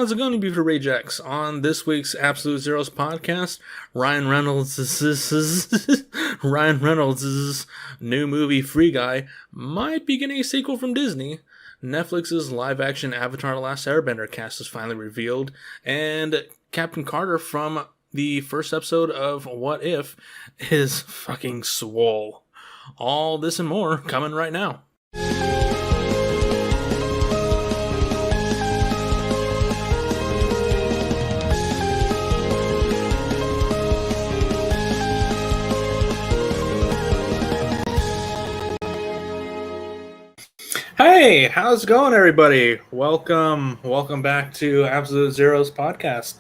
how's it going to be for Ragex? On this week's Absolute Zeros podcast, Ryan Reynolds' new movie Free Guy might be getting a sequel from Disney. Netflix's live-action Avatar: Last Airbender cast is finally revealed, and Captain Carter from the first episode of What If is fucking SWOL. All this and more coming right now. Hey, how's it going, everybody? Welcome back to Absolute Zeros podcast.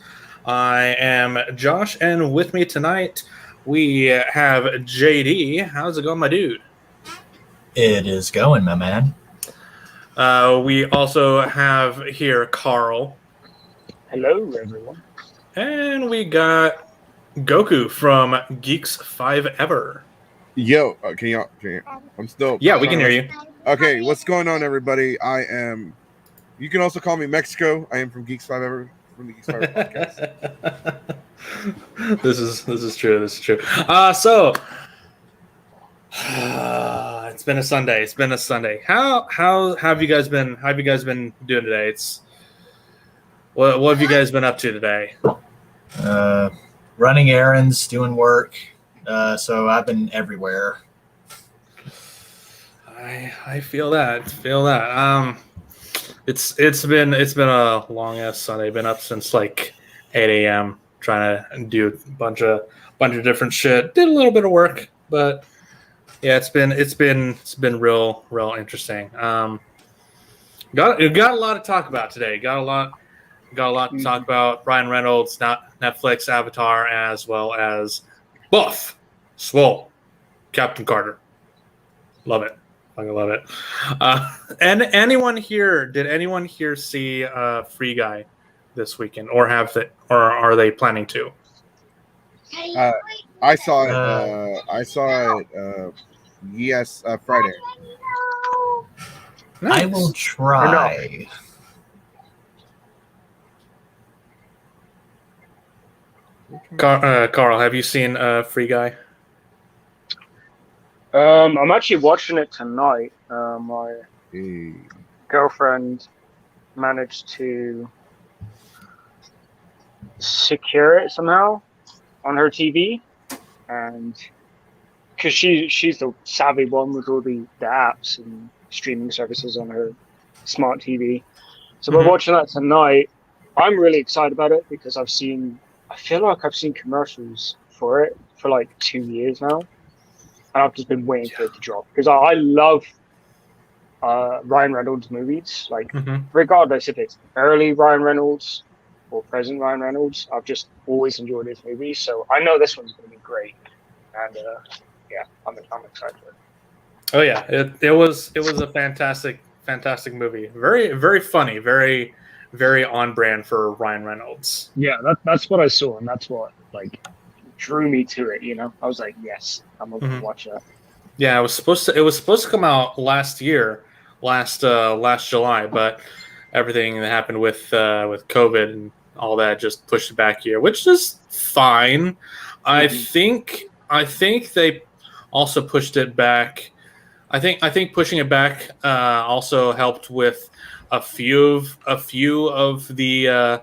I am Josh, and with me tonight we have JD. How's it going, my dude? It is going, my man. We also have here Carl. Hello, everyone. And we got Goku from Geeks 5 Ever. Yo, can you? I'm still. Yeah, we can hear you. Okay, what's going on, everybody? I am. You can also call me Mexico. I am from Geeks 5 Ever, from the Geeks 5 Ever podcast. This is true. This is true. So it's been a Sunday. How have you guys been? How have you guys been doing today? What have you guys been up to today? Running errands, doing work. So I've been everywhere. I feel that. It's been a long ass Sunday. Been up since like 8 a.m. trying to do a bunch of different shit. Did a little bit of work, but yeah, it's been real interesting. Got a lot to talk about today. Got a lot to talk about. Ryan Reynolds, Netflix Avatar, as well as Buff, SWOL, Captain Carter. Love it. I love it. And did anyone here see Free Guy this weekend, or are they planning to? I saw it. Yes, Friday. Nice. I will try. Carl, have you seen Free Guy? I'm actually watching it tonight. My girlfriend managed to secure it somehow on her TV, and because she's the savvy one with all the apps and streaming services on her smart TV. So we're watching that tonight. I'm really excited about it because I feel like I've seen commercials for it for like 2 years now. And I've just been waiting for it to drop because I love Ryan Reynolds movies. Like, regardless if it's early Ryan Reynolds or present Ryan Reynolds, I've just always enjoyed his movies. So I know this one's going to be great, and I'm excited for it. Oh yeah, it was a fantastic movie. Very very funny. Very very on brand for Ryan Reynolds. Yeah, that's what I saw, and that's what drew me to it. I was like, yes, I'm gonna watch that. Yeah, it was supposed to come out last July, but everything that happened with COVID and all that just pushed it back here, which is fine. I think they also pushed it back. I think pushing it back also helped with a few of the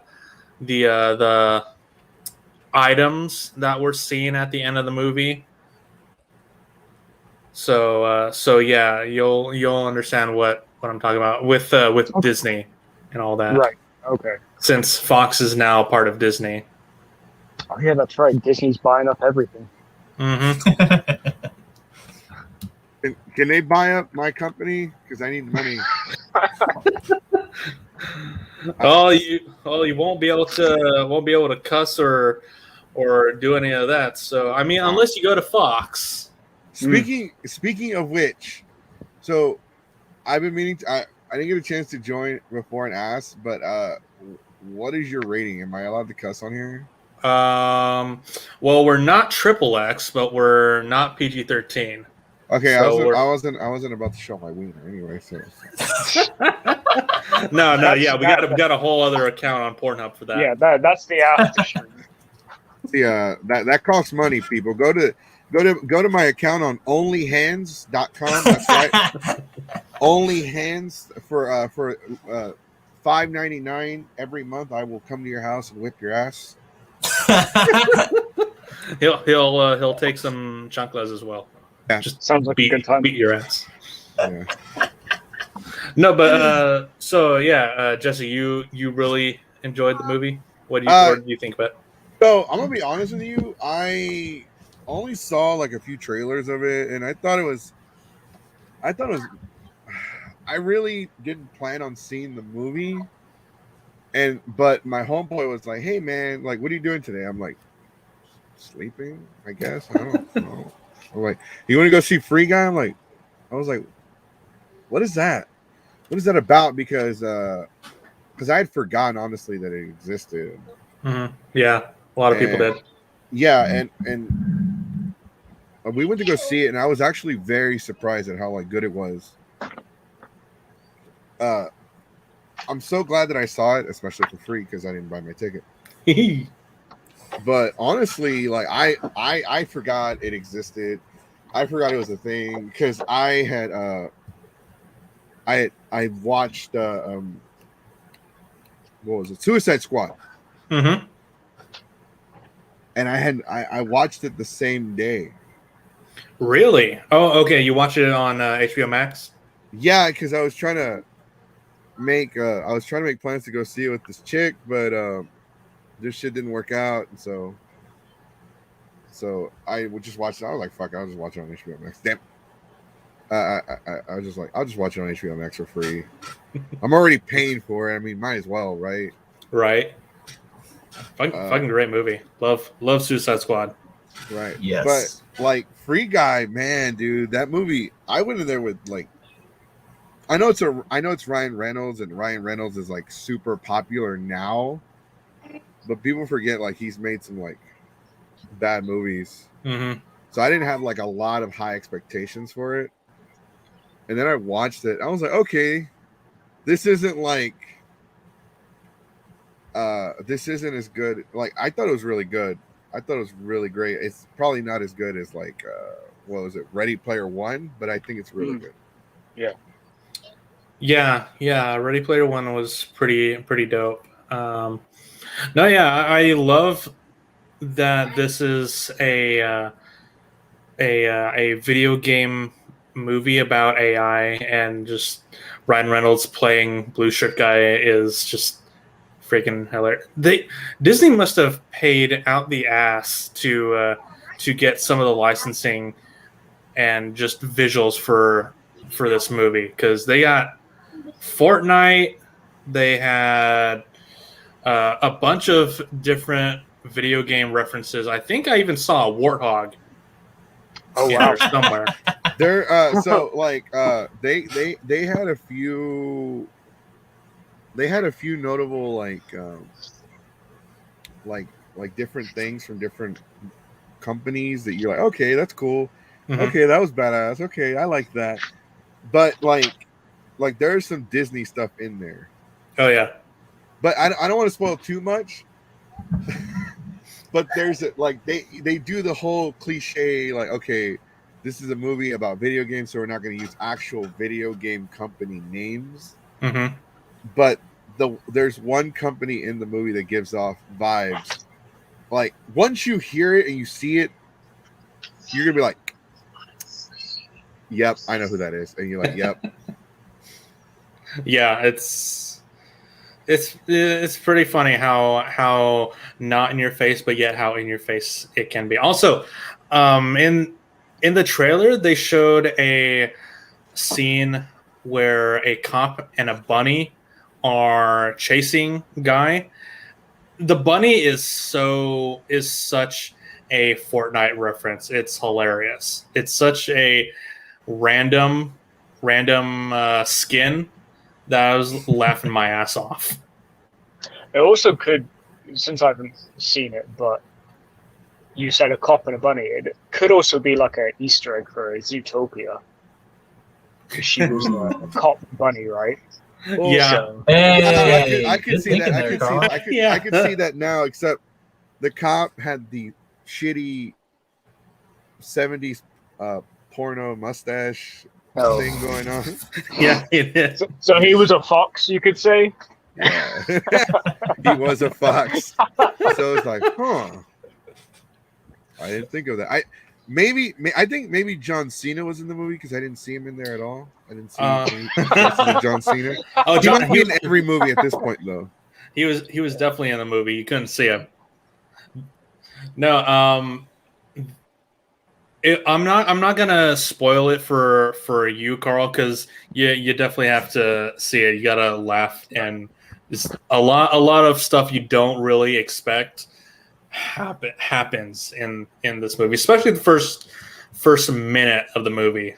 items that we're seeing at the end of the movie. So yeah, you'll understand what I'm talking about with Disney and all that. Right. Okay. Since Fox is now part of Disney. Oh yeah, that's right. Disney's buying up everything. Can they buy up my company? Because I need the money. You won't be able to cuss or do any of that. So I mean, unless you go to Fox. Speaking of which, so I've been meaning to, I didn't get a chance to join before and ask, but what is your rating? Am I allowed to cuss on here? Well, we're not XXX, but we're not PG-13. Okay, so I wasn't about to show my wiener anyway. So No, That's- yeah, we got a whole other account on Pornhub for that. Yeah, that's the after stream. Yeah, that costs money. People go to my account on onlyhands.com. That's right, onlyhands for $5.99 every month. I will come to your house and whip your ass. He'll take some chanclas as well. Yeah. Just Sounds like a good time. beat your ass. Yeah. No, but so yeah, Jesse, you really enjoyed the movie. What do you think about it? So I'm gonna be honest with you. I only saw like a few trailers of it, and I thought it was. I really didn't plan on seeing the movie, but my homeboy was like, "Hey man, like, what are you doing today?" I'm like, "Sleeping, I guess." I don't know. I'm like, "You want to go see Free Guy?" I was like, "What is that? What is that about?" Because I had forgotten honestly that it existed. Mm-hmm. Yeah, a lot of people did. Yeah, and we went to go see it, and I was actually very surprised at how like good it was. I'm so glad that I saw it, especially for free because I didn't buy my ticket. But honestly, like I forgot it existed. I forgot it was a thing because I watched what was it, Suicide Squad. Mm-hmm. And I watched it the same day. Really? Oh, okay. You watched it on HBO Max? Yeah, because I was trying to make plans to go see it with this chick, but this shit didn't work out, and so I would just watch it. I was like, fuck, I'll just watch it on HBO Max. Damn. I was just like, I'll just watch it on HBO Max for free. I'm already paying for it. I mean, might as well, right? Right. Fucking great movie. Love Suicide Squad. Right. Yes. But like Free Guy, man, dude, that movie, I went in there with like, I know it's Ryan Reynolds, and Ryan Reynolds is like super popular now, but people forget like he's made some like bad movies. Mm-hmm. So I didn't have like a lot of high expectations for it. And then I watched it. I was like, okay, this isn't as good. Like I thought it was really good. I thought it was really great. It's probably not as good as like what was it, Ready Player One, but I think it's really good. Yeah. Ready Player One was pretty dope. No, yeah, I love that this is a video game movie about AI, and just Ryan Reynolds playing Blue Shirt Guy is just freaking hilarious. Disney must have paid out the ass to get some of the licensing and just visuals for this movie, because they got Fortnite, they had a bunch of different video game references. I think I even saw a warthog. Oh in wow! there somewhere. There, so like they had a few. They had a few notable like different things from different companies that you're like, okay, that's cool. Mhm. Okay, that was badass. Okay, I like that. But like there's some Disney stuff in there. Oh yeah. But I don't want to spoil too much. But there's like they do the whole cliche like, okay, this is a movie about video games, so we're not going to use actual video game company names. Mm-hmm. But there's one company in the movie that gives off vibes. Like once you hear it and you see it, you're gonna be like, "Yep, I know who that is," and you're like, "Yep." Yeah, it's pretty funny how not in your face, but yet how in your face it can be. Also, in the trailer, they showed a scene where a cop and a bunny are chasing Guy. The bunny is such a Fortnite reference. It's hilarious. It's such a random skin that I was laughing my ass off. It also could, since I haven't seen it, but you said a cop and a bunny. It could also be like an Easter egg for Zootopia, because she was a cop bunny, right? Also, Hey, I could good see that. thinking I there, could Carl. see. I could see that now. Except the cop had the shitty '70s porno mustache Oh. thing going on. Yeah, it is. so he was a fox, you could say. Yeah, he was a fox. So it's like, huh? I didn't think of that. I think maybe John Cena was in the movie because I didn't see him in there at all. I didn't see any traces of John Cena. Oh, He John, might be in every movie at this point, though. he was definitely in the movie. You couldn't see him. No, I'm not gonna spoil it for you, Carl, because you definitely have to see it. You gotta laugh, and it's a lot of stuff you don't really expect happens in this movie, especially the first minute of the movie.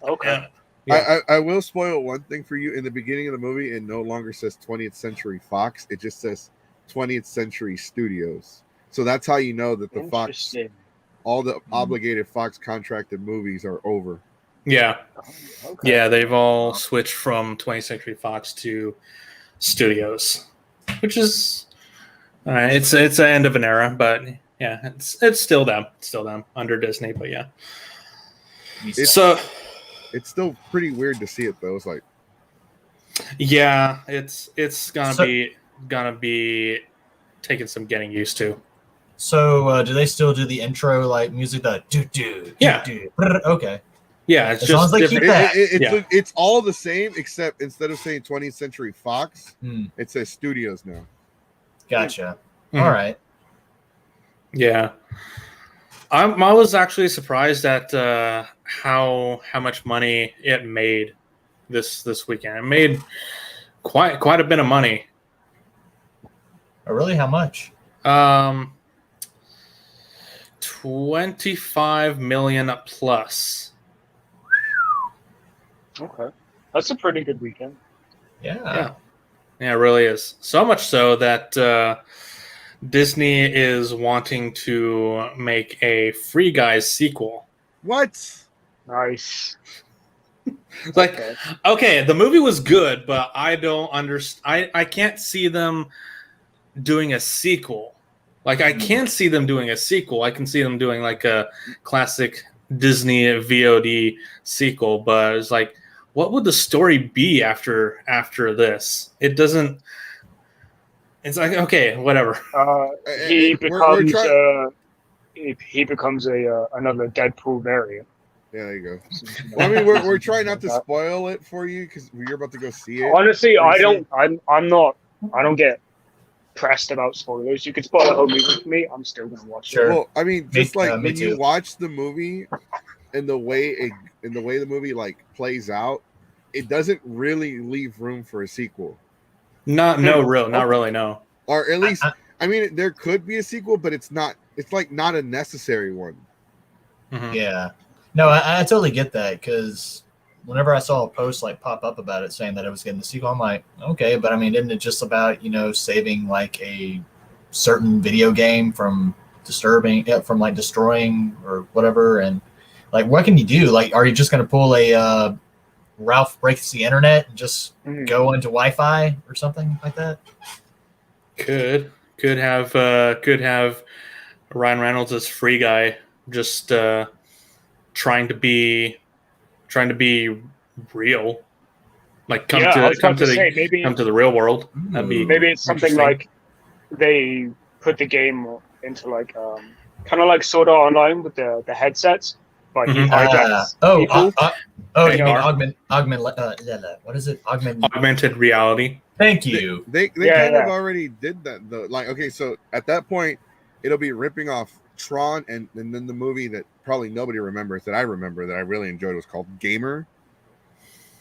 Okay. Yeah. I will spoil one thing for you. In the beginning of the movie, it no longer says 20th Century Fox. It just says 20th Century Studios. So that's how you know that the Fox, all the obligated Fox contracted movies are over. Yeah. Okay. Yeah, they've all switched from 20th Century Fox to Studios, which is it's the end of an era, but yeah, it's still them, under Disney, but yeah. So it's still pretty weird to see it though. It's like, yeah, it's gonna be taking some getting used to. So do they still do the intro like music that do? Yeah. Okay. Yeah, it's As long just as they keep different. that. it's all the same except instead of saying 20th Century Fox, it says Studios now. Gotcha. Mhm. All right. Yeah, I was actually surprised at how much money it made this weekend. It made quite a bit of money. Oh, really? How much? 25 million plus. Okay. That's a pretty good weekend. Yeah. Yeah, it really is. So much so that Disney is wanting to make a Free Guys sequel. What? Nice. It's like, okay, the movie was good, but I don't understand. I can't see them doing a sequel. Like, I can see them doing a sequel. I can see them doing like a classic Disney VOD sequel, but it's like, what would the story be after this? It doesn't. It's like, okay, whatever. He becomes he becomes a another Deadpool variant. Yeah, there you go. Well, I mean, we're trying not to spoil it for you because you're about to go see it. Honestly, I don't get pressed about spoilers. You could spoil the whole movie for me. I'm still gonna watch it. Well, I mean, just like me when too. you watch the movie and the way the movie like plays out, it doesn't really leave room for a sequel. Not really, no. Or at least, I mean, there could be a sequel, but it's not. It's like not a necessary one. Mhm. Yeah. No, I totally get that because whenever I saw a post like pop up about it saying that it was getting the sequel, I'm like, okay, but I mean, isn't it just about saving like a certain video game from destroying or whatever? And like, what can you do? Like, are you just going to pull a Ralph breaks the internet and just go into Wi-Fi or something like that? Could have Ryan Reynolds as Free Guy just trying to be real, like come to the real world. That'd be maybe it's something like they put the game into like kind of like Sword Art Online with the headsets, but he hijacks people. You mean what is it? Augmented reality. Thank you. They kind of already did that though. Like, okay, so at that point, it'll be ripping off Tron, and then the movie that probably nobody remembers that I remember that I really enjoyed was called Gamer,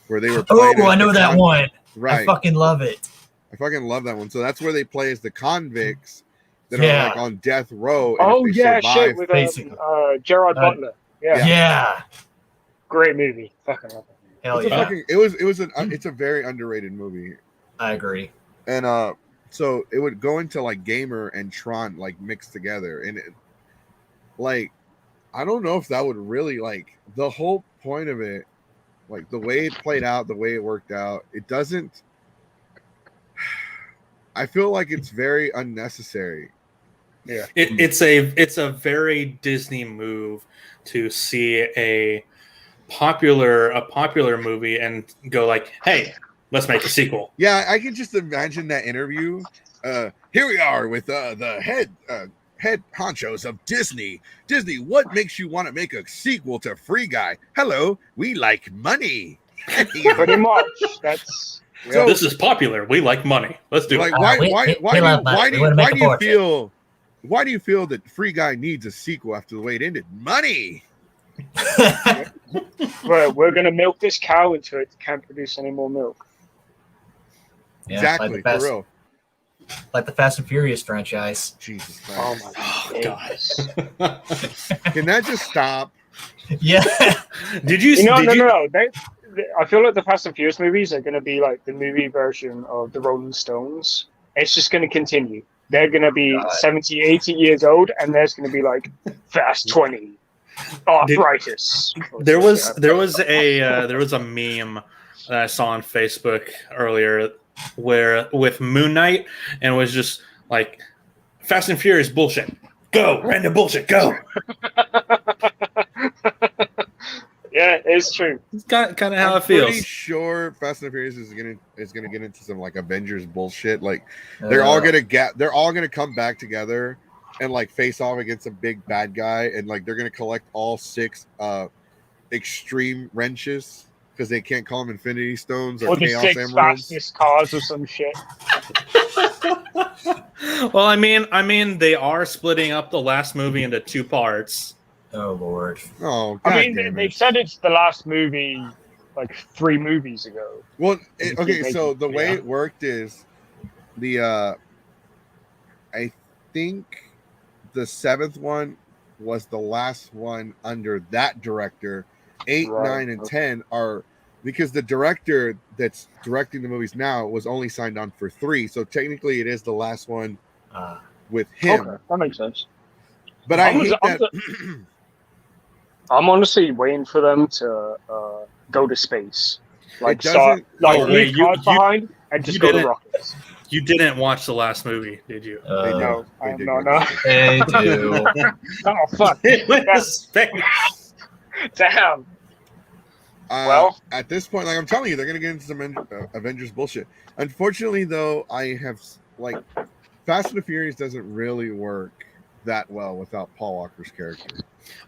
where they were playing. Oh, I know that one. Right. I fucking love it. I fucking love that one. So that's where they play as the convicts that are like on death row. And shit with Gerard Butler. Yeah. Great movie. Fucking love it. Hell yeah. It's a very underrated movie. I agree. And so it would go into like Gamer and Tron like mixed together, and like I don't know if that would really like the whole point of it Like the way it played out, the way it worked out, it doesn't. I feel like it's very unnecessary. Yeah. It's a very Disney move to see a popular movie and go like, hey, let's make a sequel. Yeah, I can just imagine that interview. Here we are with the head honchos of Disney. Disney, what makes you want to make a sequel to Free Guy? Hello, we like money. Pretty much. That's So- This is popular. We like money. Let's do Like, it. we love money. We wanna make a fortune. why do you feel that Free Guy needs a sequel after the way it ended? Money. we're gonna milk this cow until it can't produce any more milk. Yeah, Exactly, for real. Like the Fast and Furious franchise. Jesus Oh Christ. my goodness. Can that just stop? Yeah. Did you? No. I feel like the Fast and Furious movies are going to be like the movie version of the Rolling Stones. It's just going to continue. They're going to be 70, 80 years old, and there's going to be like Fast 20, arthritis. There was a meme that I saw on Facebook earlier where with Moon Knight, and it was just like Fast and Furious bullshit. Go, random bullshit. Go. Yeah, it's true. It's kind of how I'm it feels. pretty sure Fast and Furious is gonna get into some like Avengers bullshit. Like they're all gonna come back together and like face off against a big bad guy, and like they're gonna collect all 6 extreme wrenches because they can't call them Infinity Stones or Or the Chaos 6 Emeralds. fastest cars or some shit. Well, I mean, they are splitting up the last movie into 2 parts. Oh Lord. Oh, I God mean, damn they it. said it's the last movie like 3 movies ago. Well, Keep okay, so making- the way yeah. it worked is I think the 7th one was the last one under that director. 8, Right. 9, and 10 are because the director that's directing the movies now was only signed on for 3, so technically it is the last one with him. Okay, that makes sense. But I I'm hate just- that. I'm honestly waiting for them to go to space. Like It start, doesn't- like Oh, leave wait, cars behind and just you go to didn't- rockets. You didn't watch the last movie, did you? They did. No, They I'm did not. go No. to space. They do. Oh fuck! It was space. Damn. Well- At this point, like I'm telling you, they're gonna get into some Avengers bullshit. Unfortunately, though, I have like Fast and the Furious doesn't really work that well without Paul Walker's character.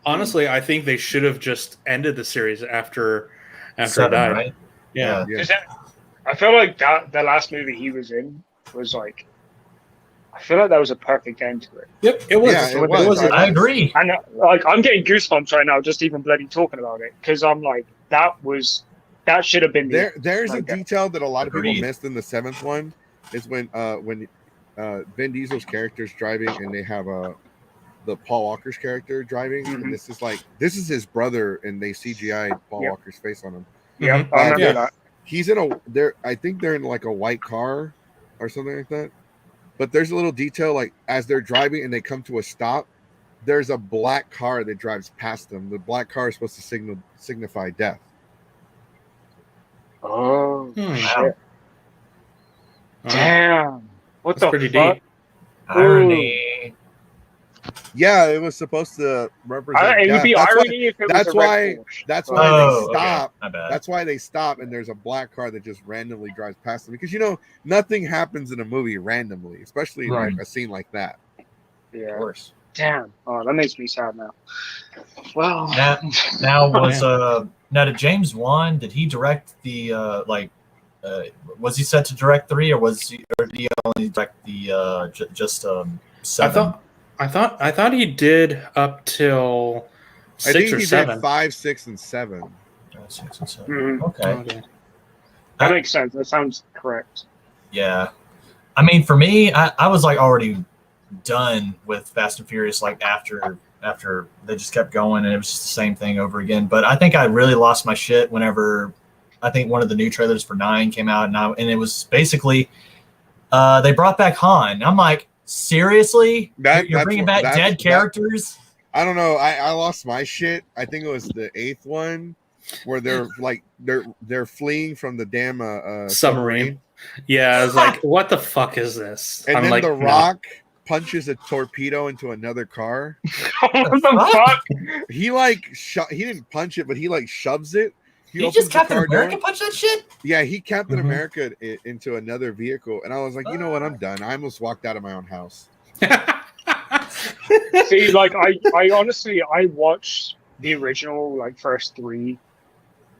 Honestly, I think they should have just ended the series after it 7, died. right? Yeah. Yeah. 'Cause I feel like that the last movie he was in was like. I feel like that was a perfect end to it. Yep, it was. Yeah, it It was. was. I agree. And like I'm getting goosebumps right now just even bloody talking about it because I'm like that should have been There's a Okay. detail that a lot of people Agreed. missed in the 7th one is when Vin Diesel's character's driving and they have the Paul Walker's character driving, Mhm. and this is his brother, and they CGI Paul Yep. Walker's face on him. Yeah, Mhm. I remember Yeah. that. He's in I think they're in like a white car or something like that. But there's a little detail like as they're driving and they come to a stop, there's a black car that drives past them. The black car is supposed to signify death. Oh, Hmm. shit. Uh, Damn. What That's the pretty fuck? deep. Irony. Yeah, it was supposed to represent It would death. be irony if it that's was a why- red Porsche. that's but- why Oh, they okay. stop. My bad. That's why they stop, and there's a black car that just randomly drives past them because nothing happens in a movie randomly, especially in Right. like, a scene like that. Of Yeah. course. Damn. Oh, that makes me sad now. Well. Now did James Wan, did he direct the was he set to direct 3 or did he only direct the just 7? I thought he did up till I 6 think or he 7. did 5, 6, and 7. 6 and 7. Mhm. Okay. Okay. That makes sense. That sounds correct. Yeah. I mean, for me, I was like already done with Fast and Furious like after they just kept going and it was just the same thing over again. But I think I really lost my shit whenever I think one of the new trailers for 9 came out and it was basically they brought back Han. I'm like, seriously? You're bringing back dead characters? I don't know. I lost my shit. I think it was the 8th one where they're like they're fleeing from the damn Submarine. Yeah, I was like, what the fuck is this? And I'm then like, The no. Rock punches a torpedo into another car. What the fuck? He like he didn't punch it, but he like shoves it. He opens just the Captain car America door. punch that shit? Yeah, he Captain Mhm. America into another vehicle, and I was like, you know what, I'm done. I almost walked out of my own house. See, like I honestly I watched the original like first 3,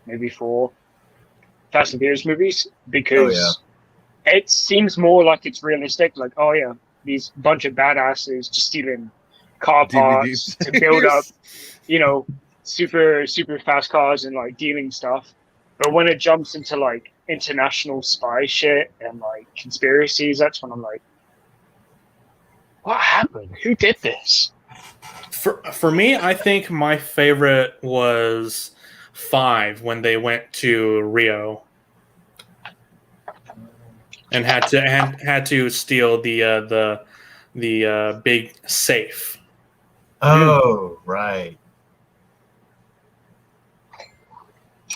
maybe 4 Fast and Furious movies because it seems more like it's realistic. Like, oh yeah, these bunch of badasses just stealing car parts DVDs. to build up, you know, super fast cars and like dealing stuff. But when it jumps into like international spy shit and like conspiracies, that's when I'm like, what happened? Who did this? For me, I think my favorite was 5 when they went to Rio and had to steal the big safe. Oh, right.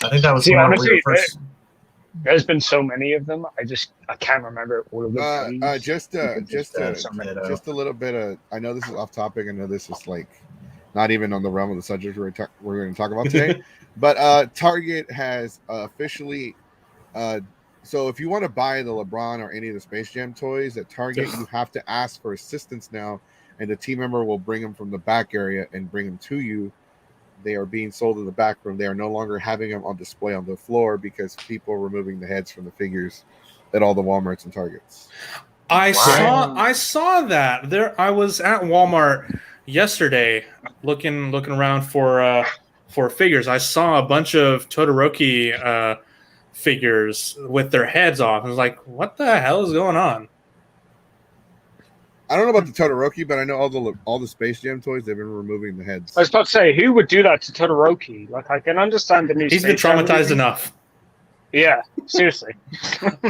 I think that was See, one of honestly, the first. There's been so many of them. I can't remember all of them. Just a little bit of. I know this is off topic. I know this is like not even on the realm of the subject we're going to talk about today. But Target has officially. So if you want to buy the LeBron or any of the Space Jam toys at Target, you have to ask for assistance now, and the team member will bring them from the back area and bring them to you. They are being sold in the back room. They are no longer having them on display on the floor because people are removing the heads from the figures at all the Walmarts and Targets. I saw that. I was at Walmart yesterday looking around for figures. I saw a bunch of Todoroki figures with their heads off. I was like, what the hell is going on? I don't know about the Todoroki, but I know all the Space Jam toys, they've been removing the heads. I was about to say, who would do that to Todoroki? Like, I can understand the new. He's been Space Jam traumatized movie. enough. Yeah, seriously.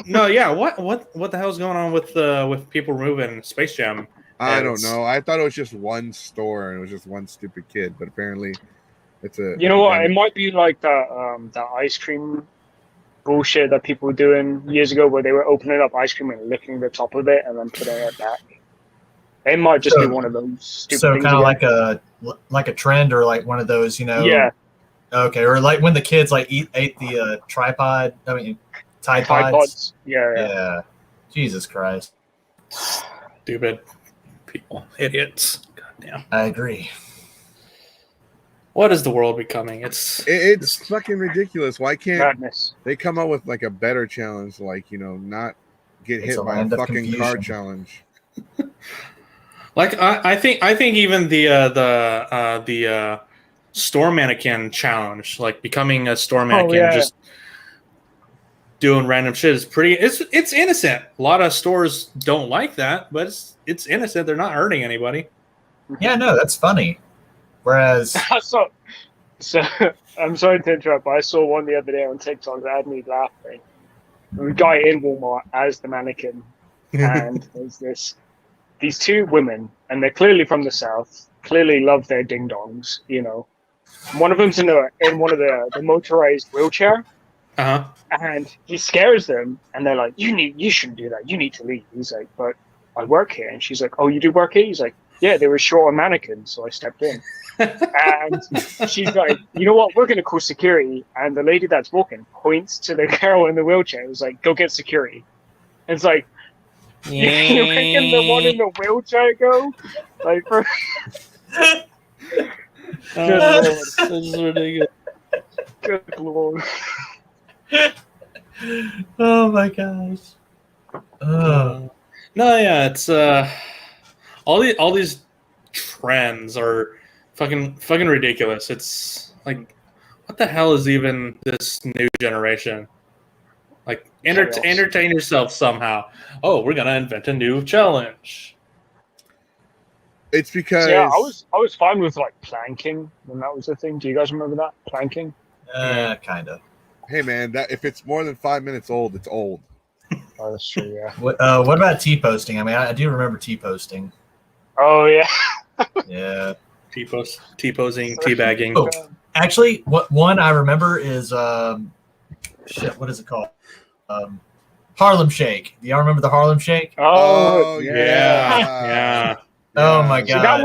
No, yeah. What the hell's going on with people removing Space Jam? I don't know. I thought it was just one store and it was just one stupid kid, but apparently it's a. You know what? It might be like that ice cream bullshit that people were doing years ago, where they were opening up ice cream and licking the top of it and then putting it back. It might just be one of those stupid things. So kind of like a trend, or like one of those, you know. Yeah. Okay, or like when the kids like ate the tripod. I mean, Tide Pods. Yeah. Jesus Christ. Stupid people, idiots. Goddamn. I agree. What is the world becoming? It's fucking ridiculous. Why can't Madness. they come up with like a better challenge, like, you know, not get hit by a fucking car challenge? Like I think even the store mannequin challenge, like becoming a store mannequin, just doing random shit is pretty. It's innocent. A lot of stores don't like that, but it's innocent. They're not hurting anybody. Yeah, no, that's funny. Whereas, so I'm sorry to interrupt, but I saw one the other day on TikTok that had me laughing. A guy in Walmart as the mannequin, and there's these 2 women, and they're clearly from the South, clearly love their ding dongs, you know. One of them's in one of the motorized wheelchair, and he scares them, and they're like, "You shouldn't do that. You need to leave." He's like, "But I work here," and she's like, "Oh, you do work here?" He's like, "Yeah, they were short on mannequins, so I stepped in." And she's like, "You know what? We're going to call security." And the lady that's walking points to the girl in the wheelchair. It was like, "Go get security." And it's like, you're making the one in the wheelchair go? Like, for... This is ridiculous. Good Lord. oh my gosh. No, yeah, it's all these trends are fucking ridiculous. It's like, what the hell is even this new generation? Like, entertain yourself somehow. Oh, we're gonna invent a new challenge. It's because I was fine with like planking when that was the thing. Do you guys remember that planking? Kind of. Hey man, that if it's more than 5 minutes old, it's old. Oh, that's true. Yeah. What about T-posting? I mean, I do remember T-posting. Oh yeah. Yeah. T-posing, teabagging. Oh, Actually, what one I remember is shit. What is it called? Harlem Shake. Do y'all remember the Harlem Shake? Oh, Yeah. Oh my See, god.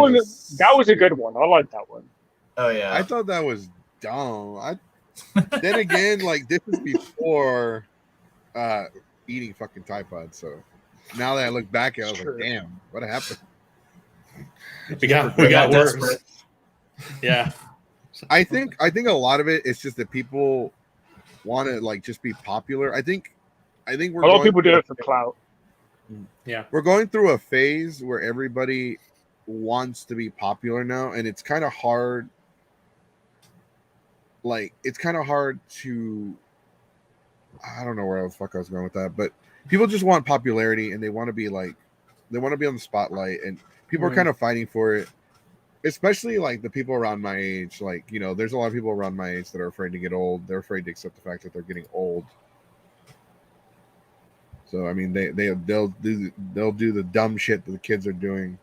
that was a good one. I like that one. Oh yeah. I thought that was dumb. Then again, like this is before eating fucking Tide Pods. So now that I look back, I was like, damn, what happened? We got worse. desperate. Yeah. I think a lot of it is just that people want to like just be popular. I think we're A lot of going people do through it for clout. we're going through a phase where everybody wants to be popular now, and it's kind of hard. Like it's kind of hard to. I don't know where the fuck I was going with that, but people just want popularity, and they want to be on the spotlight, and people are kind of fighting for it. Especially like the people around my age, like there's a lot of people around my age that are afraid to get old. They're afraid to accept the fact that they're getting old. So I mean, they'll do the dumb shit that the kids are doing.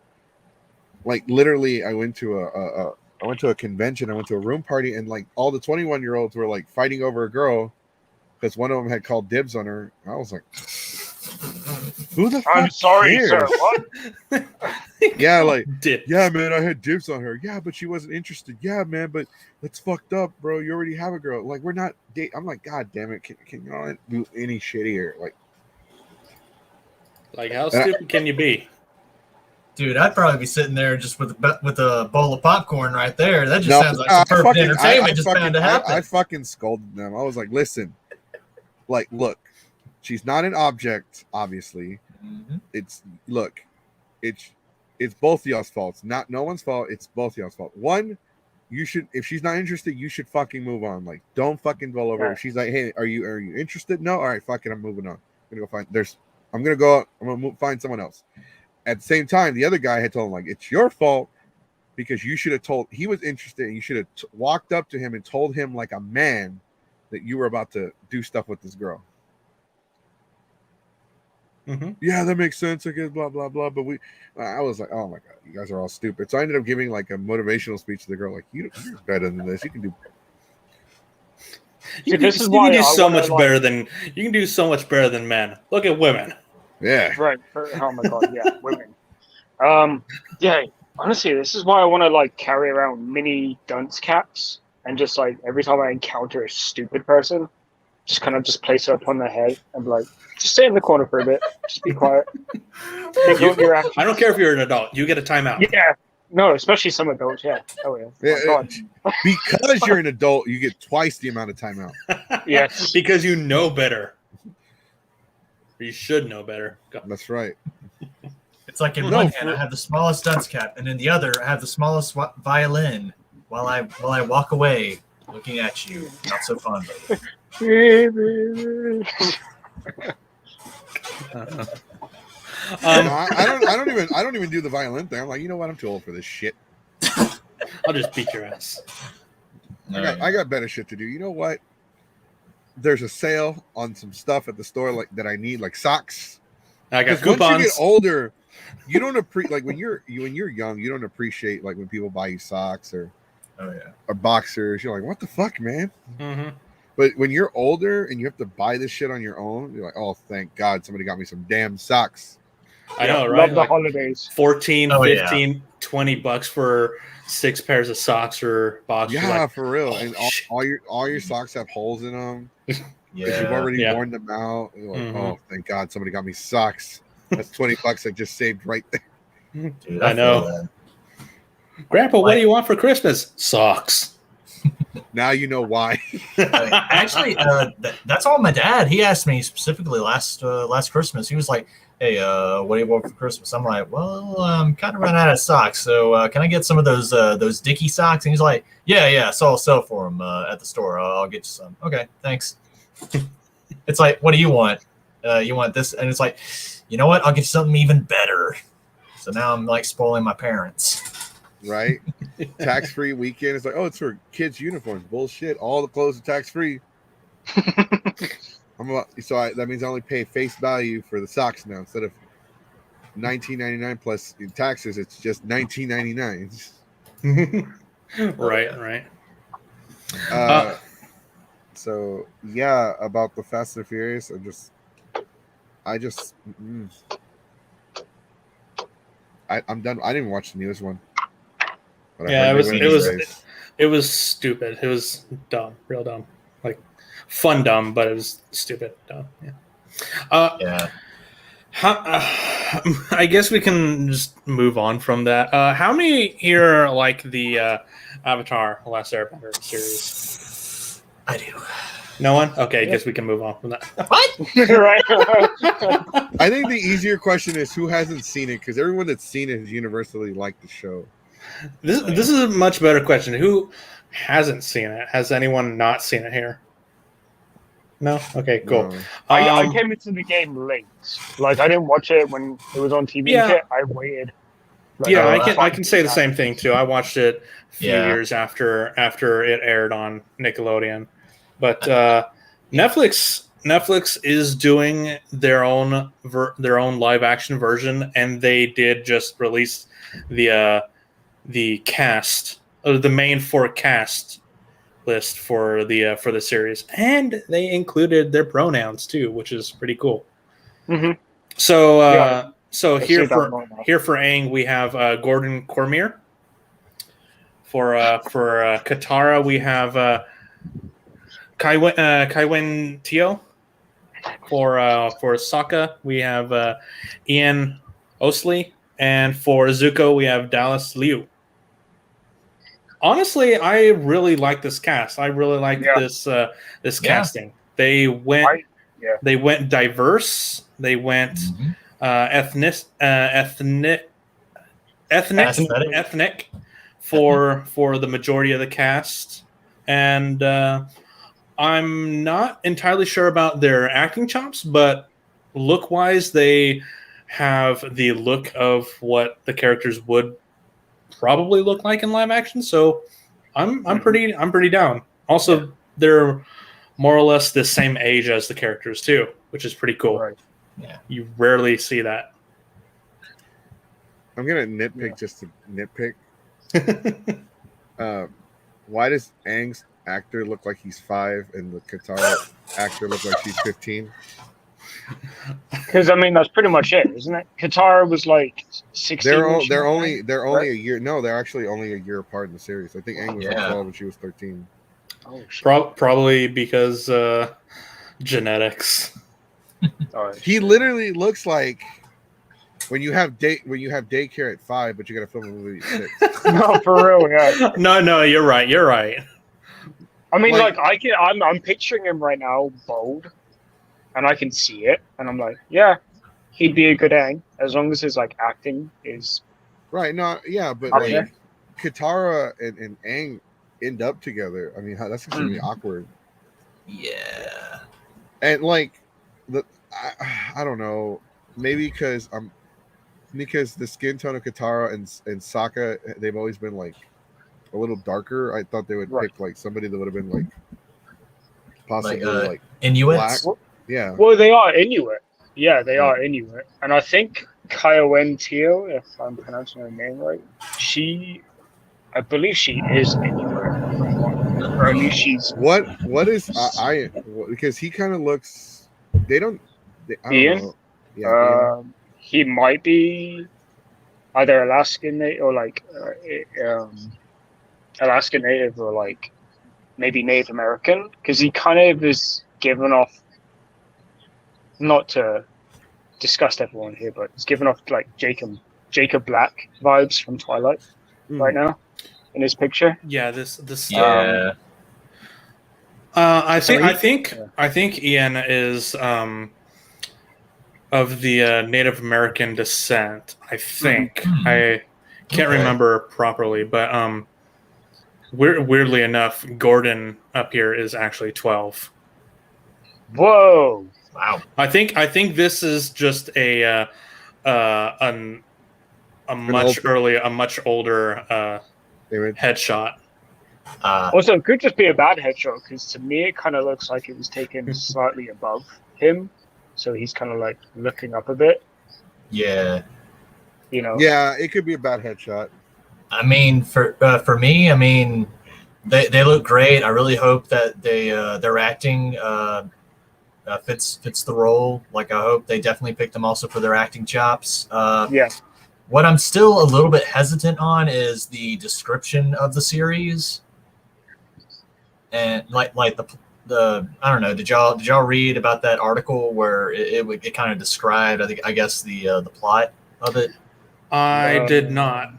Like literally, I went to a convention. I went to a room party, and like all the 21-year-olds were like fighting over a girl because one of them had called dibs on her. I was like, who the fuck I'm sorry, cares? sir. What? Yeah, like, Dip. yeah, man, I had dibs on her. Yeah, but she wasn't interested. Yeah, man, but that's fucked up, bro. You already have a girl. Like, we're not date. I'm like, God damn it. Can you not do any shittier? Like, how stupid can you be? Dude, I'd probably be sitting there just with a bowl of popcorn right there. That just sounds like some perfect entertainment just bound to happen. I fucking scolded them. I was like, listen, like, look, she's not an object, obviously. Mm-hmm. It's both of y'all's faults. Not no one's fault. It's both of y'all's fault. One, you should, if she's not interested, you should fucking move on. Like, don't fucking dwell over her. If she's like, hey, are you interested? No, all right, fuck it, I'm moving on. I'm gonna find someone else. At the same time, the other guy had told him, like, it's your fault because you should have told he was interested, and you should have walked up to him and told him like a man that you were about to do stuff with this girl. Mm-hmm. Yeah, that makes sense. I guess blah blah blah. But I was like, oh my god, you guys are all stupid. So I ended up giving like a motivational speech to the girl, like, you're better than this. You can do. You can do so much better than men. Look at women. Yeah. Right. Oh my god. Yeah, women. Yeah. Honestly, this is why I want to like carry around mini dunce caps and just like every time I encounter a stupid person, just kind of just place it up on their head and be like, just stay in the corner for a bit. Just be quiet. I don't care if you're an adult. You get a timeout. Yeah. No, especially some adults. Yeah. Oh yeah. Because you're an adult, you get twice the amount of timeout. Yes. Because you know better. You should know better. That's right. It's like in one hand I have the smallest dunce cap, and in the other I have the smallest violin. While I walk away, looking at you, not so fondly. I don't even do the violin thing. I'm like, you know what? I'm too old for this shit. I'll just beat your ass. I got better shit to do. You know what? There's a sale on some stuff at the store like that I need, like socks. I got coupons. Once you get older, you don't appreciate like when you're young, you don't appreciate like when people buy you socks or boxers. You're like, what the fuck, man? Mm-hmm. But when you're older and you have to buy this shit on your own, you're like, oh, thank God somebody got me some damn socks. I know, right? Love the holidays. 14, 15, $20 for 6 pairs of socks or boxers. Yeah, like, for real. And all your socks have holes in them. Yeah. Because you've already worn them out. You're like, oh, thank God somebody got me socks. That's $20 I just saved right there. Dude, I know. Grandpa, what do you want for Christmas? Socks. Now you know why. Actually, that's all my dad. He asked me specifically last Christmas. He was like, hey, what do you want for Christmas? I'm like, well, I'm kind of running out of socks. So can I get some of those Dickie socks? And he's like, yeah. So I'll sell for them at the store. I'll get you some. Okay, thanks. It's like, what do you want? You want this? And it's like, you know what? I'll get you something even better. So now I'm like spoiling my parents. Right? Tax-free weekend. It's like, oh, it's for kids' uniforms. Bullshit. All the clothes are tax-free. That means I only pay face value for the socks now. Instead of $19.99 plus in taxes, it's just $19.99. Right. So yeah, about the Fast and Furious, I'm done. I didn't watch the newest one. But Yeah, I heard they went anyways. it was stupid. It was dumb, real dumb, like fun dumb, but it was stupid dumb. Yeah. Yeah. I guess we can just move on from that. How many here like the Avatar: Last Airbender series? I do. No one? Okay, I guess we can move on from that. What? Right. I think the easier question is who hasn't seen it, because everyone that's seen it has universally liked the show. This is a much better question. Who hasn't seen it? Has anyone not seen it here? No? Okay, cool. No. I came into the game late. Like I didn't watch it when it was on TV. Yeah. Yet. I waited. Like, Yeah, Oh, I can say the same thing too. I watched it a few Yeah. years after it aired on Nickelodeon, but Netflix is doing their own live action version, and they did just release the cast, the main four cast list for the series, and they included their pronouns too, which is pretty cool. Mhm. So Yeah. so I here see that for more now. here for Aang we have Gordon Cormier. For Katara we have Kaiwen Teo. For Sokka we have Ian Osley, and for Zuko we have Dallas Liu. Honestly, I really like this cast. I really like this Yeah. casting. They went Yeah. diverse. They went ethnic Aesthetic. for the majority of the cast, and I'm not entirely sure about their acting chops, but look wise, they have the look of what the characters would probably look like in live action. So I'm pretty down. Also, they're more or less the same age as the characters too, which is pretty cool. Right. Yeah. You rarely see that. I'm gonna nitpick just to nitpick. Why does Aang's actor look like he's 5 and the Katara actor look like she's 15? Because I mean that's pretty much it, isn't it? Katara was like 16. They're only a year. No, they're actually only a year apart in the series. I think Aang was like 12 and she was 13. Oh, shit. Probably because genetics. He literally looks like when you have daycare at 5, but you got to film a movie at 6. No, for real, yeah. No, you're right. I mean, Like- I'm picturing him right now, bald, and I can see it, and I'm like, yeah, he'd be a good Aang as long as his like acting is Right? No, yeah, but up like there. Katara and Aang end up together. I mean, that's gonna be awkward. Yeah. And like I don't know, maybe because the skin tone of Katara and Sokka, they've always been like a little darker. I thought they would pick like somebody that would have been like possibly like Inuits. black. Yeah. Well, they are Inuit. Yeah, they are Inuit, and I think Kaiwen Teo, if I'm pronouncing her name right, I believe she is Inuit, or at least she's. What is because he kind of looks. I don't Ian? know. Yeah. Ian. He might be either Alaskan or like Alaskan Native or like maybe Native American, because he kind of is given off, not to disgust everyone here, but it's given off like Jacob Black vibes from Twilight right now in his picture. Yeah, this Yeah. I think Ian is of the Native American descent. I think I can't remember properly, but weirdly enough, Gordon up here is actually 12. Whoa! Wow. I think this is just a much older headshot. Also, it could just be a bad headshot, because to me it kind of looks like it was taken slightly above him, so he's kind of like looking up a bit. Yeah. You know. Yeah, it could be a bad headshot. I mean, for me, I mean, They look great. I really hope that their acting fits the role. Like I hope they definitely picked them also for their acting chops. Yeah. What I'm still a little bit hesitant on is the description of the series, and like the I don't know. Did y'all read about that article where it kind of described I guess the plot of it? I did not.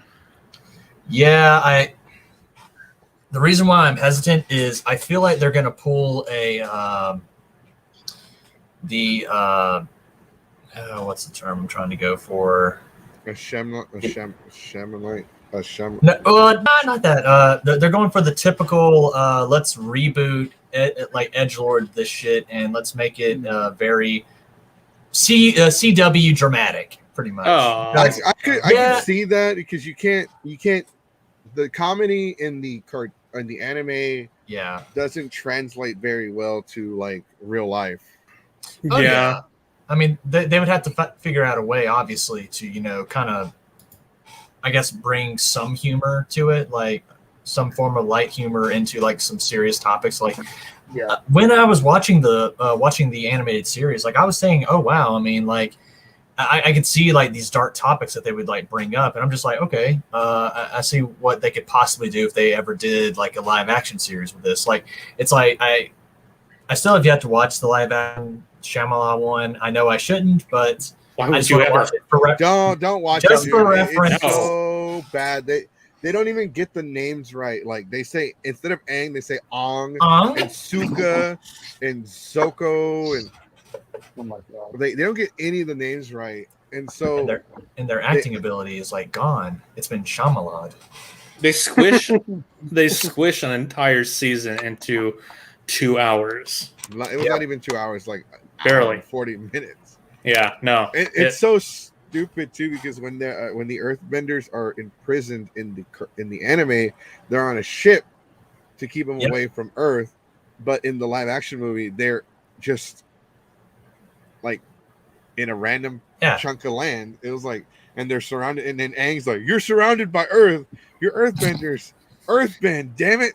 Yeah, the reason why I'm hesitant is I feel like they're going to pull what's the term I'm trying to go for? A Shamalite. No, not that. They're going for the typical. Let's reboot like edgelord this shit and let's make it very CW dramatic, pretty much. Oh. I could see that because you can't. The comedy in the anime doesn't translate very well to like real life. Oh, yeah. I mean, they would have to figure out a way, obviously, to, kind of, I guess, bring some humor to it, like some form of light humor into like some serious topics. Like when I was watching the animated series, like I was saying, oh, wow. I mean, like I could see like these dark topics that they would like bring up. And I'm just like, okay, I see what they could possibly do if they ever did like a live action series with this. Like, it's like, I still have yet to watch the live action Shyamalan one. I know I shouldn't, but why I would just you want to ever? watch it for Don't watch just it. for reference. It's so bad. They don't even get the names right. Like they say instead of Aang, they say Ong and Suka and Soko and Oh my god. they don't get any of the names right. And so their acting ability is like gone. It's been Shyamalan. They squish an entire season into 2 hours. It was not even 2 hours, like barely 40 minutes. Yeah, no. It's so stupid too because when the Earthbenders are imprisoned in the anime, they're on a ship to keep them away from Earth. But in the live action movie, they're just like in a random chunk of land. It was like, and they're surrounded, and then Aang's like, "You're surrounded by Earth. You're Earthbenders. Earthbend, damn it!"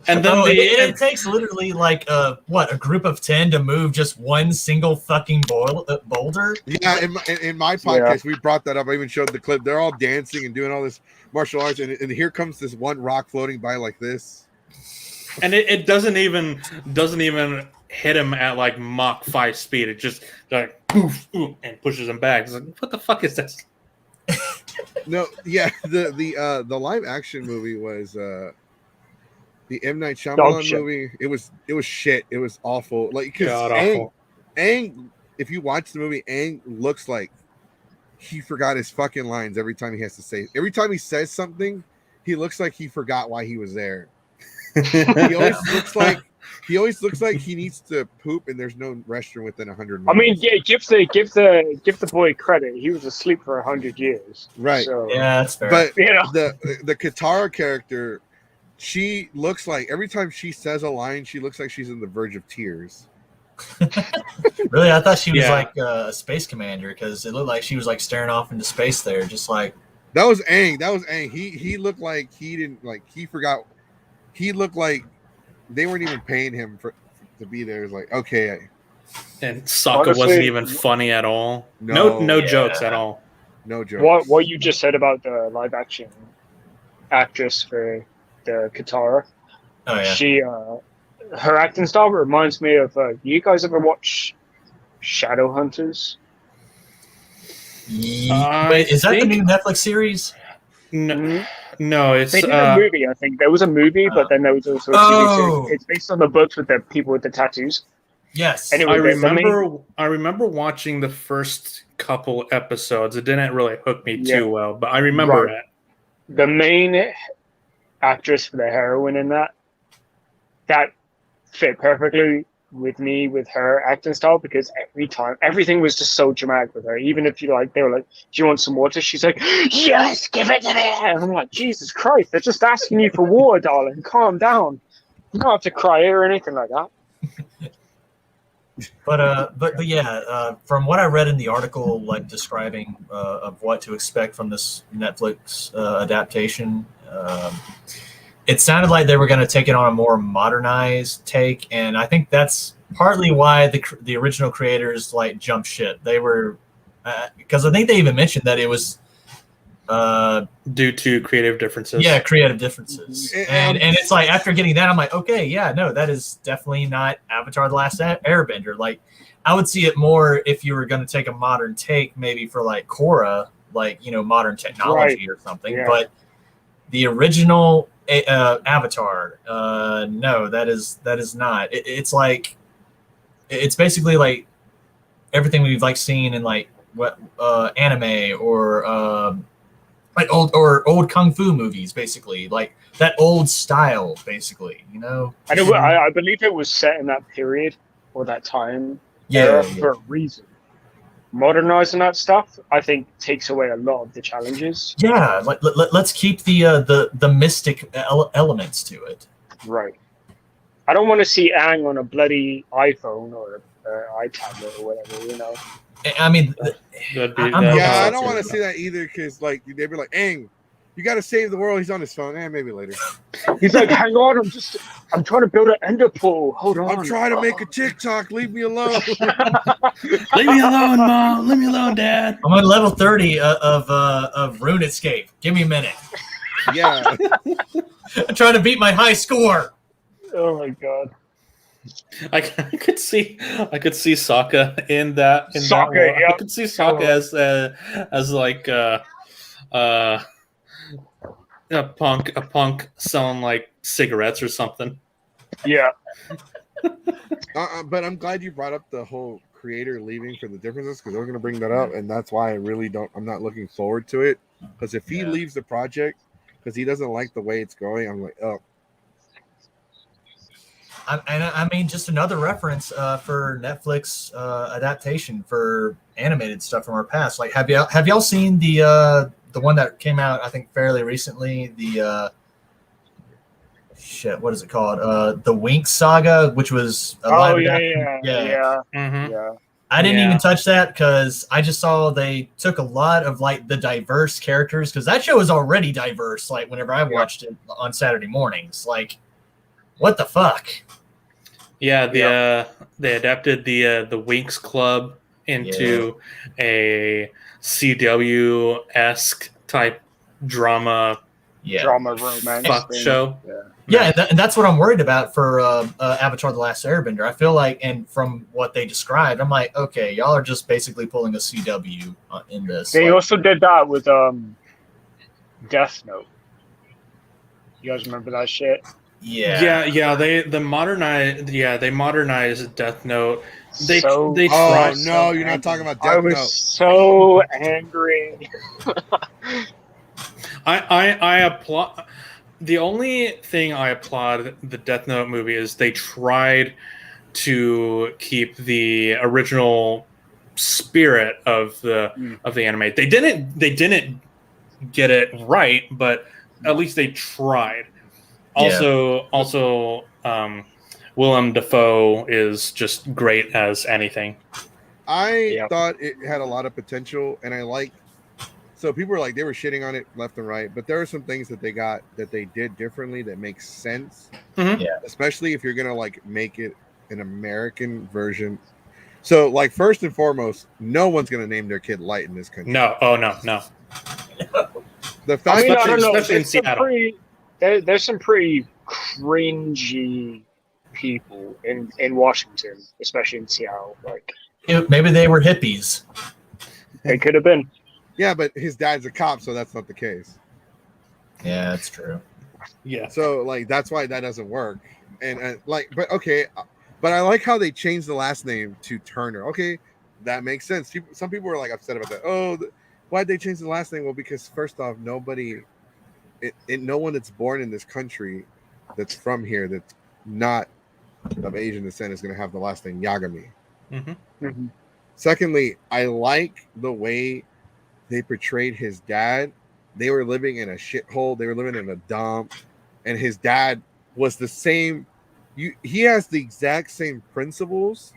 And then it takes literally like a group of 10 to move just one single fucking boulder. Yeah, in my podcast we brought that up. I even showed the clip. They're all dancing and doing all this martial arts, and here comes this one rock floating by like this, and it doesn't even hit him at like Mach 5 speed. It just like poof, and pushes him back. It's like, what the fuck is this? No, yeah, the live action movie was the M. Night Shyamalan movie. It was shit. It was awful. Like because Aang, if you watch the movie, Aang looks like he forgot his fucking lines every time he has to say. Every time he says something, he looks like he forgot why he was there. He always looks like he needs to poop and there's no restroom within 100 miles. I mean, yeah, give the boy credit. He was asleep for 100 years. Right. So, yeah, that's fair. But the Katara character, she looks like every time she says a line, she looks like she's on the verge of tears. Really, I thought she was like a space commander because it looked like she was like staring off into space there, just like that was Aang. He looked like he didn't like he forgot. He looked like they weren't even paying him to be there. It's like okay, and Sokka wasn't even funny at all. No jokes at all. No jokes. What you just said about the live action actress for the Katara. Oh yeah. She her acting style reminds me of you guys ever watch Shadowhunters? Wait, is that the new Netflix series? No, it's they did a movie. I think there was a movie, but then there was also a TV series. It's based on the books with the people with the tattoos. Yes. Anyway, I remember watching the first couple episodes. It didn't really hook me too well, but I remember it. The main actress for the heroine in that fit perfectly with me with her acting style because everything was just so dramatic with her. Even if they were like, "Do you want some water?" She's like, "Yes, give it to me." And I'm like, Jesus Christ, they're just asking you for water, darling. Calm down. You don't have to cry or anything like that. But yeah, from what I read in the article, like describing of what to expect from this Netflix adaptation, it sounded like they were going to take it on a more modernized take, and I think that's partly why the original creators like jumped shit. They were because I think they even mentioned that it was due to creative differences. Yeah, creative differences, and it's like after getting that, I'm like, okay, yeah, no, that is definitely not Avatar: The Last Airbender. Like, I would see it more if you were going to take a modern take, maybe for like Korra, like modern technology or something. Yeah. But the original Avatar, no, that is not. It's like it's basically like everything we've like seen in like what anime or like old kung fu movies, basically, like that old style, basically. I believe it was set in that period or that time Yeah, for a reason. Modernizing that stuff, I think, takes away a lot of the challenges. yeah. Like let's keep the mystic elements to it. Right. I don't want to see Aang on a bloody iPhone or iTablet or whatever. I mean, That'd be, I'm that- Yeah, I that's don't want to it. see that either because like they'd be like, "Aang, you got to save the world." He's on his phone. Maybe later. He's like, hang on, I'm trying to build an ender pool. Hold on. I'm trying to make a TikTok. Leave me alone. Leave me alone, Mom. Leave me alone, Dad. I'm on level 30 of Rune Escape. Give me a minute. Yeah. I'm trying to beat my high score. Oh my god. I could see Sokka in that. Sokka, world. yeah. I could see Sokka as like a punk selling like cigarettes or something. Yeah. But I'm glad you brought up the whole creator leaving for the differences because I was going to bring that up, and that's why I'm not looking forward to it. Because if he leaves the project because he doesn't like the way it's going, I'm like, oh. I mean, just another reference for Netflix adaptation for animated stuff from our past. Like, have y'all seen the one that came out? I think fairly recently. The what is it called? The Winx Saga, which was a live adaptation. Yeah. Mm-hmm. Yeah. I didn't even touch that because I just saw they took a lot of like the diverse characters because that show is already diverse. Like whenever I watched it on Saturday mornings, like what the fuck? Yeah, they adapted the Winx Club into a CW-esque type drama romance fuck thing. show. Yeah, and that's what I'm worried about for Avatar: The Last Airbender. I feel like, and from what they described, I'm like, okay, y'all are just basically pulling a CW in this. They also did that with Death Note. You guys remember that shit? Yeah. They modernized Death Note. They Oh tried. no, you're not talking about Death I was Note. so angry. I applaud. The only thing I applaud the Death Note movie is they tried to keep the original spirit of the anime. They didn't get it right, but at least they tried. Also, Willem Dafoe is just great as anything. I thought it had a lot of potential, and I like. So people were like they were shitting on it left and right, but there are some things that they did differently that makes sense. Mm-hmm. Yeah. Especially if you're gonna like make it an American version. So like first and foremost, no one's gonna name their kid Light in this country. No. Oh no. The fact I don't know. especially in Seattle. There's some pretty cringy people in Washington, especially in Seattle. Like Maybe they were hippies. they could have been. Yeah, but his dad's a cop, so that's not the case. Yeah, that's true. Yeah. So like that's why that doesn't work. And but I like how they changed the last name to Turner. Okay, that makes sense. Some people were like upset about that. Oh, why'd they change the last name? Well, because first off, no one that's born in this country that's from here that's not of Asian descent is going to have the last name Yagami. Mm-hmm. Mm-hmm. Secondly, I like the way they portrayed his dad. They were living in a shithole. They were living in a dump, and his dad was the same. He has the exact same principles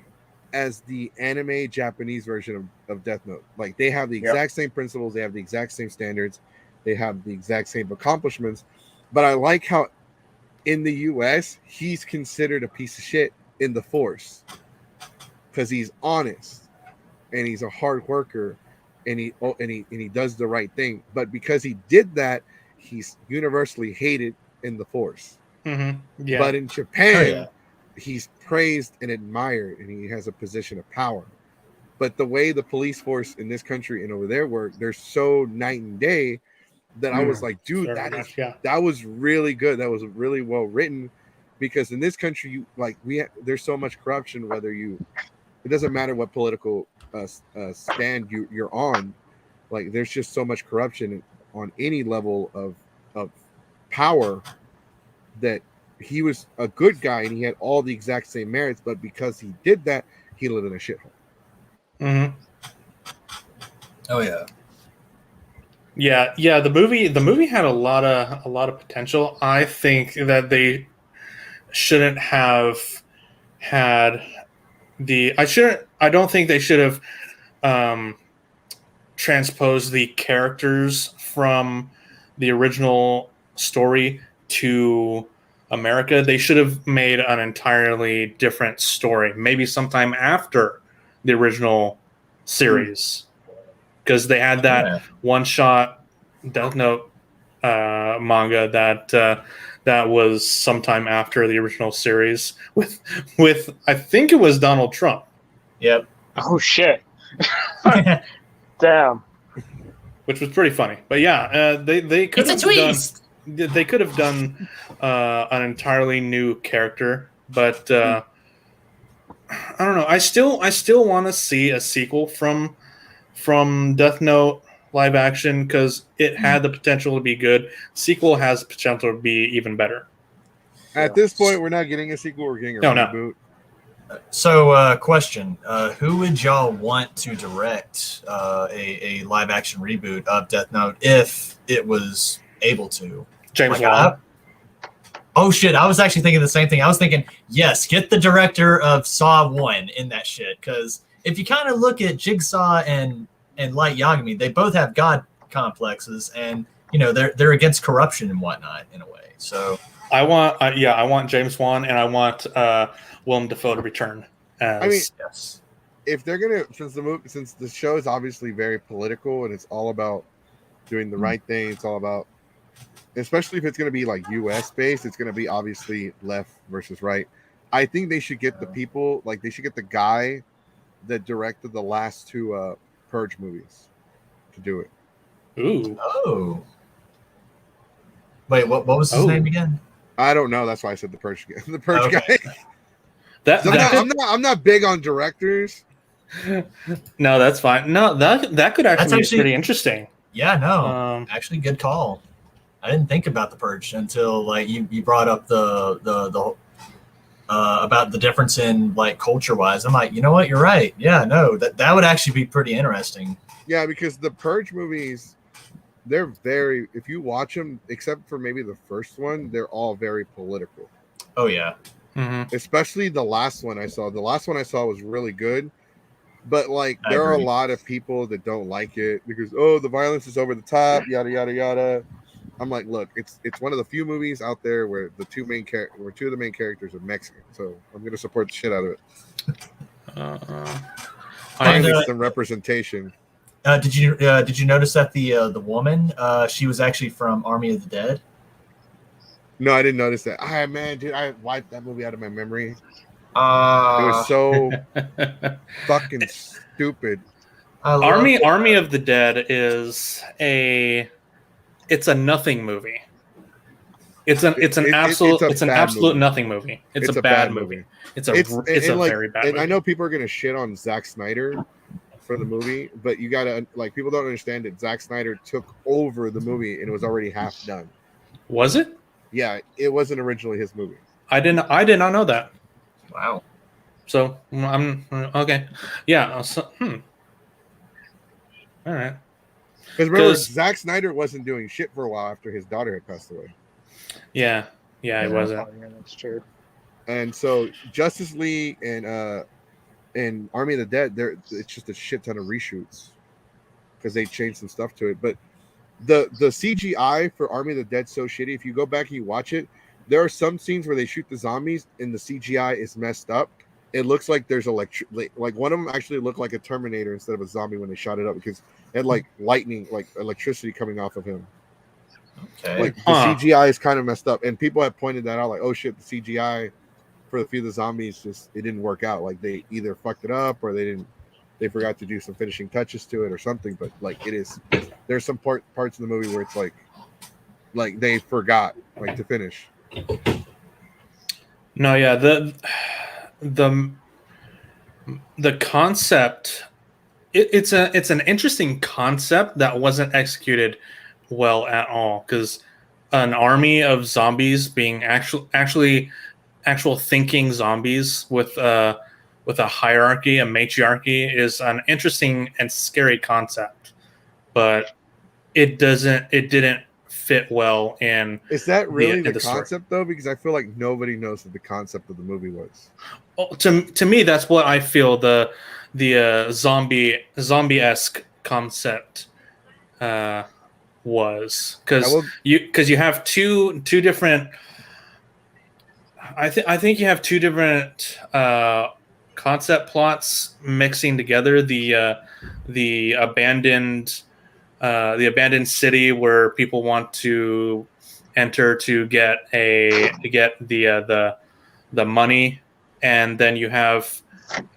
as the anime Japanese version of Death Note. Like they have the exact same principles. They have the exact same standards. They have the exact same accomplishments. But I like how in the U.S., he's considered a piece of shit in the force because he's honest and he's a hard worker and he does the right thing. But because he did that, he's universally hated in the force. Mm-hmm. Yeah. But in Japan, Oh, yeah. he's praised and admired, and he has a position of power. But the way the police force in this country and over there work, they're so night and day that I was like, dude, Very much, yeah. that was really good. That was really well written, because in this country, there's so much corruption. It doesn't matter what political stand you're on. Like, there's just so much corruption on any level of power, that he was a good guy and he had all the exact same merits, but because he did that, he lived in a shithole. Mm-hmm. Oh yeah. Yeah. The movie had a lot of potential. I think that they shouldn't have had I don't think they should have transposed the characters from the original story to America. They should have made an entirely different story, maybe sometime after the original series, because they had that one-shot Death Note manga that was sometime after the original series with I think it was Donald Trump. Yep. Oh shit! Damn. Which was pretty funny. But yeah, they could It's have a done. twist. They could have done an entirely new character, but I don't know. I still want to see a sequel from Death Note live action, because it had the potential to be good. Sequel has potential to be even better. At this point, we're not getting a sequel. We're getting a reboot. So, question: who would y'all want to direct a live action reboot of Death Note if it was able to? James Wan. Oh shit! I was actually thinking the same thing. I was thinking, yes, get the director of Saw 1 in that shit, because if you kind of look at Jigsaw and Light Yagami, they both have god complexes, and they're against corruption and whatnot in a way. So I want James Wan, and I want Willem Dafoe to return. Yes. If they're gonna, since the show is obviously very political and it's all about doing the right thing, it's all about, especially if it's gonna be like U.S. based, it's gonna be obviously left versus right. I think they should get the people, like they should get the guy that directed the last two Purge movies to do it. Ooh. Oh. Wait, what was his name again? I don't know. That's why I said the Purge guy. I'm not big on directors. No, that's fine. No, that could actually be pretty interesting. Yeah, no, actually, good call. I didn't think about the Purge until like you brought up the about the difference in like culture wise. I'm like, you know what? You're right. Yeah, no, that would actually be pretty interesting. Yeah, because the Purge movies, they're very, if you watch them, except for maybe the first one, they're all very political. Oh yeah. Mm-hmm. Especially the last one I saw. The last one I saw was really good, but like there are a lot of people that don't like it because the violence is over the top, yada yada yada. I'm like, look, it's one of the few movies out there where two of the main characters are Mexican, so I'm gonna support the shit out of it. Finally, some representation. Did you notice that the woman she was actually from Army of the Dead? No, I didn't notice that. Man, dude, I wiped that movie out of my memory. It was so fucking stupid. Army of the Dead is it's a nothing movie. It's an absolute nothing movie. It's a bad movie. It's a very bad movie. And I know people are gonna shit on Zack Snyder for the movie, but you gotta, like, people don't understand that Zack Snyder took over the movie and it was already half done. Was it? Yeah, it wasn't originally his movie. I did not know that. Wow. So I'm okay. Yeah. All right. Because remember, Zack Snyder wasn't doing shit for a while after his daughter had passed away. Yeah, it wasn't. Yeah, that's true. And so Justice League and Army of the Dead, it's just a shit ton of reshoots because they changed some stuff to it. But the CGI for Army of the Dead so shitty. If you go back and you watch it, there are some scenes where they shoot the zombies and the CGI is messed up. It looks like there's like one of them actually looked like a Terminator instead of a zombie when they shot it up because it had like lightning, like electricity coming off of him. Okay. Like the CGI is kind of messed up, and people have pointed that out. Like, oh shit, the CGI for a few of the zombies it didn't work out. Like they either fucked it up or they forgot to do some finishing touches to it or something. But like there's some parts in the movie where it's like they forgot like to finish. No, yeah, the concept it's an interesting concept that wasn't executed well at all, because an army of zombies being actual thinking zombies with a hierarchy, a matriarchy, is an interesting and scary concept, but it didn't fit well in. Is that really the story. concept though? Because I feel like nobody knows what the concept of the movie was. Well, to me, that's what I feel the zombie-esque concept was, because you have two different. I think you have two different concept plots mixing together. The abandoned city where people want to enter to get the money, and then you have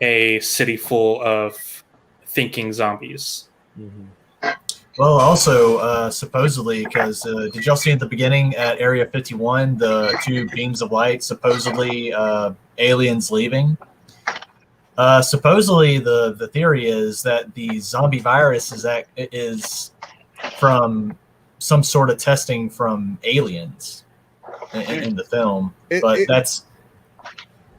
a city full of thinking zombies. Mm-hmm. Well, also supposedly, because did y'all see at the beginning at Area 51 the two beams of light, supposedly aliens leaving? Supposedly, the theory is that the zombie virus is from some sort of testing from aliens in the film.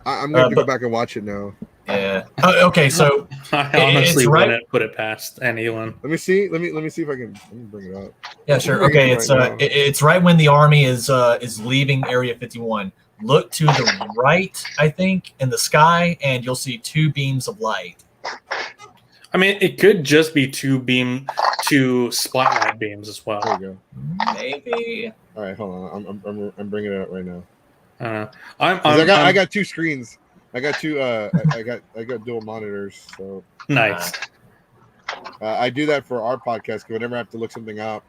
I'm going to go back and watch it now. Yeah. Oh, okay. So I honestly wouldn't put it past anyone. Let me see. Let me see if I can. Let me bring it up. Yeah, sure. Okay, it's right when the army is leaving Area 51. Look to the right, I think, in the sky, and you'll see two beams of light. I mean, it could just be two spotlight beams as well. There you go. Maybe. All right, hold on. I'm bringing it up right now. I got two screens. I got two. I got dual monitors. So nice. I do that for our podcast whenever I have to look something up.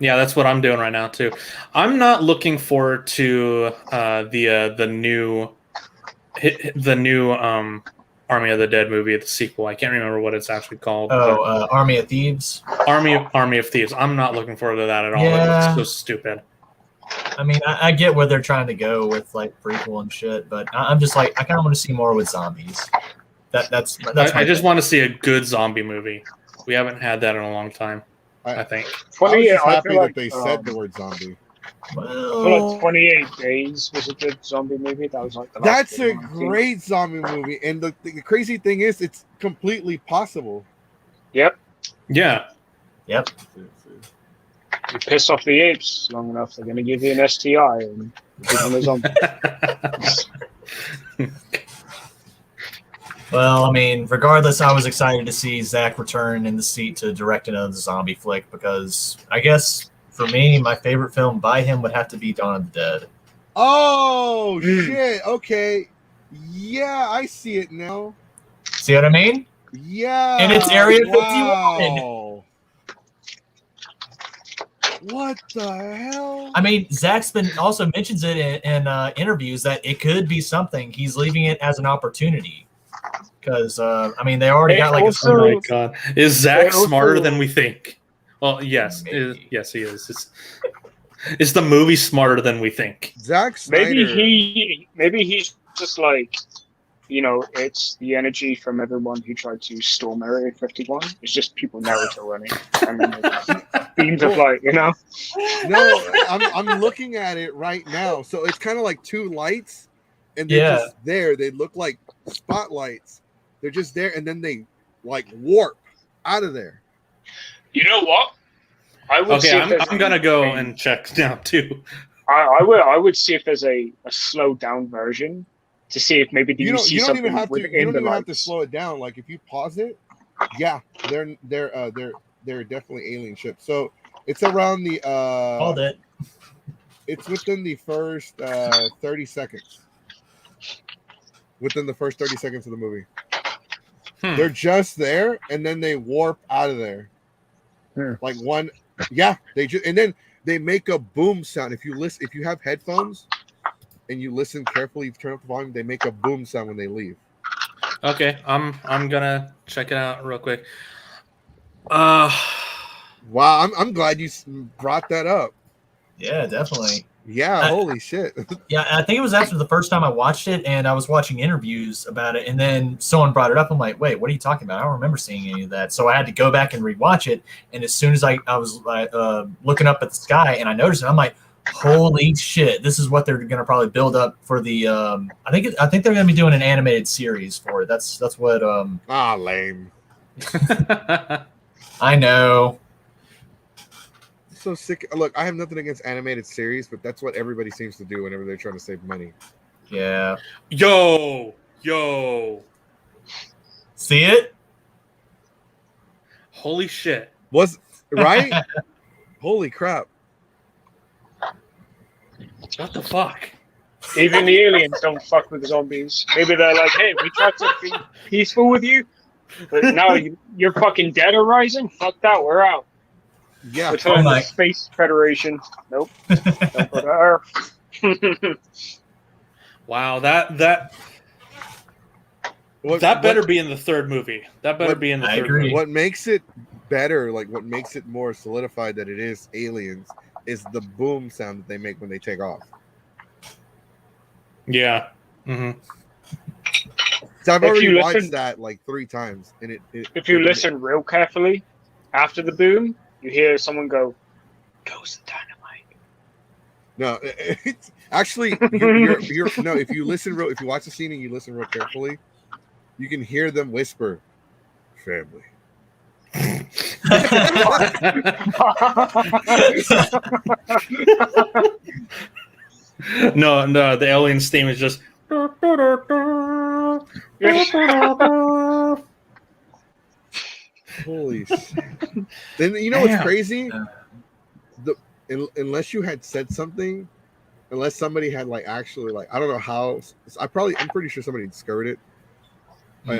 Yeah, that's what I'm doing right now too. I'm not looking forward to the new Army of the Dead movie, the sequel. I can't remember what it's actually called. Army of Thieves. Army of Thieves. I'm not looking forward to that at all. Yeah. It looks so stupid. I mean, I get where they're trying to go with like prequel and shit, but I'm just like, I kind of want to see more with zombies. That's I just want to see a good zombie movie. We haven't had that in a long time. I think. I was just happy that they said the word zombie. Well, I feel like 28 Days was a good zombie movie. That was like the last That's a great zombie movie, and the crazy thing is, it's completely possible. Yep. Yeah. Yep. You piss off the apes long enough, they're going to give you an STI and become a zombie. Well, I mean, regardless, I was excited to see Zach return in the seat to direct another zombie flick, because I guess for me, my favorite film by him would have to be Dawn of the Dead. Oh, shit. Okay. Yeah, I see it now. See what I mean? Yeah. And it's Area 51. What the hell? I mean, Zach's also mentions it in interviews that it could be something. He's leaving it as an opportunity. Because, I mean, they already got like also, oh my God. Is Zach smarter than we think? Well, yes. Yes, he is. Is the movie smarter than we think? Zack Snyder. Maybe he's just like, you know, it's the energy from everyone who tried to storm Area 51. It's just people Naruto running. And then beams of light, you know? No, I'm looking at it right now. So it's kind of like two lights, and they're just there. They look like spotlights. They're just there, and then they like warp out of there. You know what? I'm gonna go and check now too. I would see if there's a slowed down version to see if maybe you see something even have to, within you don't the even lights. have to slow it down. Like if you pause it, yeah, they're definitely alien ships. So it's around the Called it. It's within the first 30 seconds. Within the first 30 seconds of the movie. They're just there, and then they warp out of there. Like one, they just, and then they make a boom sound. If you have headphones and you listen carefully, you turn up the volume, they make a boom sound when they leave. Okay, I'm gonna check it out real quick. Wow, I'm glad you brought that up. Yeah, definitely. Yeah, holy shit. Yeah, I think it was after the first time I watched it, and I was watching interviews about it, and then someone brought it up. I'm like, wait, what are you talking about? I don't remember seeing any of that. So I had to go back and rewatch it, and as soon as I was looking up at the sky, and I noticed it, I'm like, holy shit, this is what they're going to probably build up for the I think they're going to be doing an animated series for it. That's what lame. I know. So sick. Look, I have nothing against animated series, but that's what everybody seems to do whenever they're trying to save money. Yeah. Yo. See it? Holy shit. Was right? Holy crap. What the fuck? Even the aliens don't fuck with zombies. Maybe they're like, hey, we tried to be peaceful with you, but now you're fucking dead or rising? Fuck that, we're out. Yeah. Return to the Space Federation. Nope. Don't go to Earth. Wow, that better be in the third movie. That better be in the third movie. What makes it better, like what makes it more solidified that it is aliens, is the boom sound that they make when they take off. Yeah. Mm-hmm. So I've already watched that like 3 times, and if you listen real carefully, after the boom, you hear someone go, "Goes the dynamite." No, it's actually you're no. If you watch the scene and you listen real carefully, you can hear them whisper, "Family." No, the alien's theme is just. Holy shit. Then you know what's crazy? Unless you had said something, unless somebody had like actually like I don't know how I'm pretty sure somebody discovered it,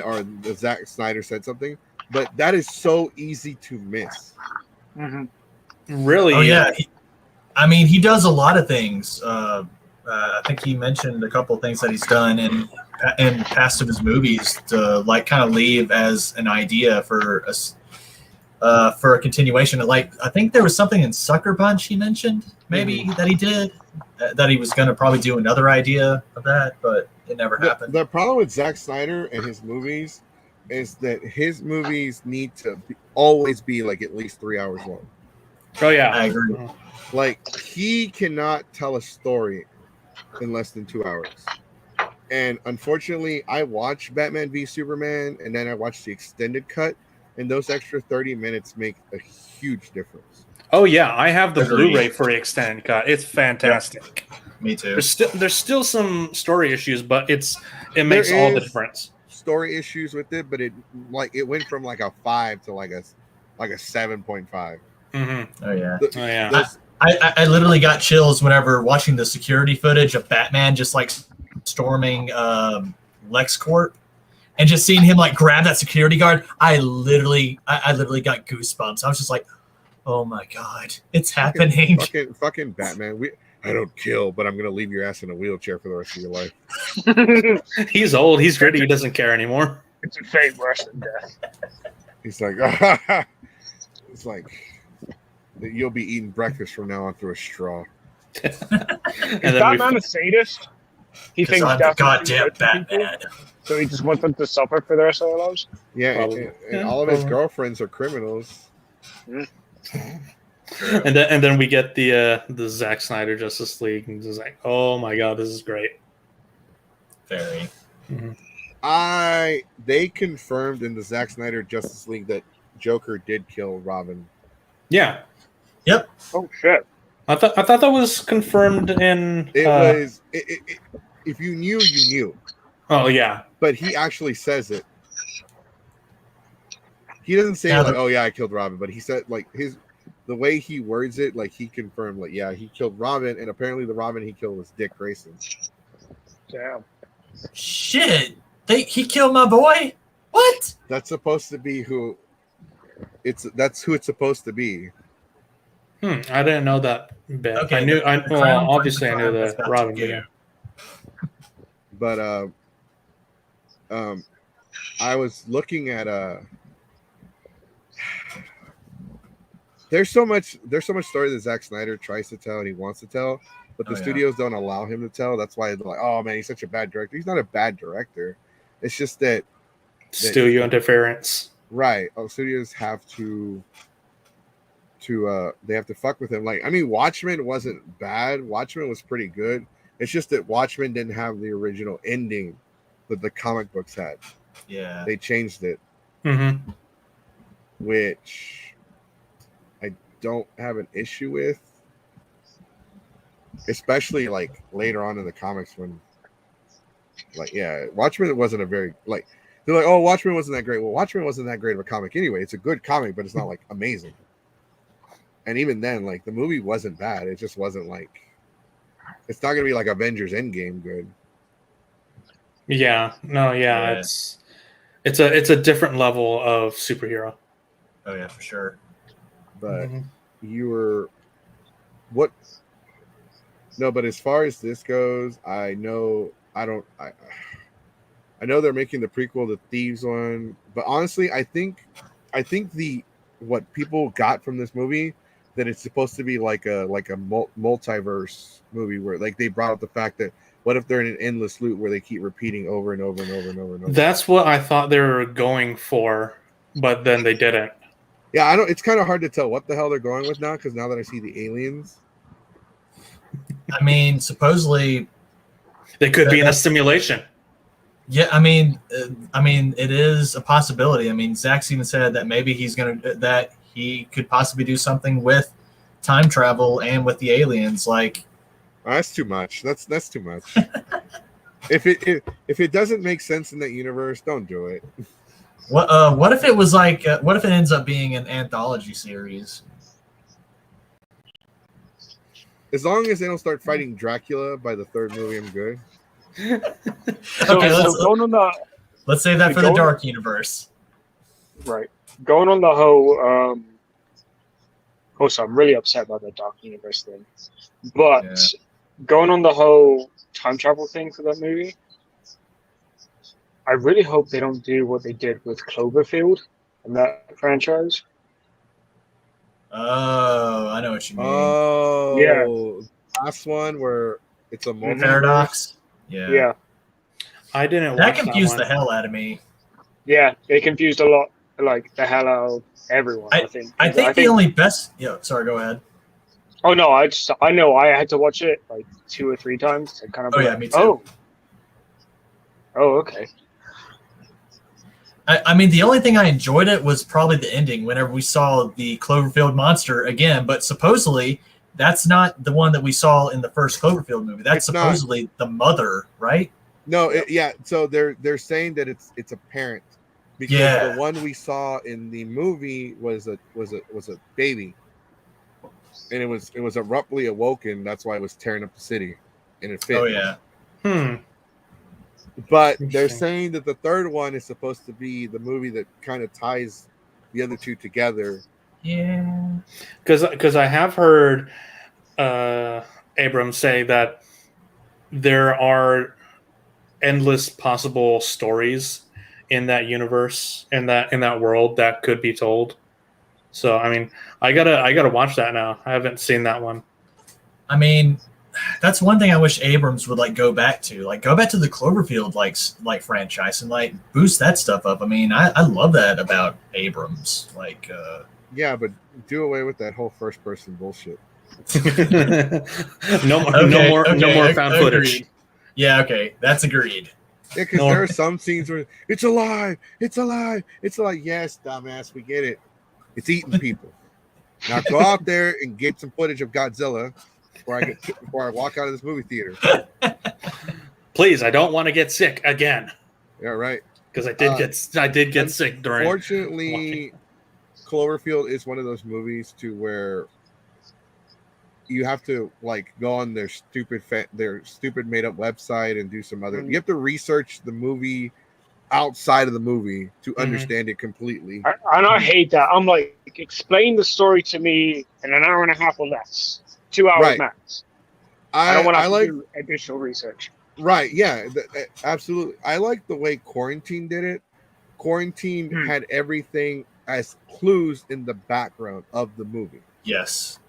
or the Zack Snyder said something, but that is so easy to miss. Mm-hmm. Really? Oh yeah. He does a lot of things. I think he mentioned a couple of things that he's done in past of his movies to like kind of leave as an idea for a continuation. Like I think there was something in Sucker Punch he mentioned maybe that he did that he was going to probably do another idea of that, but it never happened. The problem with Zack Snyder and his movies is that his movies need to always be like at least 3 hours long. Oh yeah, I agree. Like he cannot tell a story in less than 2 hours. And unfortunately, I watched Batman v Superman, and then I watched the extended cut, and those extra 30 minutes make a huge difference. Oh yeah, I have the Blu-ray for the extended cut. It's fantastic. Yeah. Me too. There's still some story issues, but it makes all the difference. Story issues with it, but it went from like a 5 to like a 7.5. Mm-hmm. Oh yeah. Oh yeah. I literally got chills whenever watching the security footage of Batman just like storming LexCorp and just seeing him like grab that security guard. I literally got goosebumps. I was just like, oh my god, it's happening. Fucking Batman. I don't kill, but I'm gonna leave your ass in a wheelchair for the rest of your life. He's old. He's gritty. He doesn't care anymore. It's a fate worse than death. He's like, it's like you'll be eating breakfast from now on through a straw. Is Batman a sadist? He thinks I'm the goddamn Batman. So he just wants them to suffer for the rest of their lives? Yeah, and all of his girlfriends are criminals. And then we get the Zack Snyder Justice League, and just like, oh my god, this is great. Very. Mm-hmm. They confirmed in the Zack Snyder Justice League that Joker did kill Robin. Yeah. Yep. Oh shit. I thought that was confirmed in. It was. If you knew, you knew. Oh yeah. But he actually says it. He doesn't say like, "Oh yeah, I killed Robin," but he said like the way he words it, like he confirmed, like, yeah, he killed Robin, and apparently the Robin he killed was Dick Grayson. Damn. Shit, he killed my boy. What? That's supposed to be who. That's who it's supposed to be. I didn't know that bit. Okay, I knew. the crown Obviously, I knew is the about to Robin. go. But I was looking at there's so much story that Zack Snyder tries to tell and he wants to tell, but the studios don't allow him to tell. That's why they're like, oh man, he's such a bad director. He's not a bad director. It's just that Studio interference. Right. Studios have to they have to fuck with him. Like, I mean, Watchmen wasn't bad. Watchmen was pretty good. It's just that Watchmen didn't have the original ending that the comic books had. Yeah. They changed it. Mm-hmm. Which I don't have an issue with. Especially like later on in the comics when Watchmen wasn't a very like they're like, oh, Watchmen wasn't that great. Well, Watchmen wasn't that great of a comic anyway. It's a good comic, but it's not like amazing. And even then, like the movie wasn't bad. It just wasn't like it's not gonna be like Avengers Endgame good. Yeah. No. Yeah. It's a different level of superhero. Oh yeah, for sure. But you were what? No, but as far as this goes, I know they're making the prequel, the Thieves one, but honestly, I think the what people got from this movie that it's supposed to be like a multiverse movie where like they brought up the fact that what if they're in an endless loop where they keep repeating over and over and over and over and over. That's what I thought they were going for, but then they didn't. Yeah, I don't. It's kind of hard to tell what the hell they're going with now because now that I see the aliens. I mean, supposedly They could be in a simulation. Yeah, I mean, it is a possibility. I mean, Zach's even said that maybe that he could possibly do something with time travel and with the aliens. Like, that's too much. That's too much. if it doesn't make sense in that universe, don't do it. What if it was like? What if it ends up being an anthology series? As long as they don't start fighting Dracula by the third movie, I'm good. Okay, let's save that for the Dark Universe. Right. Going on the whole also I'm really upset about the Dark Universe thing. But going on the whole time travel thing for that movie, I really hope they don't do what they did with Cloverfield and that franchise. Oh, I know what you mean. Oh, yeah. Last one where it's a multiverse. Paradox. Yeah. I didn't. That watch confused that the hell out of me. Yeah, it confused a lot, like the hell out of everyone. I think. I think the only best. Yeah, sorry. Go ahead. Oh no, I know I had to watch it like 2 or 3 times. And kind of. Oh yeah, me too. Oh, okay. I mean, the only thing I enjoyed it was probably the ending whenever we saw the Cloverfield monster again. But supposedly, that's not the one that we saw in the first Cloverfield movie. That's supposedly the mother, right? No, so they're saying that it's a parent because the one we saw in the movie was a baby, and it was abruptly awoken. That's why it was tearing up the city, and it fit. Oh yeah. But they're saying that the third one is supposed to be the movie that kind of ties the other two together. Yeah. Because I have heard Abrams say that there are endless possible stories in that universe, in that world that could be told. So I mean, I gotta watch that now. I haven't seen that one. I mean, that's one thing I wish Abrams would go back to the Cloverfield like franchise and boost that stuff up. I mean, I love that about Abrams. Yeah, but do away with that whole first person bullshit. no more found footage. Yeah, okay, that's agreed. Yeah, because there are some scenes where it's alive. Yes, dumbass, we get it. It's eating people. Now go out there and get some footage of Godzilla before I walk out of this movie theater. Please, I don't want to get sick again. Yeah, right. Because I did get sick during. Fortunately, Cloverfield is one of those movies to where you have to like go on their stupid made up website and do some other. You have to research the movie outside of the movie to understand it completely. I hate that. I'm like, explain the story to me in an hour and a half or less, 2 hours max. I don't want to do additional research. Right? Yeah, absolutely. I like the way Quarantine did it. Quarantine had everything as clues in the background of the movie. Yes.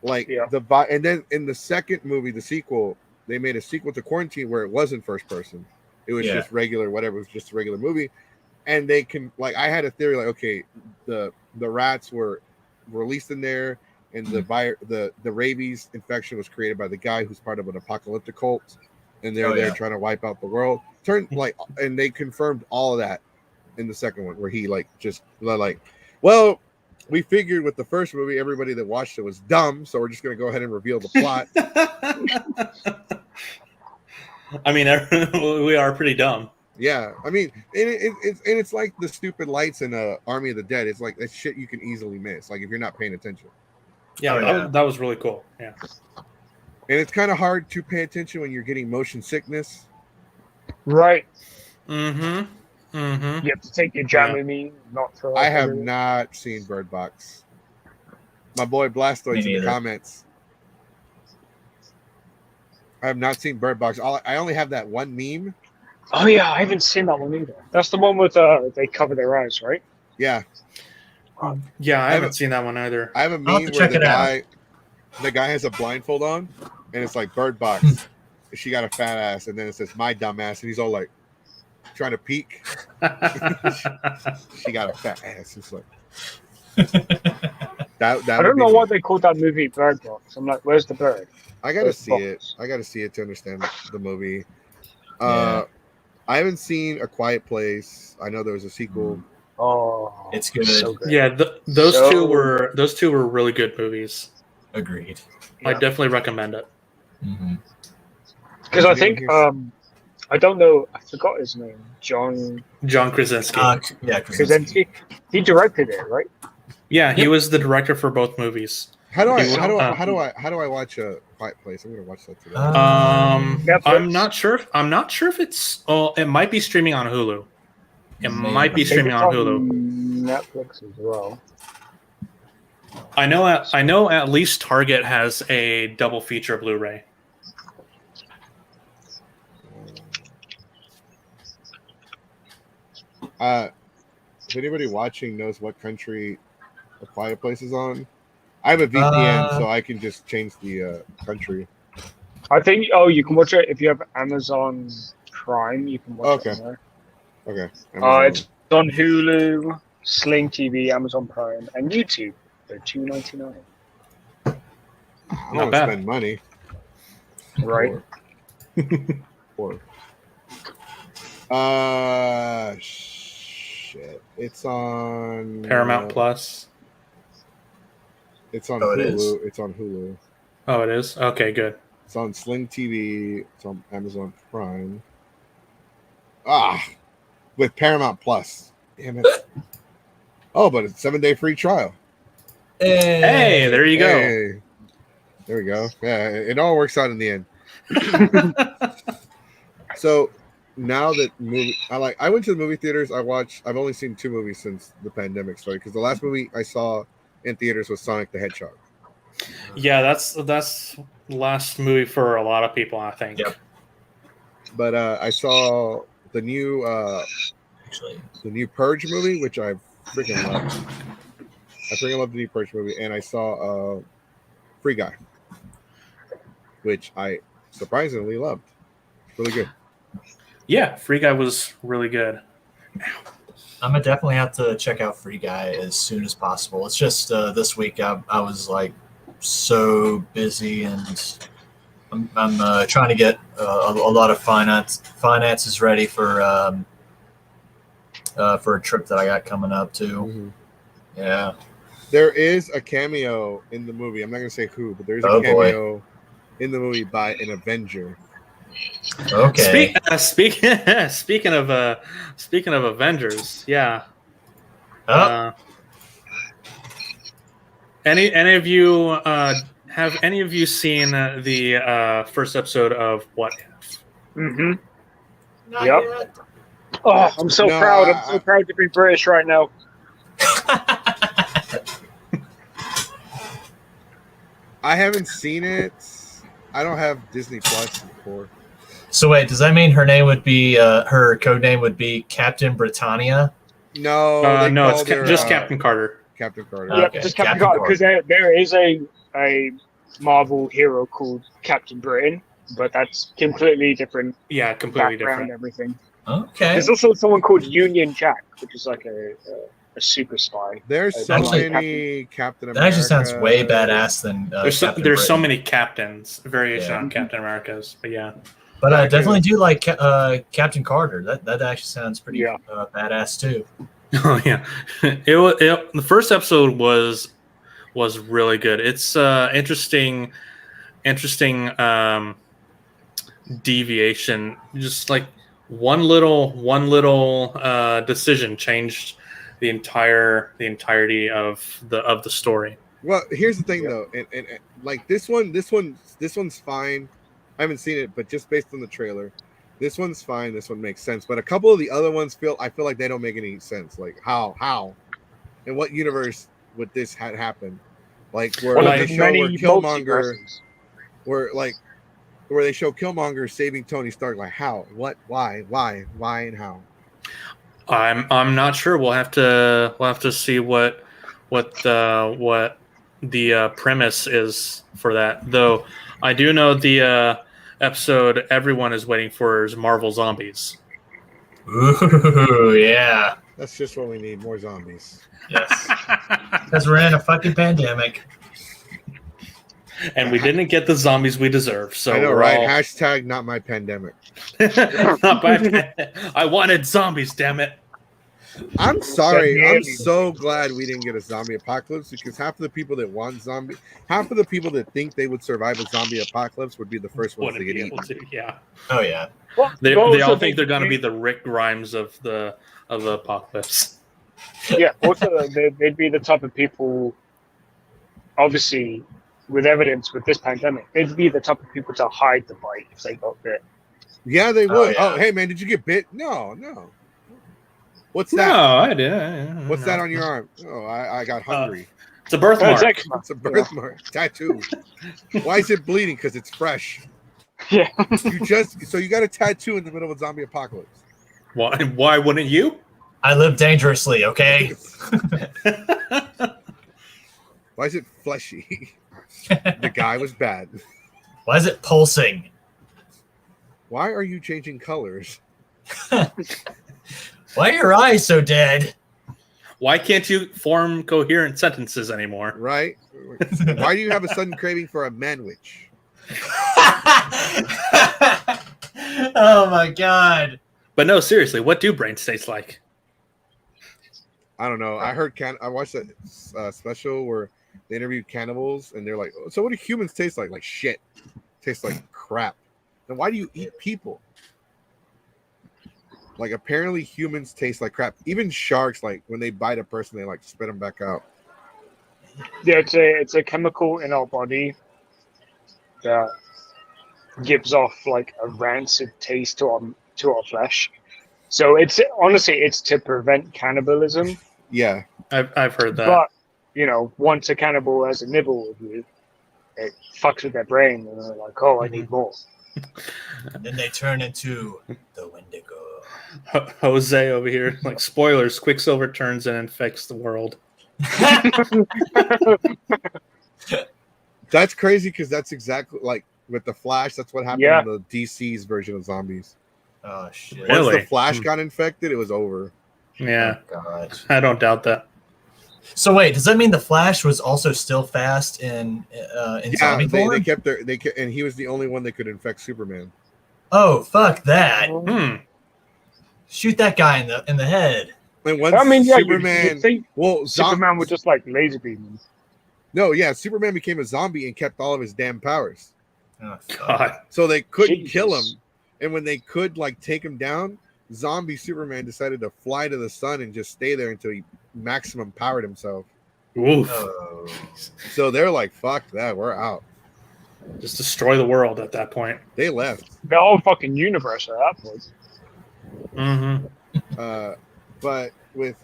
Like and then in the second movie, the sequel, they made a sequel to Quarantine where it wasn't first person. It was just regular, whatever. It was just a regular movie, and they can like. I had a theory, like, okay, the rats were released in there, and the rabies infection was created by the guy who's part of an apocalyptic cult, and they're there trying to wipe out the world. And they confirmed all of that in the second one, where he well, we figured with the first movie, everybody that watched it was dumb, so we're just going to go ahead and reveal the plot. I mean, we are pretty dumb. Yeah, I mean, it's like the stupid lights in Army of the Dead. It's like that shit you can easily miss, like if you're not paying attention. Yeah, that was really cool. Yeah, and it's kind of hard to pay attention when you're getting motion sickness. Right. You have to take your Dramamine, not throw. I have not seen Bird Box. My boy Blastoids in the comments. I have not seen Bird Box. I only have that one meme. Oh yeah, I haven't seen that one either. That's the one with they cover their eyes, right? Yeah. Yeah, I haven't seen that one either. I have a meme where the guy has a blindfold on, and it's like Bird Box. She got a fat ass, and then it says my dumb ass, and he's all like trying to peek. She got a fat ass. It's like that I don't know why they called that movie Bird Box. I'm like, where's the bird? I gotta see it. I gotta see it to understand the movie. I haven't seen A Quiet Place. I know there was a sequel. Oh, it's good. So good. Yeah, those two were really good movies. Agreed. I definitely recommend it. Because I think I don't know. I forgot his name. John Krasinski. Krasinski. He directed it, right? Yeah, he was the director for both movies. How do I watch A Quiet Place? I'm gonna watch that today. I'm not sure. I'm not sure if it's. Oh, it might be streaming on Hulu. It might be streaming on Hulu. Netflix as well. I know at least Target has a double feature Blu-ray. If anybody watching knows what country A Quiet Place is on, I have a VPN, so I can just change the country. I think. Oh, you can watch it if you have Amazon Prime. You can watch it on there. Okay. It's on Hulu, Sling TV, Amazon Prime, and YouTube. They're $2.99. I don't spend money. Right. Poor. Shit. It's on Paramount Plus. It's on Hulu. It's on Hulu. Oh, it is? Okay, good. It's on Sling TV. It's on Amazon Prime. With Paramount Plus. Damn it. Oh, but it's 7-day free trial. Hey, there you go. Hey. There we go. Yeah, it all works out in the end. So now that I went to the movie theaters. I've only seen 2 movies since the pandemic started, because the last movie I saw in theaters was Sonic the Hedgehog. Yeah, that's the last movie for a lot of people, I think. Yep. But I saw the new Purge movie, which I freaking loved. I freaking loved the new Purge movie, and I saw Free Guy, which I surprisingly loved. Really good. Yeah, Free Guy was really good. I'm gonna definitely have to check out Free Guy as soon as possible. It's just this week I was like so busy, and I'm trying to get a lot of finances ready for a trip that I got coming up too. Mm-hmm. Yeah. There is a cameo in the movie. I'm not gonna say who, but there's a cameo in the movie by an Avenger. Okay. Speaking of Avengers, yeah. Any of you have any of you seen the first episode of What If? Mm-hmm. Not Yep. yet. Oh, I'm so No, proud. I'm so proud to be British right now. I haven't seen it. I don't have Disney Plus before. So wait, does that mean her name would be her code name would be Captain Britannia? No, they No, it's called her, just Captain Carter. Captain Carter. Okay, Yep, just Captain Captain Carter, because there is a Marvel hero called Captain Britain, but that's completely different Yeah, completely background and different. everything. Okay. There's also someone called Union Jack, which is like a super spy. There's so Actually, many Captain America. That actually sounds way badass than There's Captain so Britain. many captains, variation Yeah. on Captain America's, but yeah. But I Okay. definitely do like Captain Carter. That actually sounds pretty Yeah. badass too. Oh yeah, the first episode was really good. It's interesting deviation. Just like one little decision changed the entirety of the story. Well, here's the thing Yeah. though, and like this one's fine. I haven't seen it, but just based on the trailer, this one's fine. This one makes sense. But a couple of the other ones I feel like they don't make any sense. Like how, in what universe would this had happened? Like where One Like- of they the show many where Killmonger, multiverses. where they show Killmonger saving Tony Stark. Like how, what, why, and how. I'm not sure. We'll have to see what the premise is for that. Though I do know the episode everyone is waiting for is Marvel Zombies. Ooh, yeah. That's just what we need. More zombies. Yes. Because we're in a fucking pandemic. And we didn't get the zombies we deserve. So I know, we're right? all- Hashtag not my pandemic. Not my- I wanted zombies, damn it. I'm sorry. Yeah. I'm so glad we didn't get a zombie apocalypse because half of the people that want half of the people that think they would survive a zombie apocalypse would be the first ones Wouldn't to get be eaten. able to, yeah. Oh yeah. Well, They also all think they're gonna be the Rick Grimes of the apocalypse. Yeah, also they'd be the type of people, obviously, with evidence with this pandemic, they'd be the type of people to hide the bite if they got bit. Yeah, they Oh, would. yeah. Oh, hey man, did you get bit? No. What's No, that? I did. What's that on your arm? Oh, I got hungry. It's a birthmark. Exactly. It's a birthmark tattoo. Why is it bleeding? Because it's fresh. Yeah. You got a tattoo in the middle of a zombie apocalypse. Why wouldn't you? I live dangerously, okay? Why is it fleshy? The guy was bad. Why is it pulsing? Why are you changing colors? Why are your eyes so dead? Why can't you form coherent sentences anymore? Right? Why do you have a sudden craving for a manwich? Oh my god. But no, seriously, what do brains taste like? I don't know. I watched that special where they interviewed cannibals and they're like, so what do humans taste like? Like shit. Tastes like crap. Then why do you eat people? Like apparently humans taste like crap. Even sharks, like when they bite a person, they like spit them back out. Yeah, it's a chemical in our body that gives off like a rancid taste to our flesh. So it's to prevent cannibalism. Yeah. I've heard that. But once a cannibal has a nibble of you, it fucks with their brain, and they're like, "Oh, I need more." Then they turn into the Wendigo. Jose over here, like spoilers, Quicksilver turns and infects the world. That's crazy because that's exactly like with the Flash, that's what happened Yeah. in the DC's version of zombies. Oh shit. Really? Once the Flash got infected, it was over. Yeah, Oh, God. I don't doubt that. So wait, does that mean the Flash was also still fast in zombie they form? kept and he was the only one that could infect Superman. Oh fuck that! Hmm. Shoot that guy in the head. And once I mean, yeah, Superman, you'd think well, Superman would just like laser beam him. no, yeah, Superman became a zombie and kept all of his damn powers, Oh, fuck. God. so they couldn't kill him. Jesus. And when they could like take him down, zombie Superman decided to fly to the sun and just stay there until he maximum powered himself. Oof. Oh. So they're like, "Fuck that, we're out." Just destroy the world at that point. They left. The whole fucking universe at that point. Mm-hmm. But with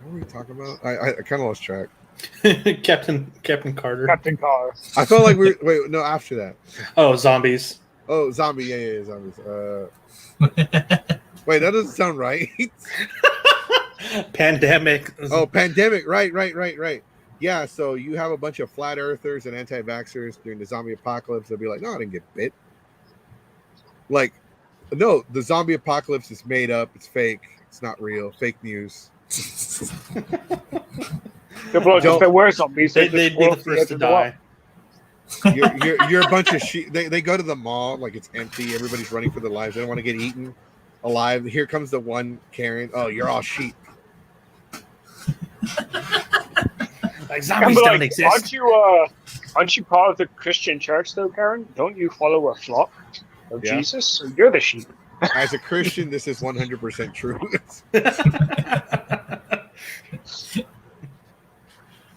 what were we talking about? I kind of lost track. Captain Carter. Captain Carr. I felt like we were wait no after that. Oh, zombies. Oh, zombie, yeah, zombies. Wait, that doesn't sound right. Pandemic. Oh, pandemic. Right. Yeah, so you have a bunch of flat earthers and anti-vaxxers during the zombie apocalypse. They'll be like, no, I didn't get bit. Like, no, the zombie apocalypse is made up. It's fake. It's not real. Fake news. If there were zombies, They'd be the first to die. You're a bunch of sheep. They go to the mall, like it's empty. Everybody's running for their lives. They don't want to get eaten alive. Here comes the one Karen. Oh, you're all sheep. Like zombies don't exist. Aren't you part of the Christian church though, Karen? Don't you follow a flock of Yeah. Jesus? So you're the sheep. As a Christian, this is 100% true.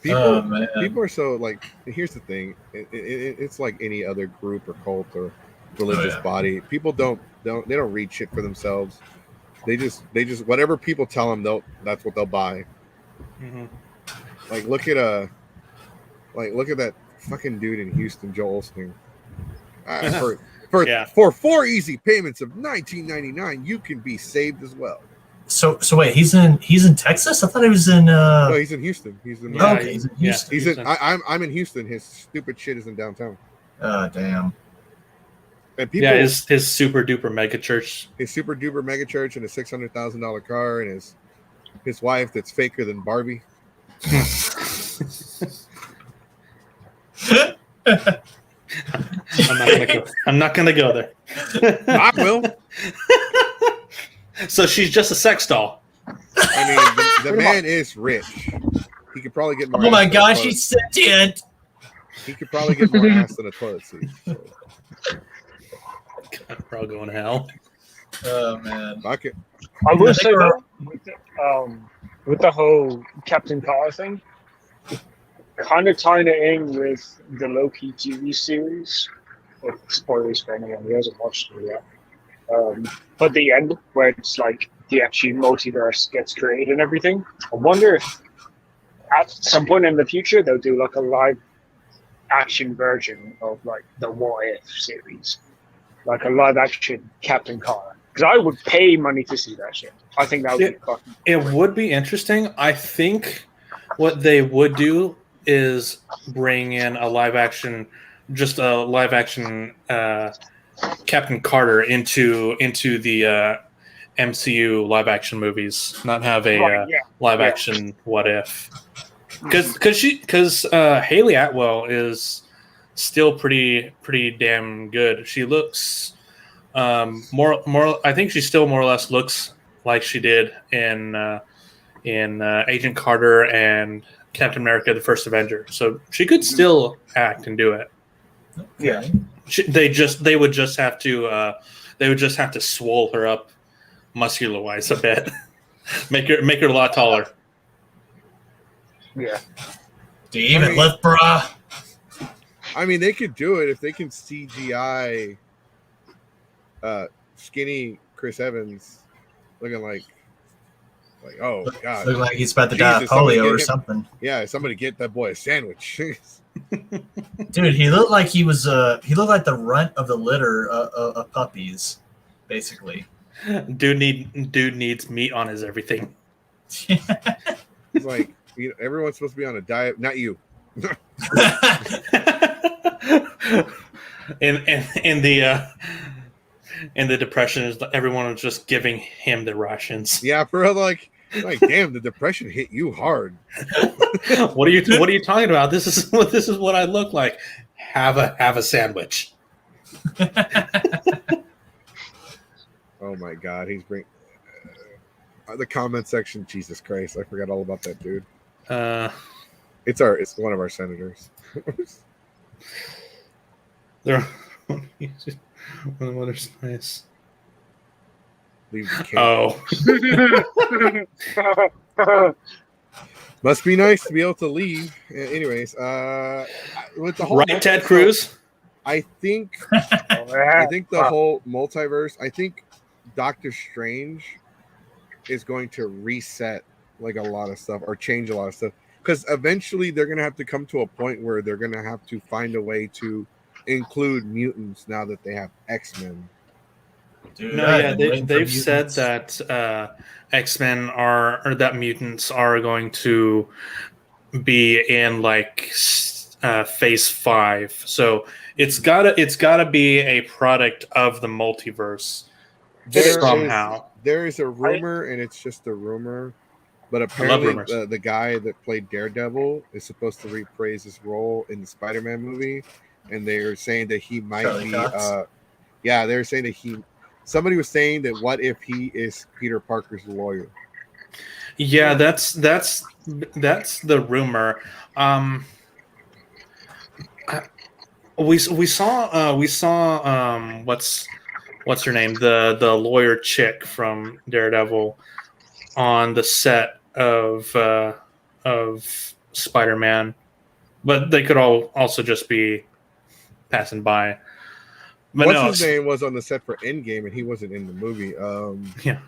People are so like. Here's the thing. It's like any other group or cult or religious body. People don't read shit for themselves. They just whatever people tell them, that's what they'll buy. Mm-hmm. Like look at that fucking dude in Houston, Joel Osteen. For 4 easy payments of $19.99, you can be saved as well. So wait, he's in Texas? I thought he was in. No, he's in Houston. He's in. Okay, he's in Houston. He's in. I'm in Houston. His stupid shit is in downtown. Oh damn. And people, his super duper mega church. His super duper mega church and a $600,000 car and his wife that's faker than Barbie. I'm not gonna go there. I will. So she's just a sex doll. I mean, the man is rich. He could probably get more. Oh my gosh, he's sentient. He could probably get more ass than a toilet seat. So. God, we're all going to hell. Oh man. Fuck it. I will say that with the whole Captain Carr thing, kind of tying it in with the Loki TV series. Spoilers for anyone who hasn't watched it yet. But the end, where it's like the actual multiverse gets created and everything. I wonder if at some point in the future they'll do like a live action version of like the What If series, like a live action Captain Carr. Because I would pay money to see that shit. I think that would be fucking. It would be interesting. I think what they would do is bring in a live action Captain Carter into the MCU live action movies, not have a live action What If, because Haley Atwell is still pretty damn good. She looks more. I think she still more or less looks like she did in Agent Carter and Captain America: The First Avenger. So she could still act and do it. Yeah. They would just have to swole her up muscular wise a bit. make her a lot taller. Yeah. Do you even lift, brah? I mean, they could do it if they can CGI skinny Chris Evans looking like oh god, Look like he's about to die of polio or something. Yeah, somebody get that boy a sandwich. Dude, he looked like he looked like the runt of the litter of puppies, basically. Dude needs meat on his everything. It's like everyone's supposed to be on a diet, not you. in the depression is everyone was just giving him the rations. Yeah, bro, like damn, the depression hit you hard. What are you talking about? This is what I look like. Have a sandwich. Oh my god, he's bringing the comment section. Jesus Christ, I forgot all about that dude. It's one of our senators. They're one nice. Leave the Must be nice to be able to leave. Anyways, with the whole Right, Ted Cruz? I think Oh, yeah. I think the whole multiverse. I think Doctor Strange is going to reset like a lot of stuff or change a lot of stuff because eventually they're gonna have to come to a point where they're gonna have to find a way to include mutants now that they have X-Men. Dude, No, I've yeah, been waiting for they've said mutants. that X-Men are, or that mutants are going to be in like phase 5. So it's gotta be a product of the multiverse somehow. There is a rumor, and it's just a rumor, but I love apparently rumors. the guy that played Daredevil is supposed to reprise his role in the Spider-Man movie, and they're saying that he might Charlie be. Cox? Yeah, they're saying that somebody was saying that what if he is Peter Parker's lawyer? Yeah, that's the rumor. We saw what's her name, the lawyer chick from Daredevil on the set of Spider-Man, but they could all also just be passing by. But What's no, his name was on the set for Endgame, and he wasn't in the movie. yeah.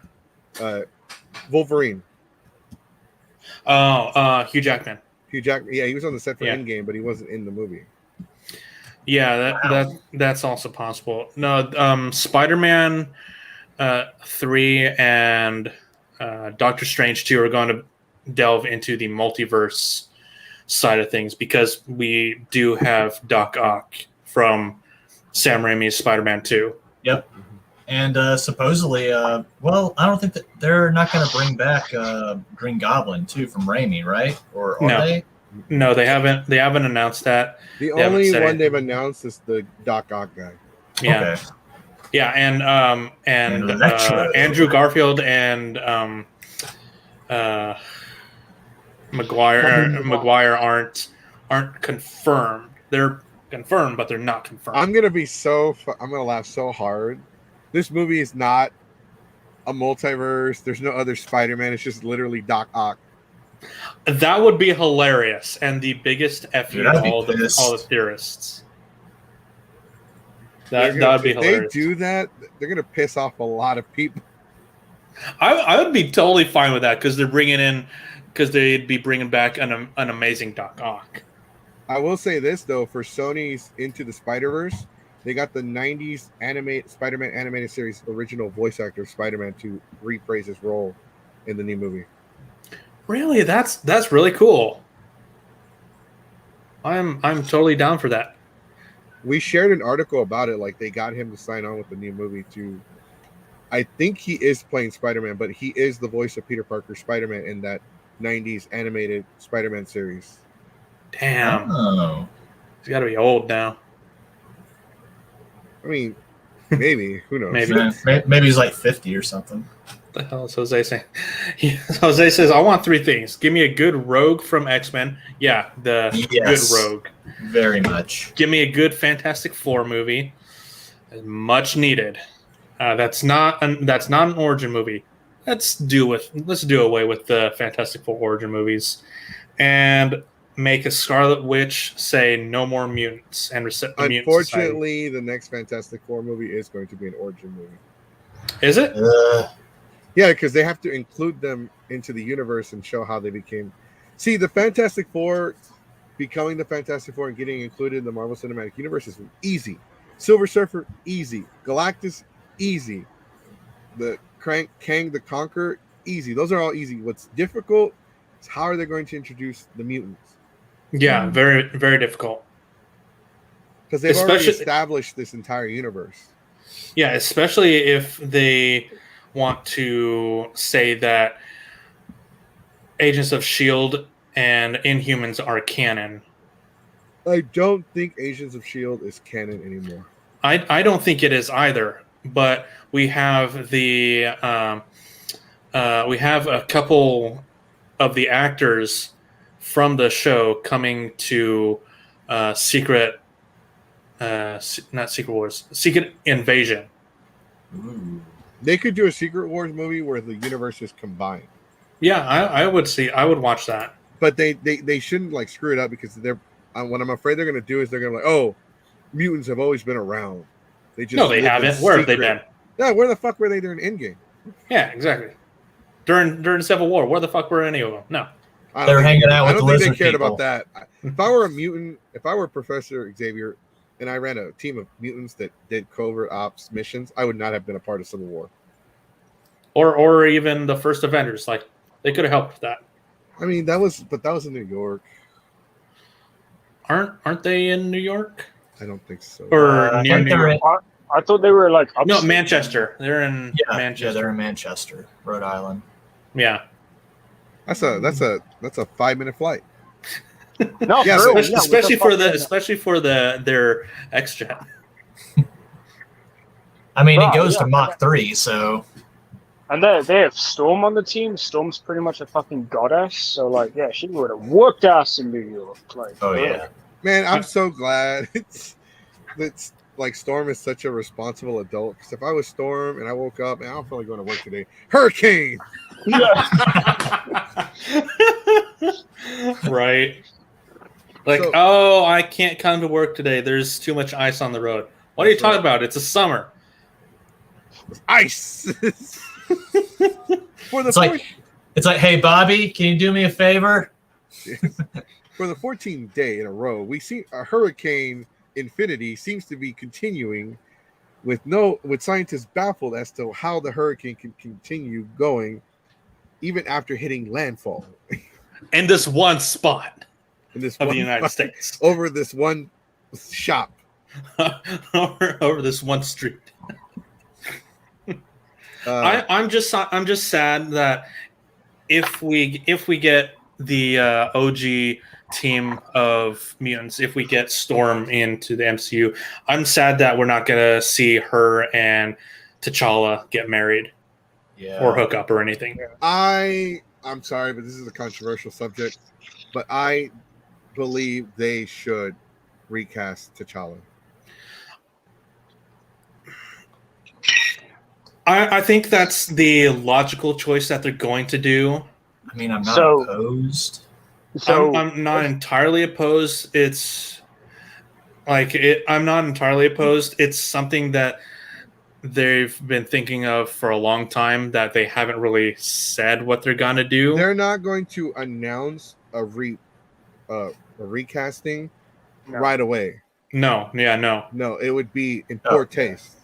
Wolverine. Hugh Jackman. Hugh Jackman. Yeah, he was on the set for Yeah. Endgame, but he wasn't in the movie. Yeah, that's also possible. No, Spider-Man 3 and Doctor Strange 2 are going to delve into the multiverse side of things because we do have Doc Ock from Sam Raimi's Spider-Man 2. Yep. And supposedly, well, I don't think that they're not going to bring back Green Goblin too from Raimi, right? Or are No. they? No, they haven't. They haven't announced that. The They haven't only said one anything. they've announced is the Doc Ock guy. Yeah, Okay. yeah, and And Electro. Andrew Garfield and Maguire aren't confirmed. They're confirmed, but they're not confirmed. I'm gonna laugh so hard. This movie is not a multiverse. There's no other Spider-Man. It's just literally Doc Ock. That would be hilarious and the biggest F you Dude, to I'd be all the pissed. theorists. They're That would be if hilarious. they do that, they're gonna piss off a lot of people. I would be totally fine with that because they'd be bringing back an amazing Doc Ock. I will say this though, for Sony's Into the Spider-Verse, they got the '90s Spider-Man animated series original voice actor of Spider-Man to reprise his role in the new movie. Really, that's really cool. I'm totally down for that. We shared an article about it. Like they got him to sign on with the new movie too. I think he is playing Spider-Man, but he is the voice of Peter Parker Spider-Man in that '90s animated Spider-Man series. Damn, Oh. he's got to be old now. I mean, maybe. Who knows? Maybe. Maybe he's like 50 or something. What the hell is Jose saying? Jose says, "I want 3 things. Give me a good Rogue from X-Men. Yeah, the Yes. good Rogue. Very much. Give me a good Fantastic Four movie. Much needed. That's not an origin movie. Let's do away with the Fantastic Four origin movies, and make a Scarlet Witch say no more mutants and reset the mutant society." Unfortunately, the next Fantastic Four movie is going to be an origin movie. Is it? Yeah, because they have to include them into the universe and show how they became. See, the Fantastic Four becoming the Fantastic Four and getting included in the Marvel Cinematic Universe is easy. Silver Surfer, easy. Galactus, easy. The Kang the Conqueror, easy. Those are all easy. What's difficult is how are they going to introduce the mutants? Yeah, very, very difficult. Because they've already Especially- established this entire universe. Yeah, especially if they want to say that Agents of S.H.I.E.L.D. and Inhumans are canon. I don't think Agents of S.H.I.E.L.D. is canon anymore. I don't think it is either. But we have we have a couple of the actors from the show coming to Secret Invasion. Ooh. They could do a Secret Wars movie where the universe is combined. Yeah, I would watch that. but they shouldn't like screw it up because they're what I'm afraid they're gonna do is they're gonna like, oh, mutants have always been around. They just No, they lived in haven't. Where have they secret. been? Yeah, where the fuck were they during Endgame? Yeah, exactly. During Civil War, where the fuck were any of them? No. They were hanging out with I don't the think they lizard cared people. about that. If I were a mutant, if I were Professor Xavier, and I ran a team of mutants that did covert ops missions, I would not have been a part of Civil War. Or even the first Avengers. Like, they could have helped with that. I mean, that was in New York. Aren't they in New York? I don't think so. Or I near think New they're York? I thought they were like No, upstate. Manchester. They're in Yeah, Manchester. they're in Manchester, Rhode Island. Yeah. That's a 5-minute flight. No, Yeah, for real, especially what the especially fuck? for their X-Jet. I mean, Right, it goes yeah, to Mach 3, so And they have Storm on the team. Storm's pretty much a fucking goddess. So like, yeah, she would have whooped ass in New York. Like, oh for real. yeah. Man, I'm so glad it's like Storm is such a responsible adult. Because if I was Storm and I woke up and I don't feel like going to work today, Hurricane. Yeah. Right. Like, So- oh, I can't come to work today. There's too much ice on the road. What are you That's talking right. about? It's a summer. Ice. For the It's like, hey Bobby, can you do me a favor? for the 14th day in a row, we see a hurricane infinity seems to be continuing with scientists baffled as to how the hurricane can continue going even after hitting landfall In this one spot in this of one the United States. over this one shop. over this one street. Uh, I'm just sad that if we get the OG team of mutants, if we get Storm into the MCU, I'm sad that we're not gonna see her and T'Challa get married Yeah. or hook up or anything. I'm sorry, but this is a controversial subject, but I believe they should recast T'Challa. I think that's the logical choice that they're going to do. I mean, I'm not So- opposed. So I'm not entirely opposed. It's like I'm not entirely opposed. It's something that they've been thinking of for a long time that they haven't really said what they're gonna do. They're not going to announce a recasting No. right away. No, No, it would be in poor taste.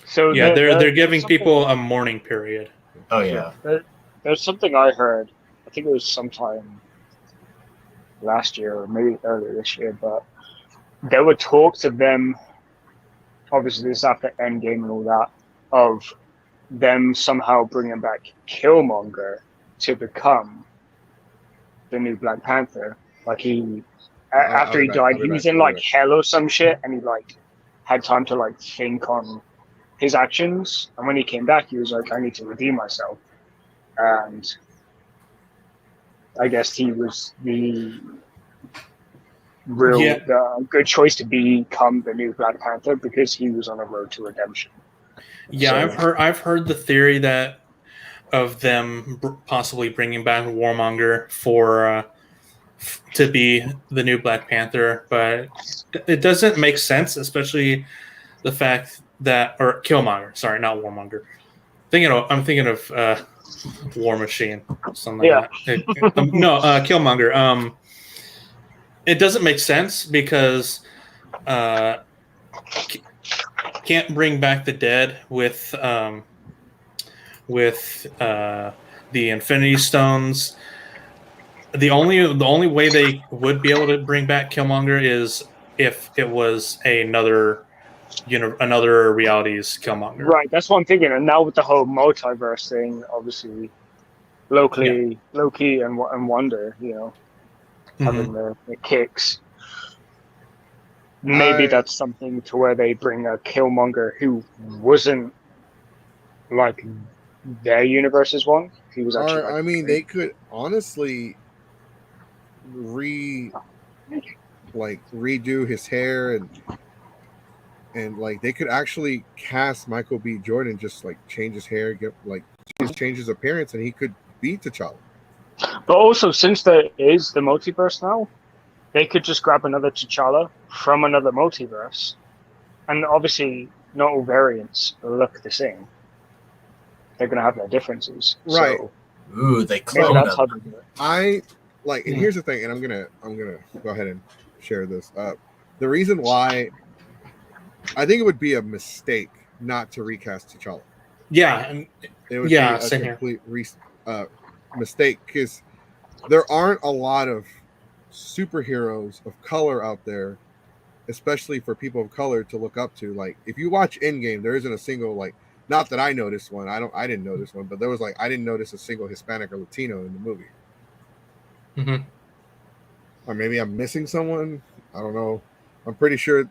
so yeah, they're there's giving something- people a mourning period. Oh yeah. There's something I heard. I think it was sometime last year or maybe earlier this year, but there were talks of them. Obviously, this is after Endgame and all that, of them somehow bringing back Killmonger to become the new Black Panther. Like after he died, he was in like hell or some shit, and he like had time to like think on his actions. And when he came back, he was like, "I need to redeem myself." And I guess he was the good choice to become the new Black Panther because he was on a road to redemption. Yeah, So- I've heard the theory that of them possibly bringing back Warmonger for to be the new Black Panther, but it doesn't make sense, especially the fact that or Killmonger. Sorry, not Warmonger. I'm thinking of War Machine, something like that. No, Killmonger. It doesn't make sense because can't bring back the dead with the Infinity Stones. The only way they would be able to bring back Killmonger is if it was another reality's Killmonger. Right, that's what I'm thinking. And now with the whole multiverse thing, obviously, Loki and Wonder, having the kicks. Maybe that's something to where they bring a Killmonger who wasn't like their universe's one. He was actually. They could honestly redo his hair and like they could actually cast Michael B. Jordan, just like change his hair, change his appearance, and he could be T'Challa. But also, since there is the multiverse now, they could just grab another T'Challa from another multiverse, and obviously, not all variants look the same. They're going to have their differences. Right. So Ooh, they maybe clone that's how them. they do it. I like, and here's the thing, and I'm gonna go ahead and share this. The reason why I think it would be a mistake not to recast T'Challa. Yeah, and It would Yeah, be a same here. complete mistake because there aren't a lot of superheroes of color out there, especially for people of color to look up to. Like, if you watch Endgame, there isn't a single, like, not that I noticed one. I didn't notice one, but there was like, I didn't notice a single Hispanic or Latino in the movie. Mhm. Or maybe I'm missing someone. I don't know. I'm pretty sure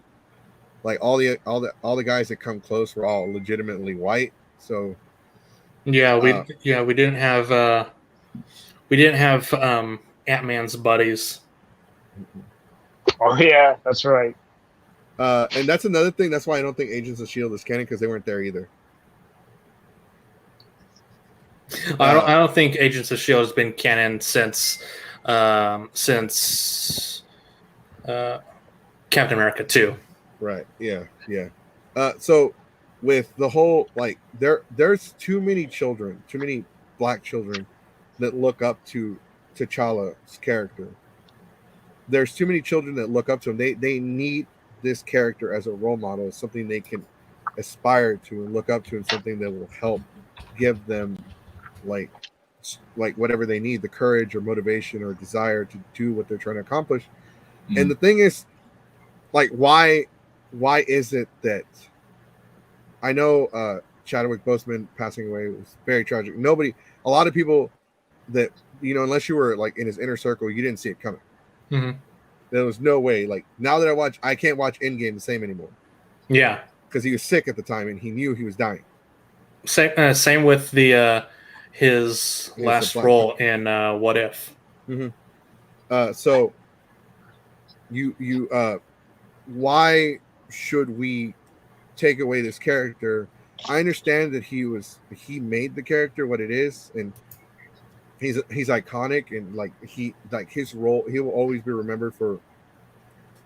like all the guys that come close were all legitimately white. So yeah, we didn't have Ant-Man's buddies. Oh yeah, that's right. and that's another thing. That's why I don't think Agents of S.H.I.E.L.D. is canon, because they weren't there either. I don't think Agents of Shield has been canon since Captain America 2. Right. Yeah. Yeah. So with the whole, like, there's too many black children that look up to T'Challa's character. There's too many children that look up to him. They need this character as a role model, as something they can aspire to and look up to, and something that will help give them like whatever they need, the courage or motivation or desire to do what they're trying to accomplish. And the thing is, like, why is it that I know Chadwick Boseman passing away was very tragic. A lot of people that, unless you were like in his inner circle, you didn't see it coming. Mm-hmm. There was no way. Like, now that I can't watch Endgame the same anymore. Yeah, because he was sick at the time and he knew he was dying. same with the his last role in What If. Mm-hmm. So you why should we take away this character? I understand that he made the character what it is, and he's iconic, and like his role, he will always be remembered for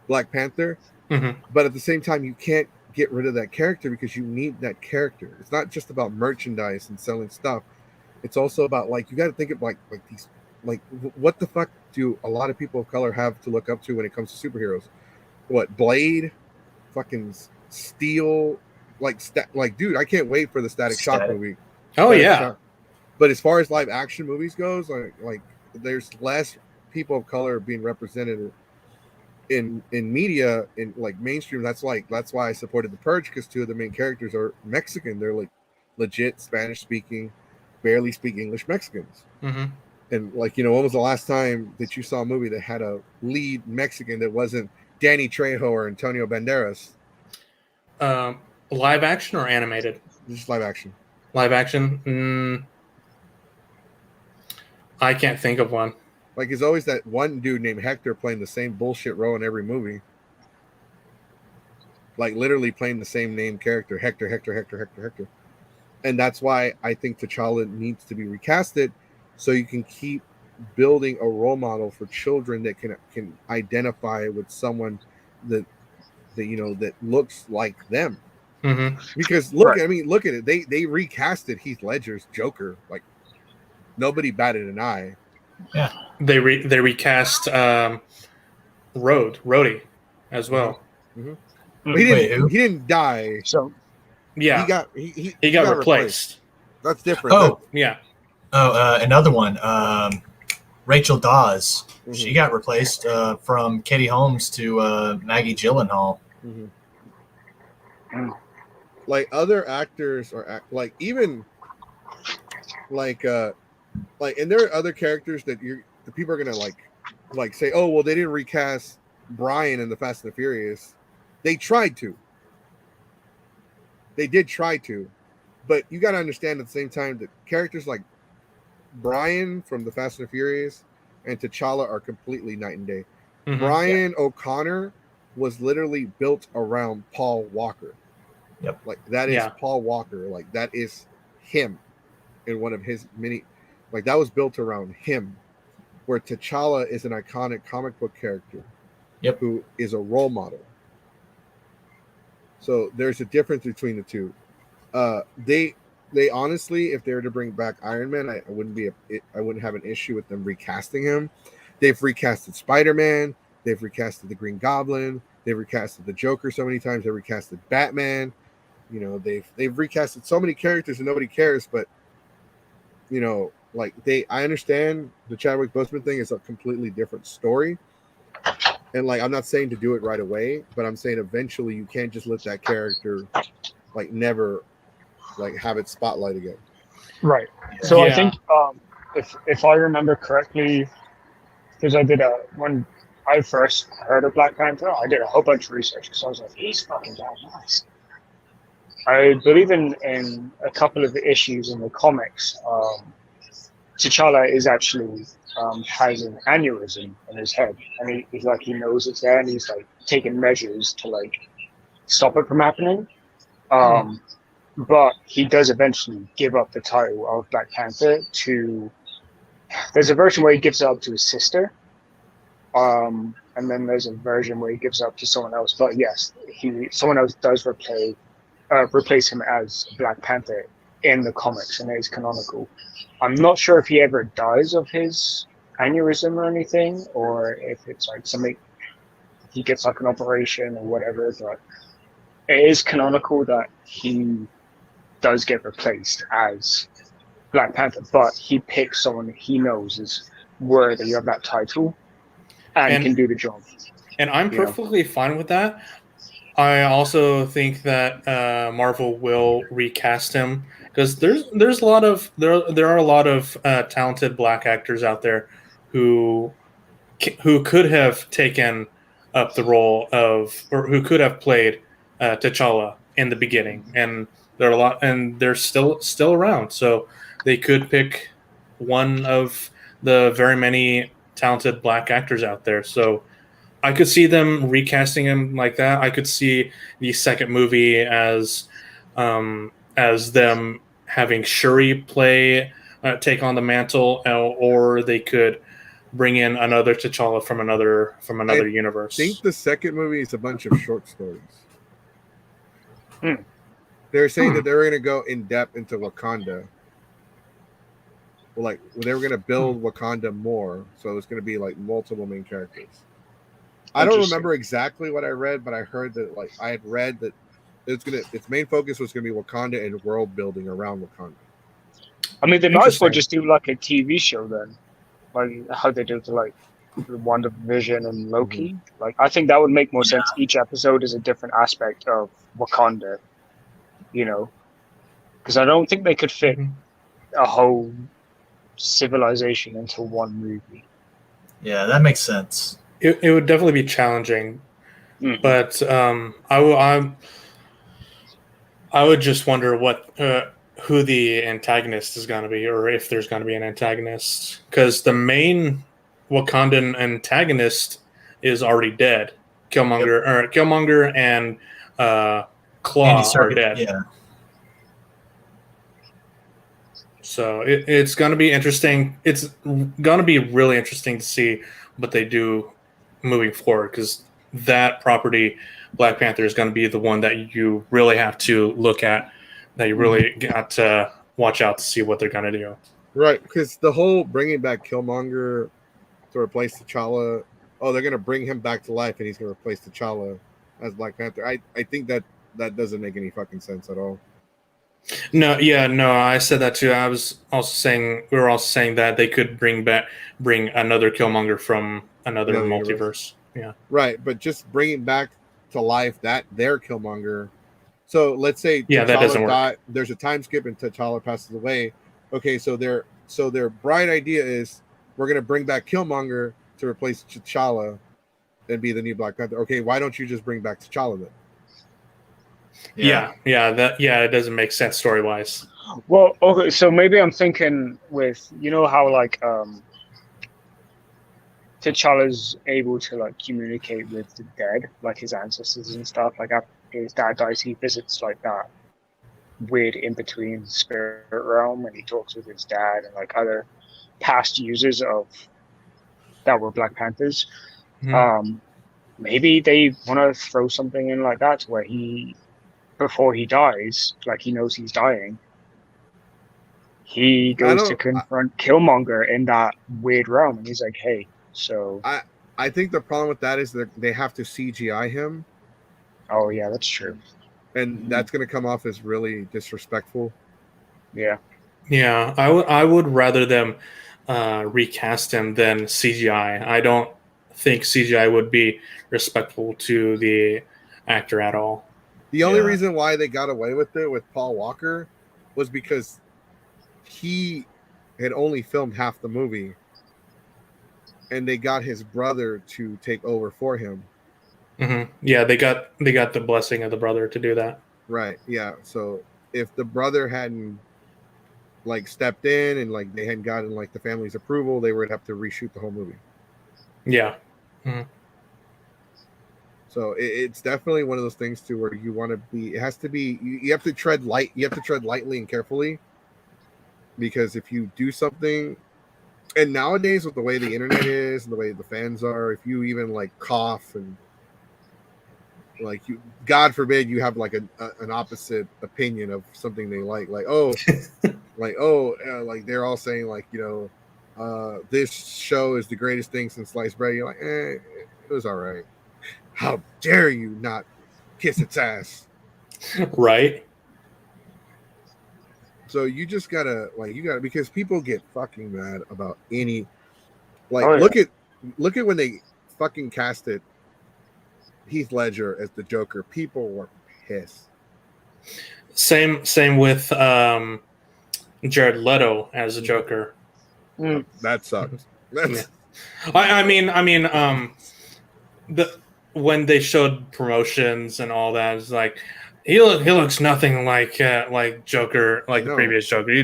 Black Panther. Mm-hmm. But at the same time, you can't get rid of that character because you need that character. It's not just about merchandise and selling stuff. It's also about, like, you got to think of like these, like, what the fuck do a lot of people of color have to look up to when it comes to superheroes? What, Blade, fucking Steel, like dude, I can't wait for the Static Shock movie. Oh yeah. Shock. But as far as live action movies goes, like there's less people of color being represented in media, in like mainstream. That's why I supported The Purge, because two of the main characters are Mexican. They're like legit Spanish speaking, barely speak English Mexicans. Mm-hmm. And like, when was the last time that you saw a movie that had a lead Mexican that wasn't Danny Trejo or Antonio Banderas? Live action or animated? Just live action. Live action. I can't think of one. Like, there's always that one dude named Hector playing the same bullshit role in every movie. Like, literally playing the same name character, Hector. And that's why I think T'Challa needs to be recasted, so you can keep building a role model for children that can identify with someone that looks like them. Mm-hmm. Because look at it. They recasted Heath Ledger's Joker. Like, nobody batted an eye. Yeah, they recast Rhodey as well. Mm-hmm. But he didn't die. So yeah, he got replaced. That's different. Oh, yeah. Oh, another one. Rachel Dawes. Mm-hmm. She got replaced from Katie Holmes to Maggie Gyllenhaal. Mm-hmm. Like, other actors are like, even like and there are other characters that the people are gonna like say, oh well, they didn't recast Brian in the Fast and the Furious. They tried to. They did try to, but you got to understand at the same time that characters like Brian from the Fast and the Furious and T'Challa are completely night and day. Mm-hmm. Brian O'Connor was literally built around Paul Walker. Yep. Like, that is Paul Walker. Like, that is him in one of his many. Like, that was built around him. where T'Challa is an iconic comic book character, Yep. who is a role model. So there's a difference between the two. They honestly, if they were to bring back Iron Man, I wouldn't have an issue with them recasting him. They've recasted Spider-Man, they've recasted the Green Goblin, they've recasted the Joker so many times, they've recasted Batman. You know, they've recasted so many characters and nobody cares, but you know, like I understand the Chadwick Boseman thing is a completely different story. And like I'm not saying to do it right away, but I'm saying eventually you can't just let that character like never like have it spotlight again. Right. So I Yeah. think if I remember correctly, because I did when I first heard of Black Panther, I did a whole bunch of research because I was like, he's fucking damn nice. I believe in a couple of the issues in the comics. T'Challa is actually has an aneurysm in his head, and he's like he knows it's there, and he's like taking measures to like stop it from happening. But he does eventually give up the title of Black Panther to. There's a version where he gives it up to his sister, and then there's a version where he gives up to someone else. But yes, someone else does replace him as Black Panther in the comics, and it is canonical. I'm not sure if he ever dies of his aneurysm or anything, or if it's like something he gets like an operation or whatever. But it is canonical that he does get replaced as Black Panther, but he picks someone he knows is worthy of that title and can do the job. And I'm perfectly fine with that. I also think that Marvel will recast him because there's a lot of there are a lot of talented black actors out there who could have taken up the role of or who could have played T'Challa in the beginning, and there are a lot, and they're still around. So they could pick one of the very many talented black actors out there. So I could see them recasting him like that. I could see the second movie as them having Shuri take on the mantle, or they could bring in another T'Challa from another universe. I think the second movie is a bunch of short stories. They're saying that they're going to go in depth into Wakanda. Like they were going to build Wakanda more, so it's going to be like multiple main characters. I don't remember exactly what I read, but I heard that like I had read that its main focus was going to be Wakanda and world building around Wakanda. I mean, they might as well just do like a TV show then, like how they do to like WandaVision and Loki. Like I think that would make more sense. Each episode is a different aspect of Wakanda, you know, because I don't think they could fit a whole civilization into one movie. Yeah, that makes sense. It would definitely be challenging, but I would just wonder what who the antagonist is going to be, or if there's going to be an antagonist, because the main Wakandan antagonist is already dead. Killmonger and Claw are dead. Yeah. So it's going to be interesting. It's going to be really interesting to see what they do moving forward, because that property, Black Panther, is going to be the one that you really have to look at, that you really got to watch out to see what they're going to do. Right, because the whole bringing back Killmonger to replace T'Challa, they're going to bring him back to life and he's going to replace T'Challa as Black Panther. I think that doesn't make any fucking sense at all. No, I said that too. We were also saying that they could bring another Killmonger from another multiverse. Yeah, right. But just bringing back to life their Killmonger. So let's say that doesn't work. There's a time skip and T'Challa passes away. Okay, so their bright idea is we're gonna bring back Killmonger to replace T'Challa and be the new Black Panther. Okay, why don't you just bring back T'Challa then? It doesn't make sense story wise. Well, okay, so maybe I'm thinking with how like T'Challa's able to like communicate with the dead, like his ancestors and stuff. Like after his dad dies, he visits like that weird in between spirit realm, and he talks with his dad and like other past users of that were Black Panthers. Mhm. Maybe they want to throw something in like that to where before he dies, like he knows he's dying, he I goes to don't. confront Killmonger in that weird realm, and he's like, "Hey, so." I think the problem with that is that they have to CGI him, Oh yeah, that's true. and that's going to come off as really disrespectful. Yeah. Yeah, I would rather them recast him than CGI. I don't think CGI would be respectful to the actor at all. The only Yeah. reason why they got away with it with Paul Walker was because he had only filmed half the movie, and they got his brother to take over for him. Yeah, they got the blessing of the brother to do that. Right. Yeah. So if the brother hadn't like stepped in and like they hadn't gotten like the family's approval, they would have to reshoot the whole movie. Yeah. So it's definitely one of those things too where you want to be. It has to be. You have to tread light. You have to tread lightly and carefully, because if you do something, and nowadays with the way the internet is and the way the fans are, if you even like cough and like you, God forbid, you have like an opposite opinion of something they like like they're all saying like this show is the greatest thing since sliced bread. You're like, it was all right. How dare you not kiss its ass? Right. So you just gotta because people get fucking mad about any like Oh, yeah. look at when they fucking casted Heath Ledger as the Joker. People were pissed. Same with Jared Leto as the Joker. That sucks. Yeah. I mean, when they showed promotions and all that, it's like he looks nothing like Joker, like the previous Joker.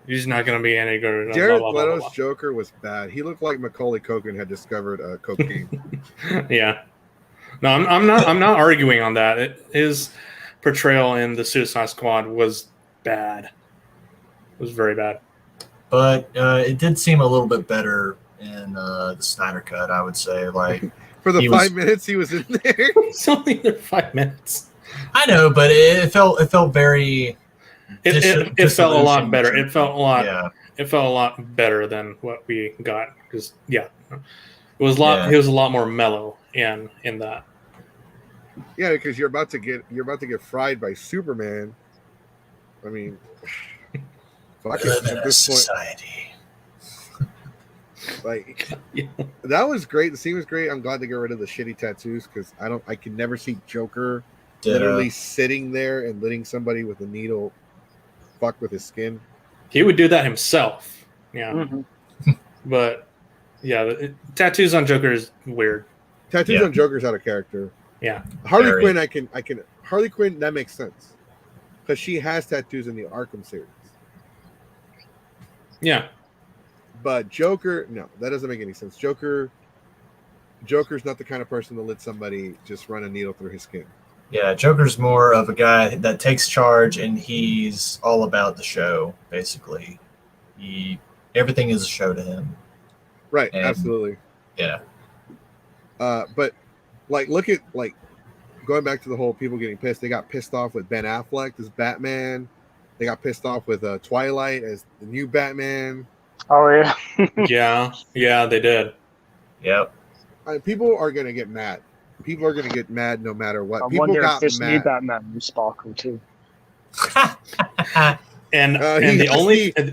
He's not going to be any good. Jared blah, blah, blah, Leto's blah. Joker was bad. He looked like Macaulay Culkin had discovered cocaine. Yeah. No, I'm not arguing on that. His portrayal in the Suicide Squad was bad. It was very bad. But it did seem a little bit better in the Snyder Cut, I would say. Like For the 5 minutes he was in there. It's only there 5 minutes. I know, but it felt very. It felt a lot better. It felt a lot. Yeah. It felt a lot better than what we got because it was a lot. Yeah. It was a lot more mellow in that. Yeah, because you're about to get fried by Superman. I mean, fuck it, at this point. Society. Like that was great. The scene was great. I'm glad they got rid of the shitty tattoos because I can never see Joker literally sitting there and letting somebody with a needle fuck with his skin. He would do that himself. Yeah. Mm-hmm. But the tattoos on Joker is weird. Tattoos on Joker's out of character. Yeah. Harley Quinn, I can Harley Quinn, that makes sense. Because she has tattoos in the Arkham series. Yeah. But Joker, no, that doesn't make any sense. Joker's not the kind of person to let somebody just run a needle through his skin. Yeah, Joker's more of a guy that takes charge, and he's all about the show. Basically, everything is a show to him. Right, And, absolutely. Yeah. But look at going back to the whole people getting pissed. They got pissed off with Ben Affleck as Batman. They got pissed off with Twilight as the new Batman. Oh yeah. Yeah, they did. Yep. People are gonna get mad. People are gonna get mad no matter what. I People wonder got if this mad. new Batman will sparkle too. And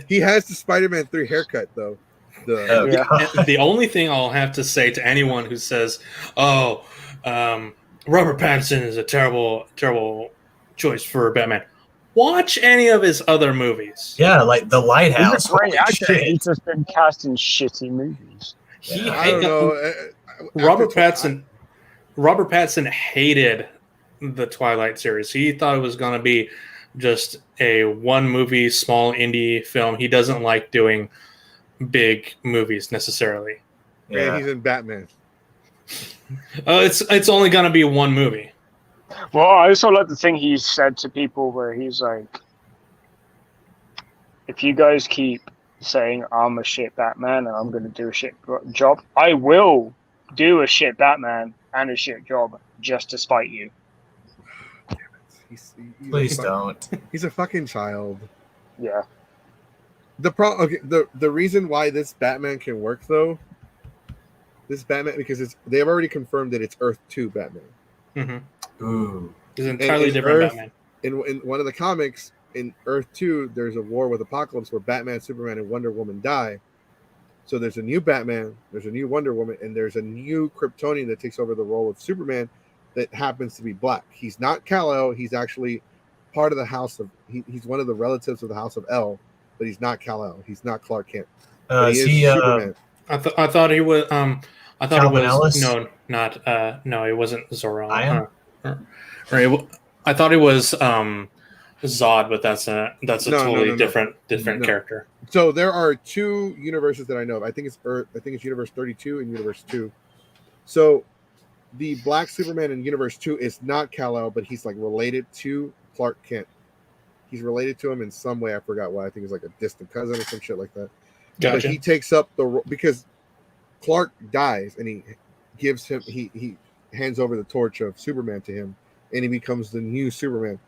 he has the Spider-Man 3 haircut though. The only thing I'll have to say to anyone who says, "Oh, Robert Pattinson is a terrible choice for Batman," watch any of his other movies. Yeah, like The Lighthouse. He's a great Holy actor. shit. He's just been cast in shitty movies. I don't know. Robert Pattinson hated the Twilight series. He thought it was going to be just a one movie, small indie film. He doesn't like doing big movies necessarily. Yeah, and he's in Batman. It's only going to be one movie. Well, I also like the thing he said to people where he's like, if you guys keep saying I'm a shit Batman and I'm going to do a shit job. I will do a shit Batman and a shit job just to spite you. He's Please don't. He's a fucking child. Yeah. The reason why this Batman can work though, this Batman, because they've already confirmed that it's Earth 2 Batman. Mm-hmm. Ooh. It's an entirely different Earth, Batman. In one of the comics, in Earth 2, there's a war with Apocalypse where Batman, Superman, and Wonder Woman die. So there's a new Batman, there's a new Wonder Woman, and there's a new Kryptonian that takes over the role of Superman that happens to be black. He's not Kal-El. He's actually part of the house of... he's one of the relatives of the House of El, but he's not Kal-El. He's not Clark Kent. But he is Superman. I thought he was... I thought Calvin it was... Ellis? No, not... no, it wasn't Zor-El. I thought it was Zod, but that's a totally different character. So there are two universes that I know of. I think it's Earth. I think it's Universe 32 and Universe 2. So the Black Superman in Universe 2 is not Kal-El, but he's like related to Clark Kent. He's related to him in some way. I forgot why. I think it's like a distant cousin or some shit like that. Gotcha. But he takes up the role because Clark dies and he gives him he hands over the torch of Superman to him, and he becomes the new Superman.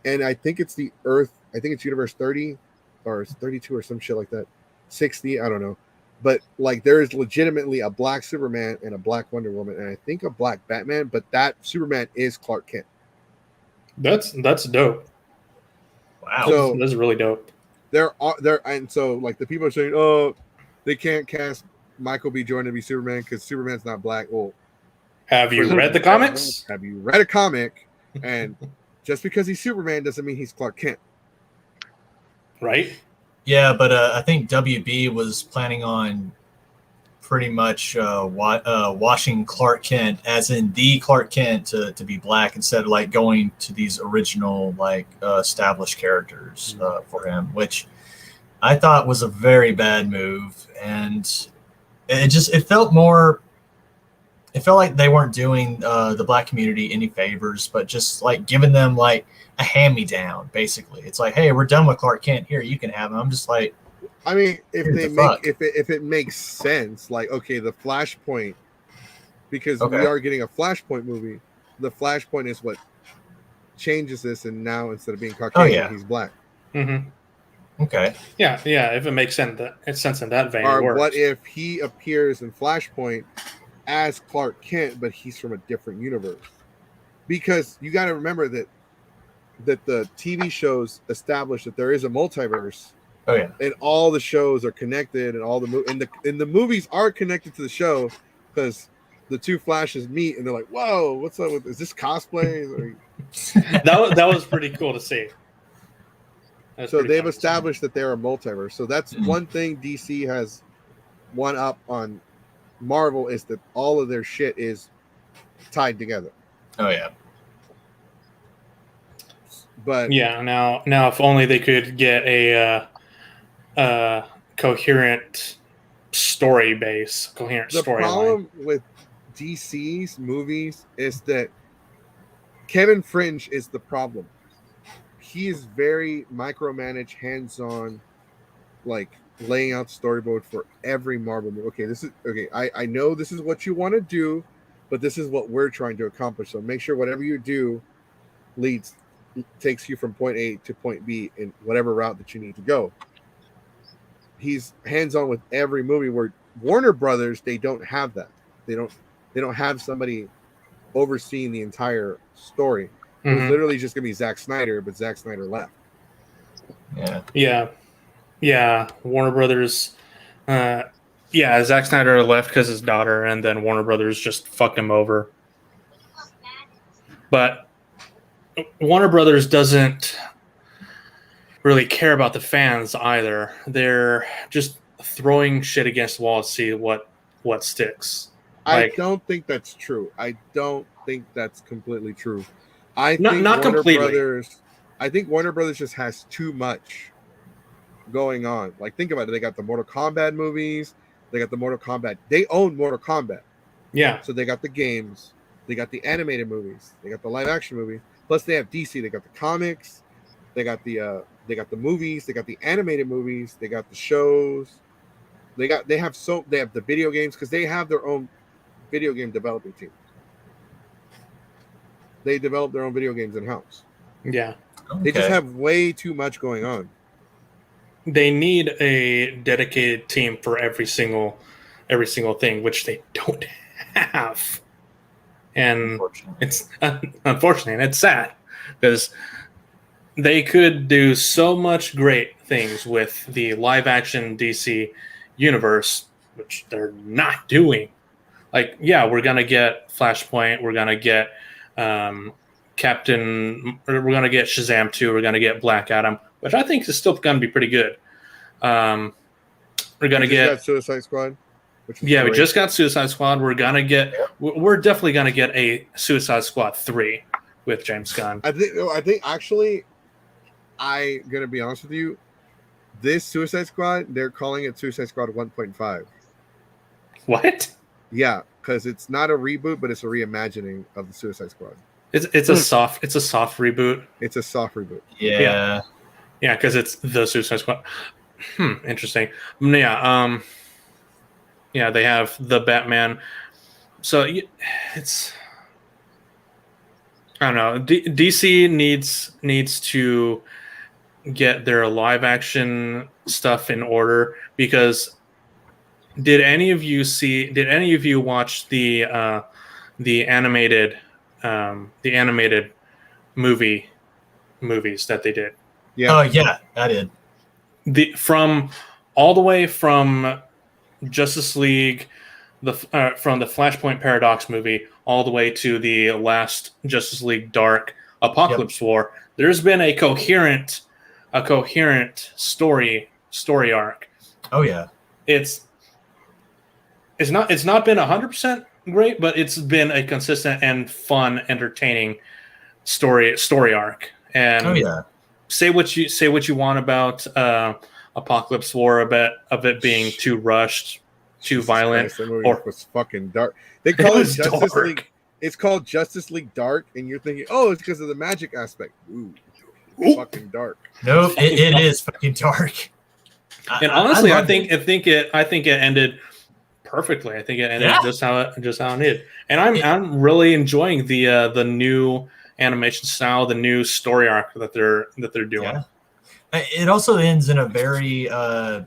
And I think it's the Earth. I think it's Universe 30 or 32 or some shit like that. 60, I don't know. But like there is legitimately a black Superman and a black Wonder Woman, and I think a black Batman, but that Superman is Clark Kent. That's dope. Wow. So that's really dope. And so like the people are saying, oh, they can't cast Michael B. Jordan to be Superman because Superman's not black. Well, have you read the comics? Have you read a comic? And just because he's Superman doesn't mean he's Clark Kent. Right? Yeah, but I think WB was planning on pretty much washing Clark Kent, as in the Clark Kent, to be black instead of like going to these original like established characters for him, which I thought was a very bad move, and it felt like they weren't doing the black community any favors, but just like giving them like a hand-me-down, basically. It's like, hey, we're done with Clark Kent. Here, you can have him. I'm just like, I mean, if it makes sense, like, okay, the Flashpoint, because we are getting a Flashpoint movie. The Flashpoint is what changes this, and now instead of being Caucasian, he's black. Mm-hmm. Okay. Yeah. If it makes sense in that vein. Or what if he appears in Flashpoint as Clark Kent, but he's from a different universe? Because you got to remember that the TV shows establish that there is a multiverse. Oh yeah, and all the shows are connected, and all the movies are connected to the show because the two Flashes meet, and they're like, "Whoa, what's up with? Is this cosplay?" that was pretty cool to see. So they've established that they're a multiverse. So that's one thing DC has one up on Marvel, is that all of their shit is tied together. Oh yeah. But yeah, now if only they could get a coherent story base, the problem with DC's movies is that Kevin Fringe is the problem. He is very micromanaged, hands-on, like laying out the storyboard for every Marvel movie. Okay, I know this is what you want to do, but this is what we're trying to accomplish. So make sure whatever you do takes you from point A to point B in whatever route that you need to go. He's hands-on with every movie, where Warner Brothers, they don't have that. They don't have somebody overseeing the entire story. It was literally just gonna be Zack Snyder, but Zack Snyder left. Yeah. Warner Brothers. Zack Snyder left because his daughter, and then Warner Brothers just fucked him over. But Warner Brothers doesn't really care about the fans either. They're just throwing shit against the wall to see what sticks. I don't think that's true. I don't think that's completely true. I think not completely. I think Warner Brothers just has too much going on. Like, think about it. They got the Mortal Kombat movies. They got the Mortal Kombat. They own Mortal Kombat. Yeah. So they got the games. They got the animated movies. They got the live action movies. Plus, they have DC. They got the comics. They got the movies. They got the animated movies. They got the shows. They have the video games because they have their own video game developing team. They develop their own video games in house. Yeah. Okay. They just have way too much going on. They need a dedicated team for every single thing, which they don't have. And it's unfortunate, and it's sad because they could do so much great things with the live action DC universe, which they're not doing. Like, yeah, we're gonna get Flashpoint, we're gonna get we're gonna get Shazam 2, we're gonna get Black Adam, which I think is still gonna be pretty good. We're gonna get Suicide Squad. We just got Suicide Squad. We're definitely gonna get a Suicide Squad 3 with James Gunn. I think actually, I'm gonna be honest with you. This Suicide Squad, they're calling it Suicide Squad 1.5. What? Yeah, because it's not a reboot, but it's a reimagining of the Suicide Squad. It's a soft reboot. It's a soft reboot. Yeah, because it's the Suicide Squad. Interesting. Yeah. Yeah, they have the Batman. So it's, I don't know. DC needs to get their live action stuff in order, because did any of you watch the animated movies that they did? Yeah. Oh yeah, I did. All the way from Justice League, from the Flashpoint Paradox movie, all the way to the last Justice League Dark Apocalypse War. There's been a coherent story arc. Oh yeah, it's not been 100% great, but it's been a consistent and fun, entertaining story arc. And oh yeah, say what you want about Apocalypse War, a bit of it being too rushed, too violent, or was fucking dark. They call it Justice dark. League. It's called Justice League Dark, and you're thinking, oh, it's because of the magic aspect. Ooh. Fucking dark. Nope, it is fucking dark. And honestly, I think it ended perfectly. I think it ended just how it did. And I'm really enjoying the new animation style, the new story arc that they're doing. Yeah. It also ends in a very, I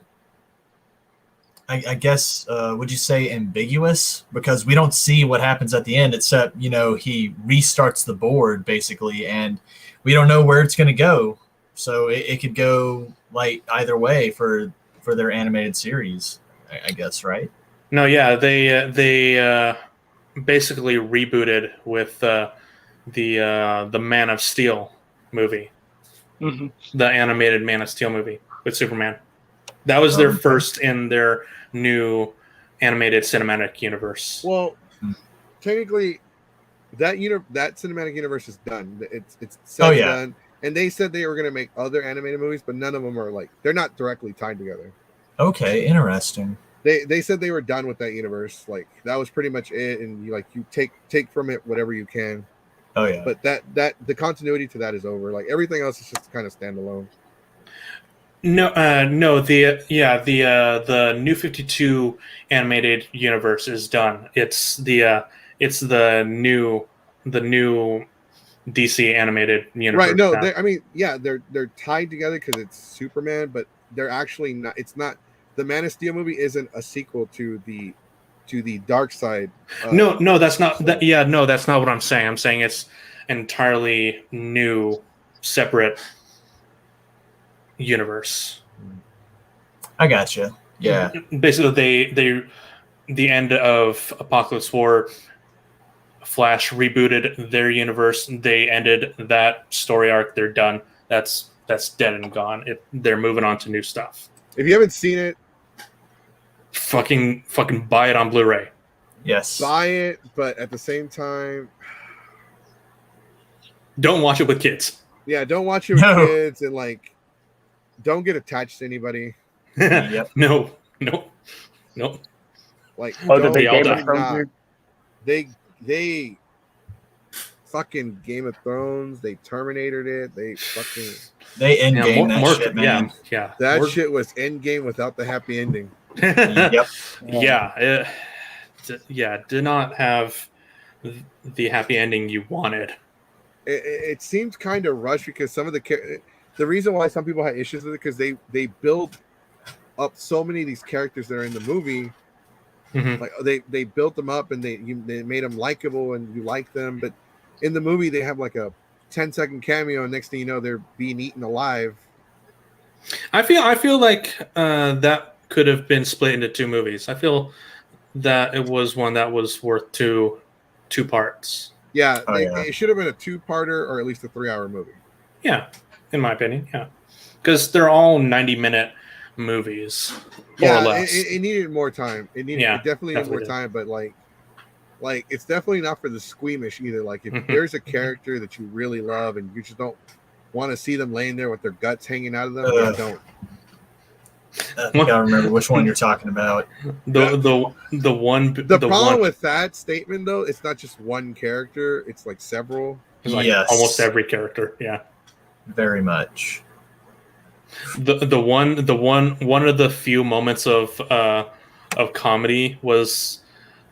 guess, would you say ambiguous? Because we don't see what happens at the end, except, he restarts the board, basically, and we don't know where it's going to go. So it could go, like, either way for their animated series, I guess, right? No, yeah, they basically rebooted with the Man of Steel movie. Mm-hmm. The animated Man of Steel movie with Superman. That was their first in their new animated cinematic universe. Well, technically, that cinematic universe is done. It's done. And they said they were going to make other animated movies, but none of them are they're not directly tied together. Okay, interesting. They said they were done with that universe. Like, that was pretty much it, and you take from it whatever you can. Oh yeah. But that the continuity to that is over. Like, everything else is just kind of standalone. No, the New 52 animated universe is done. It's the new DC animated universe. Right? No, they're tied together because it's Superman, but they're actually not. It's not. The Man of Steel movie isn't a sequel to the Dark Side. No, that's not. That's not what I'm saying. I'm saying it's an entirely new, separate universe. I gotcha. Yeah. Basically, the end of Apocalypse War, Flash rebooted their universe. They ended that story arc. They're done. That's dead and gone. They're moving on to new stuff. If you haven't seen it, fucking buy it on Blu-ray. Yes. Buy it, but at the same time, don't watch it with kids. Yeah, don't watch it with kids, and don't get attached to anybody. Yep. No. Like, did they Game of Thrones? They fucking Game of Thrones. They Terminated it. They end game that shit, man. Yeah. That shit was end game without the happy ending. Yep. Did not have the happy ending you wanted. It seems kind of rushed because some of the reason why some people had issues with it because they build up so many of these characters that are in the movie. Mm-hmm. Like they built them up and they made them likable and you like them, but in the movie they have like a 10-second cameo and next thing you know they're being eaten alive. I feel like that could have been split into 2 movies. I feel that it was one that was worth two parts. Yeah, it should have been a 2-parter or at least a 3-hour movie. Yeah, in my opinion, yeah, because they're all 90-minute movies, more or less. It needed more time. It definitely needed more time, but like it's definitely not for the squeamish either. Like if there's a character that you really love and you just don't want to see them laying there with their guts hanging out of them, don't. I think I remember which one you're talking about. The problem with that statement though, it's not just one character; it's like several. It's like almost every character. Yeah, very much. One of the few moments of comedy was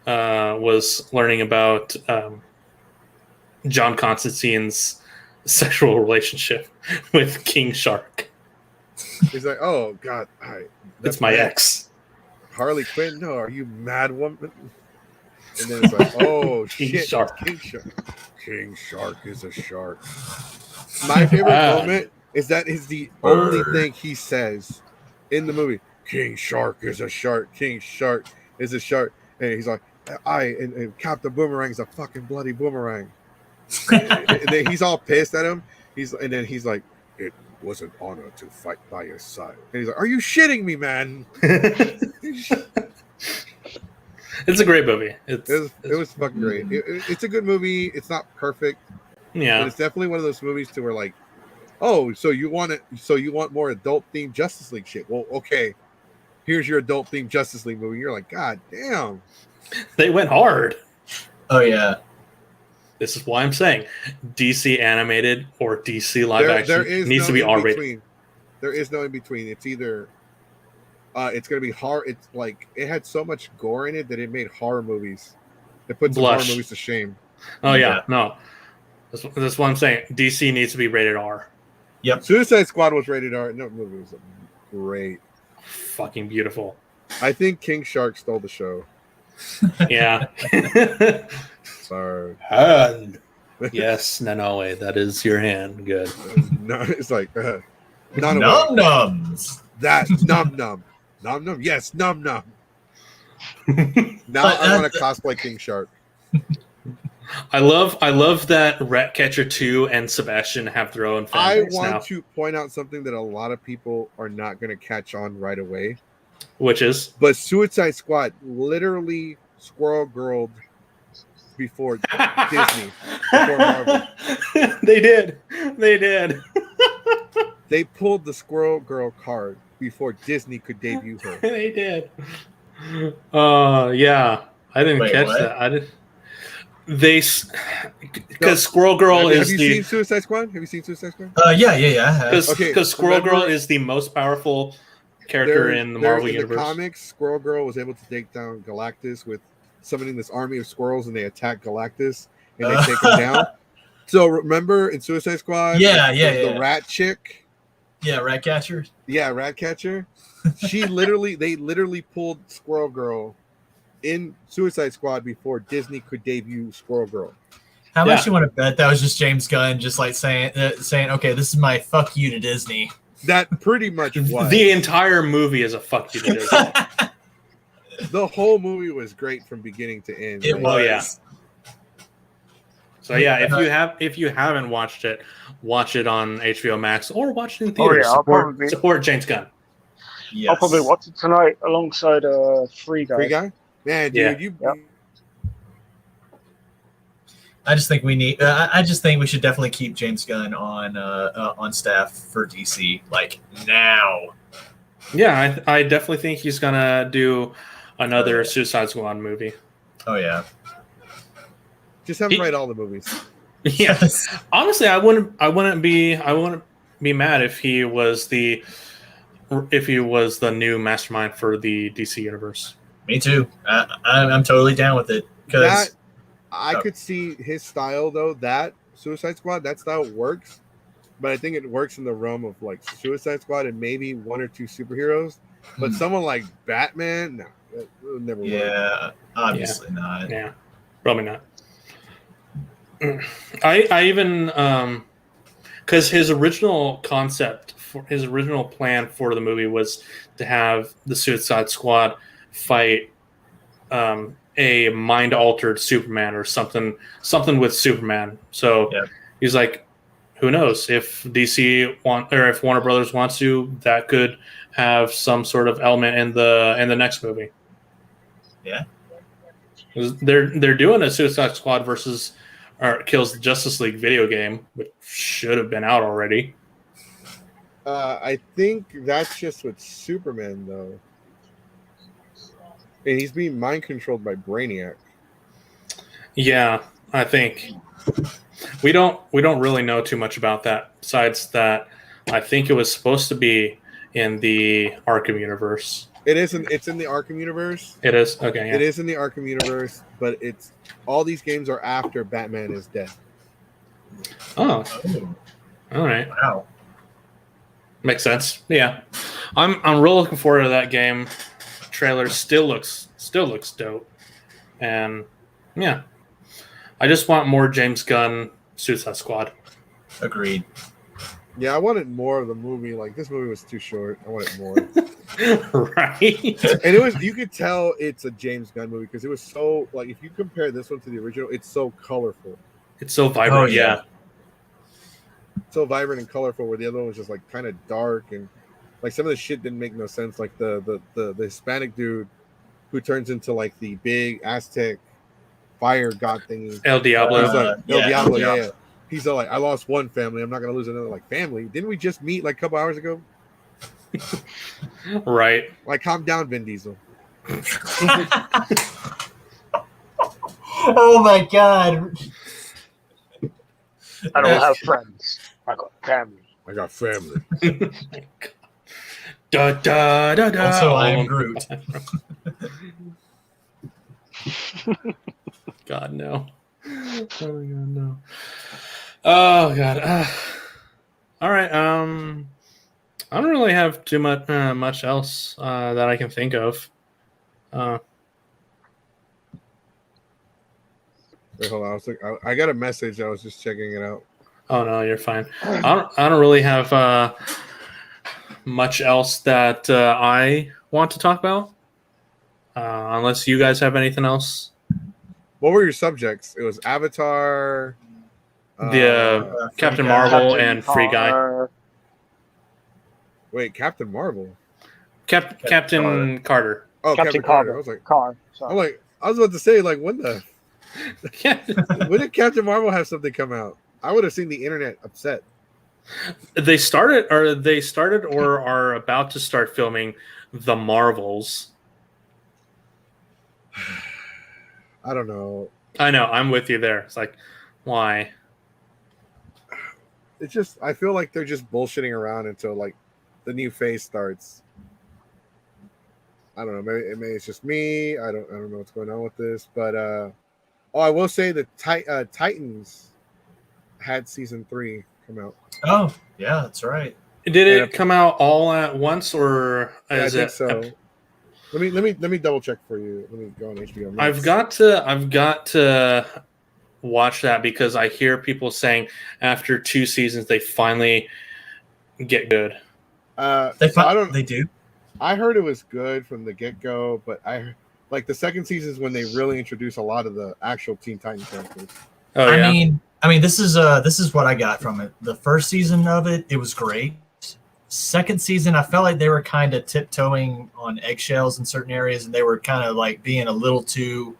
learning about John Constantine's sexual relationship with King Shark. He's like, "Oh God, that's my ex, Harley Quinn." No, are you mad, woman? And then it's like, "Oh King shit, Shark. King Shark. King Shark is a shark." My favorite moment is that is the only thing he says in the movie. King Shark is a shark. King Shark is a shark, and he's like, and Captain Boomerang is a fucking bloody boomerang. And then he's all pissed at him. And then he's like, "It was an honor to fight by your side." And he's like, "Are you shitting me, man?" It's a great movie. It was fucking great. It's a good movie. It's not perfect. Yeah, but it's definitely one of those movies to where like, oh, so you want more adult themed Justice League shit? Well, okay, here's your adult themed Justice League movie. You're like, God damn, they went hard. Oh yeah. This is why I'm saying DC animated or DC live action needs to be R-rated. There is no in between. It's either it's going to be hard. It's like it had so much gore in it that it made horror movies. It put some horror movies to shame. Oh yeah, no. That's what I'm saying. DC needs to be rated R. Yep. Suicide Squad was rated R. No, movie was great. Fucking beautiful. I think King Shark stole the show. Yeah. Sorry. Hand. Yes, Nanoe, that is your hand. Good. No, it's like num nums. That num num. Num num. Yes, num num. Now I want to cosplay King Shark. I love that Ratcatcher 2 and Sebastian have their own fan base now. I want to point out something that a lot of people are not going to catch on right away. Which is? But Suicide Squad literally Squirrel Girled before Disney, before Marvel. They did. They pulled the Squirrel Girl card before Disney could debut her. They did. Yeah. I didn't catch that. I didn't. Because Squirrel Girl is Have you seen Suicide Squad? Yeah. Because Squirrel Girl is the most powerful character in the Marvel universe. In the comics, Squirrel Girl was able to take down Galactus with summoning this army of squirrels, and they attack Galactus and they take him down. So remember in Suicide Squad, the rat chick, Ratcatcher. Yeah, Ratcatcher. They literally pulled Squirrel Girl in Suicide Squad before Disney could debut Squirrel Girl. How much you want to bet that was just James Gunn just like saying, okay, this is my fuck you to Disney. That pretty much was. The entire movie is a fuck you to Disney. The whole movie was great from beginning to end. It was. Oh, yeah. So yeah, if you haven't watched it, watch it on HBO Max or watch it in theaters. Support James Gunn. Yes. I'll probably watch it tonight alongside Free Guy. Free Guy? Man, dude, I just think we need. I just think we should definitely keep James Gunn on staff for DC like now. Yeah, I definitely think he's gonna do another Suicide Squad movie. Oh yeah. Just have him write all the movies. Yeah. Honestly, I wouldn't be mad if he was the new mastermind for the DC universe. Me too. I'm totally down with it That because I could see his style though. That Suicide Squad, that style works, but I think it works in the realm of like Suicide Squad and maybe one or two superheroes. But someone like Batman, no, that would never work. yeah, obviously not. Yeah, probably not. I even because his original concept for his original plan for the movie was to have the Suicide Squad fight a mind altered Superman or something with Superman. So Yep. he's like, who knows if DC if Warner Brothers wants to, that could have some sort of element in the next movie. Yeah. They're doing a Suicide Squad versus Kills the Justice League video game, which should have been out already. I think that's just with Superman though, and he's being mind controlled by Brainiac. Yeah, I think we don't really know too much about that. Besides that, I think it was supposed to be in the Arkham universe. It isn't. It's in the Arkham universe. It is okay. Yeah. It is in the Arkham universe, but it's all these games are after Batman is dead. Oh, Oh, all right. wow. Makes sense. Yeah, I'm real looking forward to that game. Trailer still looks dope, and yeah, I just want more James Gunn Suicide Squad. Agreed. Yeah, I wanted more of the movie. Like this movie was too short. I wanted more. Right. And it was, you could tell it's a James Gunn movie because it was so, like, if you compare this one to the original, it's so colorful. It's so vibrant. Oh, yeah. So vibrant and colorful, where the other one was just like kind of dark, and like some of the shit didn't make no sense. Like the Hispanic dude who turns into like the big Aztec fire god thingy. El Diablo. He's like, El yeah, Diablo, yeah. yeah. He's all like, I lost one family, I'm not gonna lose another. Like, family? Didn't we just meet like a couple hours ago? Right. Like, calm down, Vin Diesel. Oh my god. I don't have friends. I got family. I got family. Da, da, da, da. Also, I am Groot. God, no. Oh, my God, no. Oh, God. All right. I don't really have too much else that I can think of. Wait, hold on. I got a message. I was just checking it out. Oh no, you're fine. I don't really have much else that I want to talk about, unless you guys have anything else. What were your subjects? It was Avatar, The Captain Marvel and Free Guy. Wait, Captain Marvel. Captain Carter. Oh, Captain Carter. Carter. I was like, Car. Sorry. I was about to say, like, when Yeah. when did Captain Marvel have something come out? I would have seen the internet upset. They started or are about to start filming The Marvels. I don't know. I know, I'm with you there. It's like, why? It's just, I feel like they're just bullshitting around until like the new phase starts. I don't know. Maybe it's just me. I don't know what's going on with this. But I will say the Titans had season 3 come out. Oh, yeah, that's right. Did it come out all at once, or Yeah, I is think it? so. Let me double check for you. Let me go on HBO Max. I've got to watch that because I hear people saying after 2 seasons they finally get good. They do. I heard it was good from the get-go, but I like the second season is when they really introduce a lot of the actual Teen Titans characters. Oh yeah. I mean, this is what I got from it. The first season of it was great. Second season, I felt like they were kind of tiptoeing on eggshells in certain areas, and they were kind of like being a little too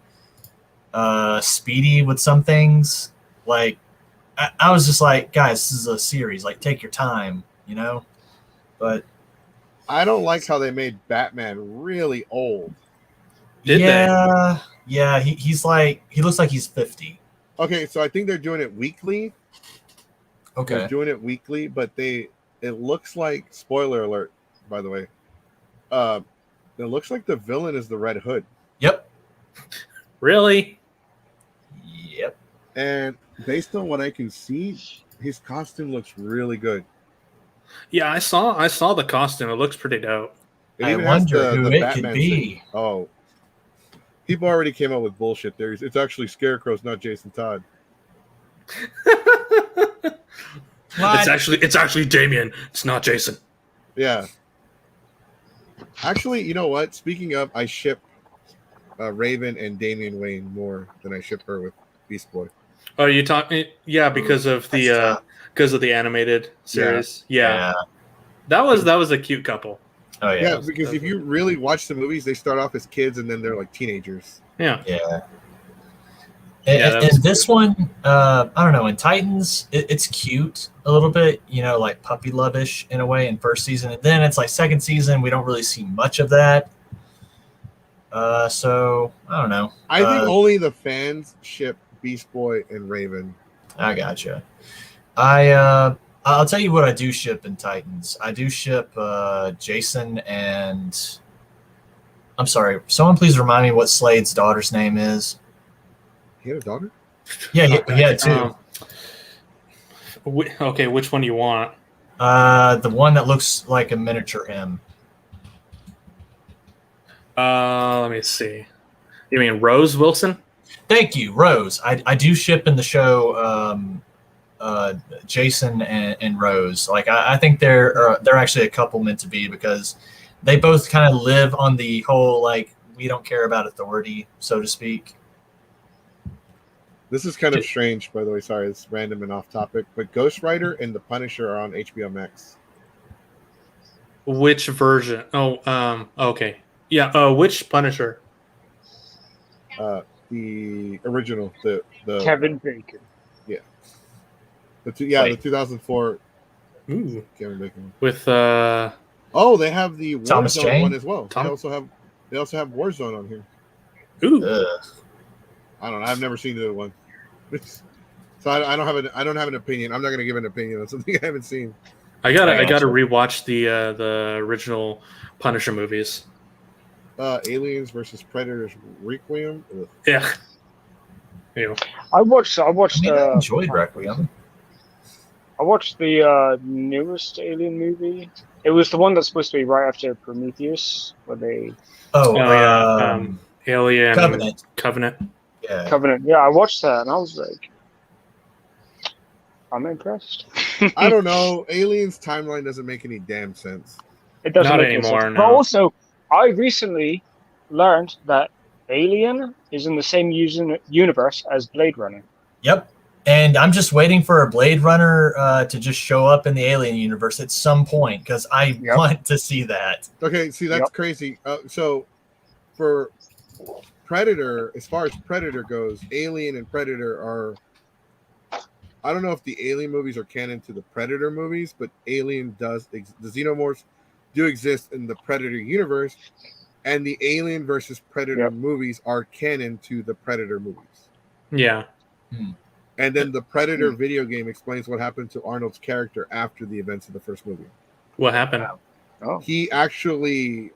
speedy with some things. Like, I was just like, guys, this is a series. Like, take your time, you know. But I don't like how they made Batman really old. Did they? yeah, he looks like he's 50. Okay, so I think they're doing it weekly. Okay. They're doing it weekly, but it looks like, spoiler alert, by the way. It looks like the villain is the Red Hood. Yep. Really? Yep. And based on what I can see, his costume looks really good. Yeah, I saw the costume. It looks pretty dope. It I even has wonder who the it Batman could be. thing. Oh, people already came up with bullshit theories. It's actually Scarecrow's, not Jason Todd. What? It's actually Damien. It's not Jason. Yeah. Actually, you know what? Speaking of, I ship Raven and Damian Wayne more than I ship her with Beast Boy. Oh, you talking? Yeah, because of the animated series. Yeah. That was a cute couple. Oh Yeah, because if you really watch the movies, they start off as kids and then they're like teenagers. Yeah. Yeah. Yeah, And this one, I don't know. In Titans, it's cute a little bit, like puppy love-ish in a way in first season, and then it's like second season we don't really see much of that. So I don't know. I think only the fans ship Beast Boy and Raven. I gotcha. I'll tell you what I do ship in Titans. I do ship Jason and I'm sorry. Someone please remind me what Slade's daughter's name is. He had a daughter? Yeah, he had two. Okay, which one do you want? The one that looks like a miniature him. Let me see. You mean Rose Wilson? Thank you, Rose. I do ship in the show Jason and Rose. Like I think they're actually a couple meant to be because they both kind of live on the whole like we don't care about authority, so to speak. This is kind of strange, by the way. Sorry, it's random and off topic. But Ghost Rider and The Punisher are on HBO Max. Which version? Oh, okay. Yeah. Which Punisher? The original, the Kevin Bacon. Yeah. The 2004. Ooh. Kevin Bacon. With Oh, they have the Thomas Warzone Jane? one as well. They also have Warzone on here. Ooh. I don't know. I've never seen the other one. So I don't have an opinion. I'm not going to give an opinion on something I haven't seen. I gotta rewatch the original Punisher movies. Aliens versus Predators Requiem. Ugh. Yeah. Ew. I watched. I enjoyed Requiem. I watched the newest Alien movie. It was the one that's supposed to be right after Prometheus, where they Alien Covenant. Yeah. Covenant. Yeah, I watched that and I was like, I'm impressed. I don't know. Aliens timeline doesn't make any damn sense. It doesn't Not make any anymore, sense. no. But also, I recently learned that Alien is in the same universe as Blade Runner. Yep. And I'm just waiting for a Blade Runner to just show up in the Alien universe at some point because I want to see that. Okay, see, that's crazy. So for Predator, as far as Predator goes, Alien and Predator are... I don't know if the Alien movies are canon to the Predator movies, but Alien does... The Xenomorphs do exist in the Predator universe, and the Alien versus Predator movies are canon to the Predator movies. Yeah. And then the Predator video game explains what happened to Arnold's character after the events of the first movie. What happened? Oh. He actually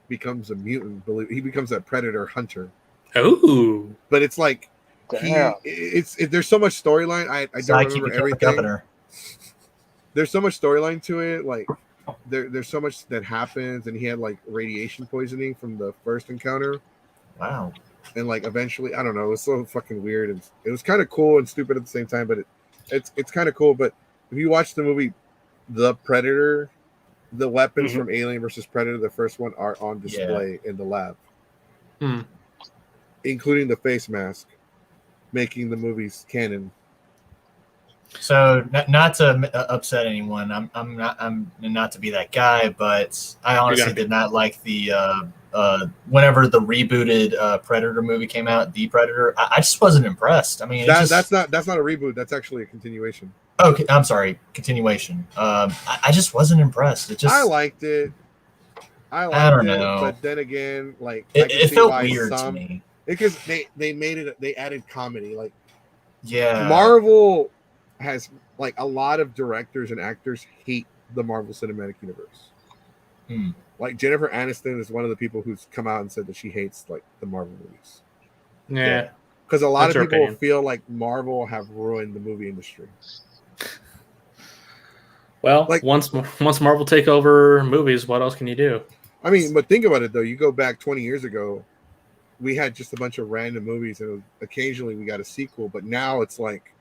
becomes a mutant. He becomes a Predator hunter. Oh. But it's like there's so much storyline. I don't remember everything. There's so much storyline to it. Like there's so much that happens, and he had like radiation poisoning from the first encounter. Wow. And like eventually, I don't know, it was so fucking weird, and it was kind of cool and stupid at the same time. But it's kind of cool. But if you watch the movie The Predator, the weapons from Alien versus Predator, the first one, are on display in the lab, including the face mask, making the movies canon. So not to upset anyone, I'm not to be that guy, but I honestly did not like the whenever the rebooted Predator movie came out, The Predator. I just wasn't impressed. I mean, that's not a reboot. That's actually a continuation. Okay, I'm sorry, continuation. I just wasn't impressed. I liked it. I don't know, but then again, like it felt weird to me because they made it. They added comedy. Like Yeah. Marvel has like a lot of directors and actors hate the Marvel Cinematic Universe. Hmm. Like Jennifer Aniston is one of the people who's come out and said that she hates like the Marvel movies. Yeah. Because a lot That's of her people opinion. feel like Marvel have ruined the movie industry. Well, Like- once Marvel take over movies, what else can you do? I mean, but think about it though. You go back 20 years ago, we had just a bunch of random movies, and occasionally we got a sequel. But now it's like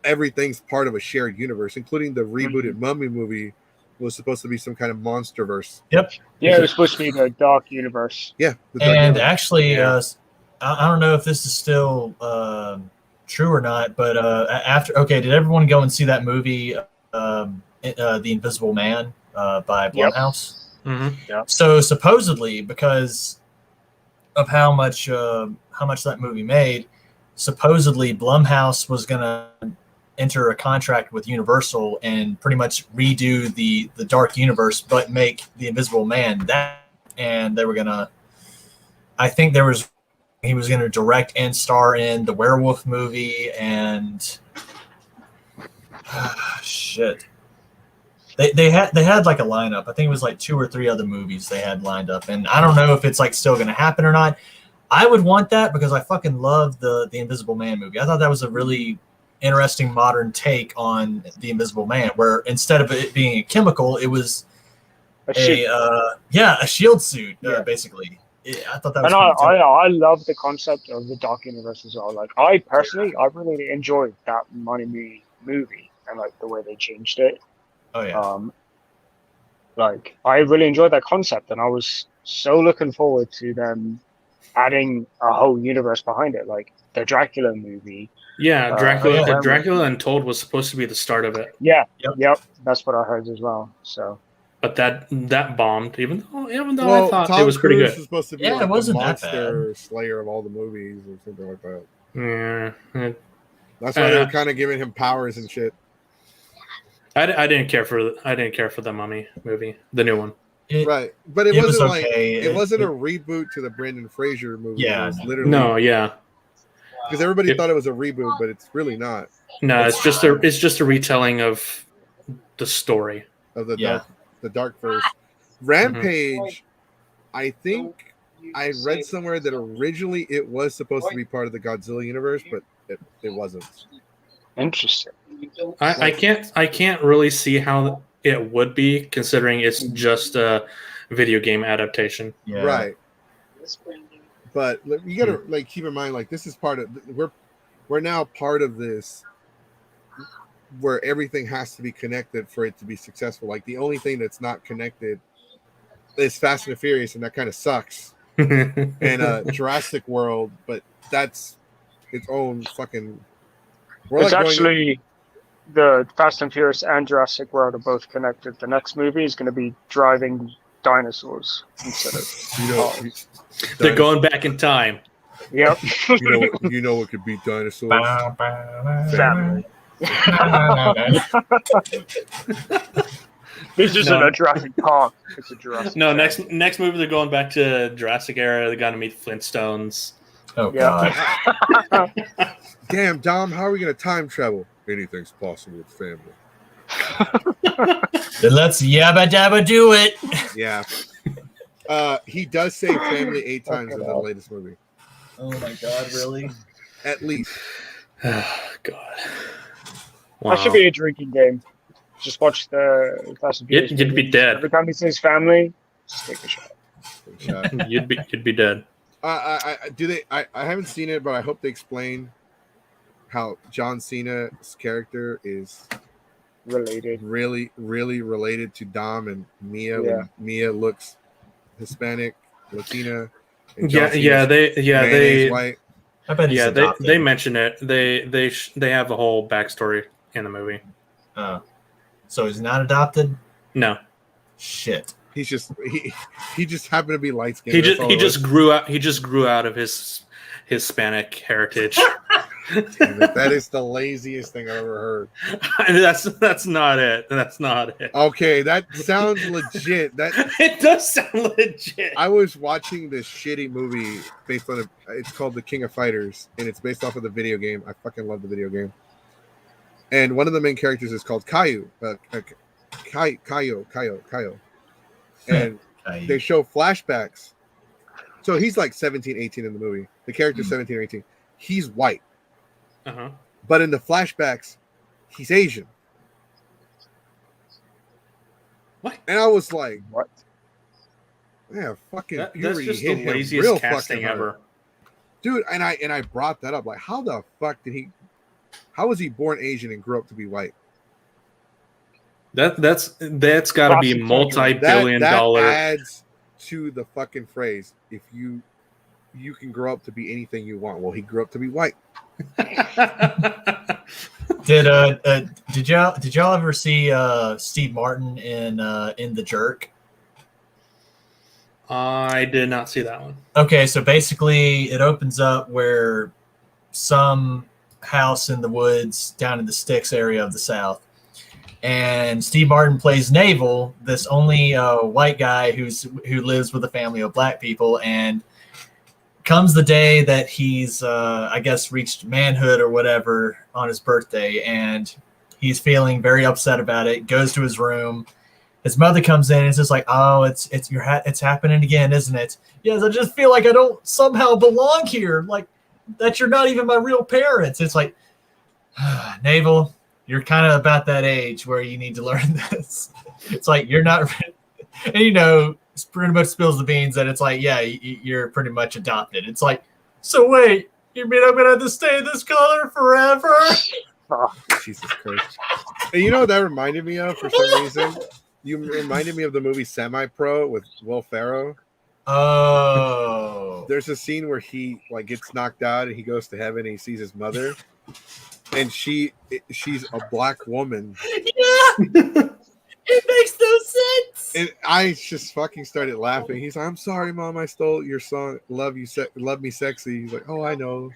everything's part of a shared universe, including the rebooted Mummy movie was supposed to be some kind of monsterverse. Yep. Yeah, it was supposed to be the Dark Universe. Yeah, the Dark And Universe. actually, Yeah. I don't know if this is still true or not, but did everyone go and see that movie, The Invisible Man, by Yep. Blumhouse? Mm-hmm. So supposedly, because of how much that movie made, supposedly Blumhouse was gonna enter a contract with Universal and pretty much redo the Dark Universe, but make the Invisible Man that, and they were gonna. I think he was gonna direct and star in the werewolf movie and shit. They had like a lineup. I think it was like 2 or 3 other movies they had lined up, and I don't know if it's like still going to happen or not. I would want that because I fucking love the Invisible Man movie. I thought that was a really interesting modern take on the Invisible Man, where instead of it being a chemical, it was a shield suit, basically. I thought that was. And I love the concept of the Dark Universe as well. Like I really enjoyed that Money movie and like the way they changed it. Oh yeah. Like I really enjoyed that concept, and I was so looking forward to them adding a whole universe behind it, like the Dracula movie. Yeah, Dracula. yeah. Dracula Untold was supposed to be the start of it, Yeah, Yep. that's what I heard as well. So but that bombed. Even though Well, I thought Tom it was pretty Cruise good. is supposed to be Yeah, like it the wasn't that monster slayer of all the movies or something like that. Yeah, That's why they were kind of giving him powers and shit. I didn't care for the Mummy movie, the new one. Right, but it was wasn't like okay. it wasn't a reboot to the Brendan Fraser movie. Yeah, it was no. literally Yeah. because everybody thought it was a reboot, but it's really not. No, it's just a retelling of the story. Of the dark verse. Rampage, I think I read somewhere that originally it was supposed to be part of the Godzilla universe, but it wasn't. interesting. I can't really see how it would be, considering it's just a video game adaptation. Yeah. Right. But you gotta like keep in mind, like this is part of we're now part of this where everything has to be connected for it to be successful. Like the only thing that's not connected is Fast and the Furious, and that kind of sucks. And Jurassic World, but that's its own fucking. It's actually the Fast and Furious and Jurassic World are both connected. The next movie is going to be driving dinosaurs instead of. They're going back in time. Yep. you know what could beat dinosaurs? Family. This isn't a Jurassic Park. It's a Jurassic. No, next movie they're going back to Jurassic era. They're gonna meet Flintstones. Oh god. Damn, Dom, how are we gonna time travel? Anything's possible with family. Then let's yabba dabba do it. Yeah. He does say family 8 times in the latest movie. Oh my god, really? At least. Oh, God. Wow. That should be a drinking game. Just watch the Fast and Furious. You'd be dead. Every time he says family, just take a shot. You'd be dead. I haven't seen it, but I hope they explain how John Cena's character is Related. really related to Dom and Mia. Yeah. When Mia looks Hispanic, Latina. And They white. I bet he's adopted. they mention it. They have a whole backstory in the movie. Oh. So he's not adopted? No, Shit. He's just he just happened to be light skinned. he just grew out of his Hispanic heritage. Damn it, that is the laziest thing I've ever heard. That's not it. That's not it. Okay, that sounds legit. That It does sound legit. I was watching this shitty movie based on it's called The King of Fighters, and it's based off of the video game. I fucking love the video game. And one of the main characters is called Caillou. Caillou. And they show flashbacks. So he's like 17, 18 in the movie. The character's 17 or 18. He's white. Uh-huh. But in the flashbacks, he's Asian. What? And I was like, What? yeah, fucking That's puberty just hit the him laziest real casting fucking hard. ever. Dude, and I brought that up. Like, how the fuck did he? How was he born Asian and grew up to be white? That's got to be Classic multi-billion that dollar. adds to the fucking phrase. If you can grow up to be anything you want. Well, he grew up to be white. Did y'all ever see Steve Martin in The Jerk? I did not see that one. Okay, so basically it opens up where some house in the woods down in the sticks area of the South, and Steve Martin plays Naval, this only white guy who lives with a family of black people, and comes the day that he's I guess reached manhood or whatever on his birthday, and he's feeling very upset about it. Goes to his room. His mother comes in and it's just like, oh, it's happening again, isn't it? Yes, I just feel like I don't somehow belong here, like that you're not even my real parents. It's like, Naval, you're kind of about that age where you need to learn this. It's like you're not, and pretty much spills the beans that it's like, yeah, you're pretty much adopted. It's like, so wait, you mean I'm gonna have to stay this color forever? Jesus Christ. And you know what that reminded me of for some reason? You reminded me of the movie Semi-Pro with Will Ferrell. Oh. There's a scene where he like gets knocked out and he goes to heaven and he sees his mother, and she's a black woman. Yeah. It makes no sense. And I just fucking started laughing. He's like, "I'm sorry, Mom. I stole your song. Love me sexy." He's like, "Oh, I know."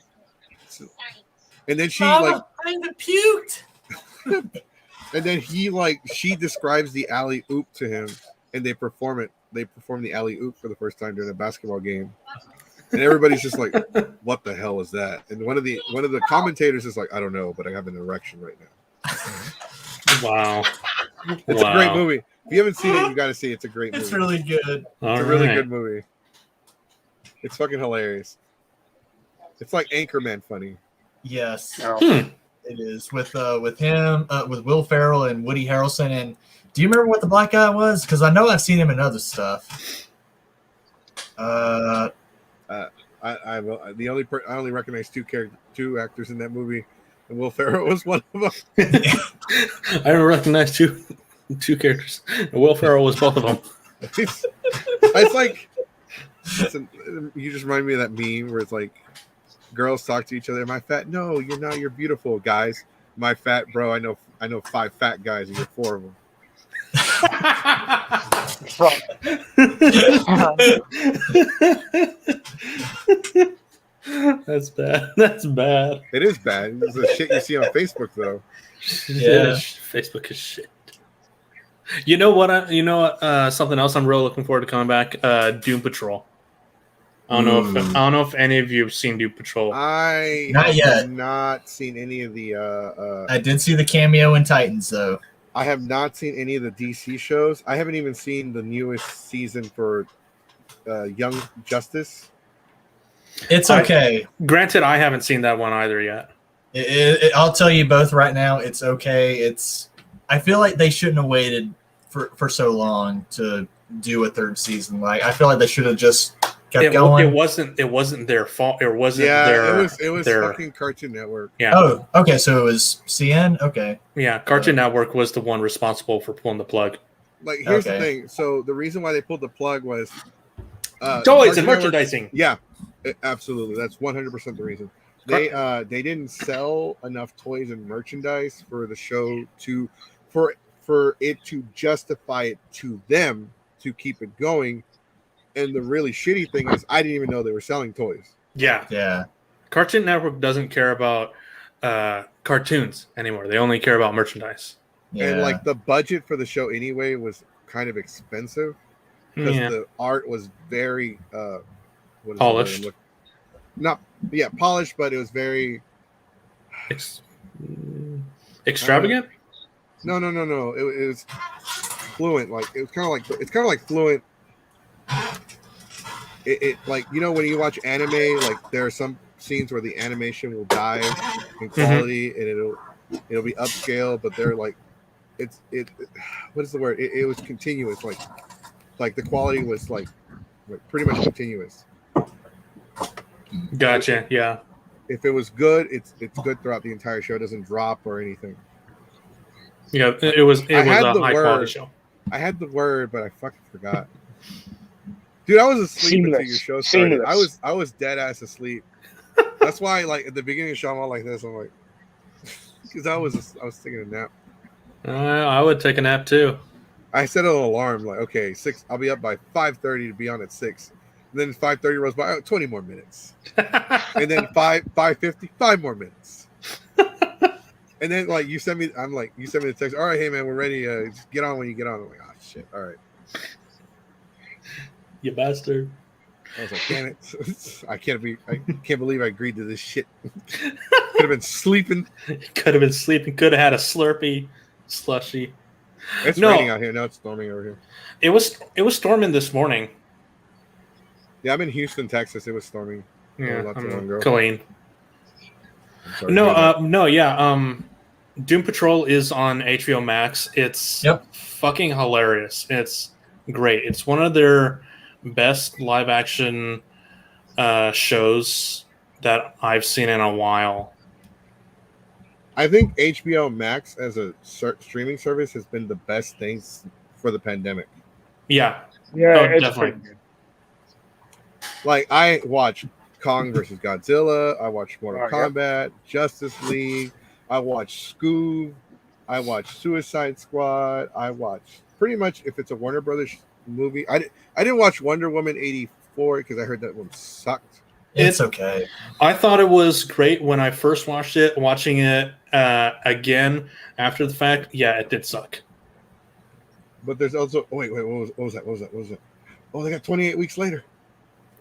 And then she Mama, I'm puked. and then she describes the alley oop to him, and they perform it. They perform the alley oop for the first time during a basketball game, and everybody's just like, "What the hell is that?" And one of the commentators is like, "I don't know, but I have an erection right now." Wow. It's a great movie. If you haven't seen it, you got to see it. It's a great movie. It's really good. It's a really good movie. It's fucking hilarious. It's like Anchorman funny. Yes, No. it is with him, with Will Ferrell and Woody Harrelson. And do you remember what the black guy was? Because I know I've seen him in other stuff. I only recognize two actors in that movie, and Will Ferrell was one of them. I don't recognize two characters. Will Ferrell was both of them. It's like you just remind me of that meme where it's like girls talk to each other. Am I fat? No, you're not. You're beautiful, guys. Am I fat, bro? I know 5 fat guys, and you're 4 of them. That's bad. That's bad. It is bad. It's the shit you see on Facebook, though. Yeah. Facebook is shit. You know what? Something else I'm real looking forward to coming back. Doom Patrol. I don't know if any of you have seen Doom Patrol. I Not yet. have not seen any of the. I did see the cameo in Titans, though. I have not seen any of the DC shows. I haven't even seen the newest season for Young Justice. It's okay. Granted, I haven't seen that one either yet. I'll tell you both right now. It's okay. I feel like they shouldn't have waited for so long to do a 3rd season. Like I feel like they should have just kept going. It wasn't their fault. It wasn't it was their fucking Cartoon Network. Yeah. Oh, okay. So it was CN. Okay. Yeah, Cartoon Network was the one responsible for pulling the plug. Like here's the thing. So the reason why they pulled the plug was Toys Cartoon and merchandising. Yeah, absolutely. That's 100% the reason. They didn't sell enough toys and merchandise for the show for it to justify it to them to keep it going. And the really shitty thing is I didn't even know they were selling toys. Yeah. Yeah. Cartoon Network doesn't care about cartoons anymore. They only care about merchandise. Yeah. And like the budget for the show anyway was kind of expensive because Yeah. the art was very what is Polished. Polished, but it was very Extravagant? no. It was fluent. Like it's kind of like fluent. It like, you know, when you watch anime, like there are some scenes where the animation will die in quality and it'll be upscale, but they're like what is the word? It was continuous, like the quality was like pretty much continuous. Gotcha. Yeah. If it was good, it's good throughout the entire show. It doesn't drop or anything. Yeah, it was a high quality show. I had the word, but I fucking forgot. Dude, I was asleep until your show started. I was dead ass asleep. That's why, like at the beginning of the show, I'm all like this. I'm like, because I was taking a nap. I would take a nap too. I set an alarm like, okay, 6. I'll be up by 5:30 to be on at 6. And then 5:30 rolls by, 20 more minutes. And then 5:50, 5 more minutes. And then like you send me the text. All right, hey man, we're ready. Just get on when you get on. I'm like, oh shit, all right. You bastard. I was like, damn it. I can't believe I agreed to this shit. Could have been sleeping. Could have had a Slurpee slushy. It's raining out here. Now it's storming over here. It was storming this morning. Yeah, I'm in Houston, Texas. It was storming. Yeah, not too long ago. Colleen. Doom Patrol is on HBO Max. It's fucking hilarious. It's great. It's one of their best live action shows that I've seen in a while. I think HBO Max as a streaming service has been the best thing for the pandemic. Yeah. Yeah, it's definitely. pretty good. Like, I watched Kong versus Godzilla. I watched Mortal Kombat, Justice League. I watched Scoob. I watched Suicide Squad. I watched pretty much, if it's a Warner Brothers movie. I didn't watch Wonder Woman 84 because I heard that one sucked. It's okay. I thought it was great when I first watched it. Watching it again after the fact, yeah, it did suck. But there's also wait, what was that? Oh, they got 28 weeks later.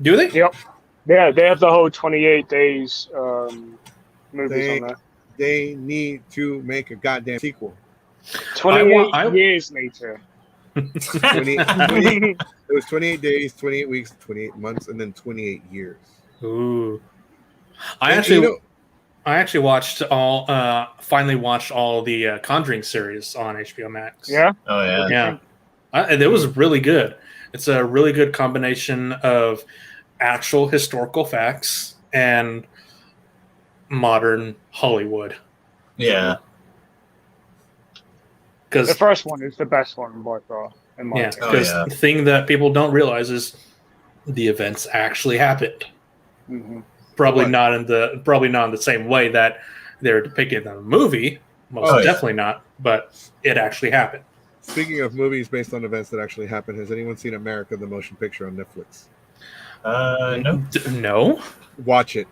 Do they? Yep. Yeah, they have the whole 28 days movies on that. They need to make a goddamn sequel. 28 years later. it was 28 days, 28 weeks, 28 months, and then 28 years. Ooh. I actually watched finally watched all the Conjuring series on HBO Max. Yeah? Oh, yeah. Yeah. It was really good. It's a really good combination of actual historical facts and modern Hollywood. Yeah. Because the first one is the best one by far. The thing that people don't realize is the events actually happened. Mm-hmm. Probably not in the same way that they're depicted in the movie. Most definitely not. But it actually happened. Speaking of movies based on events that actually happened, has anyone seen America the Motion Picture on Netflix? No. No. Watch it.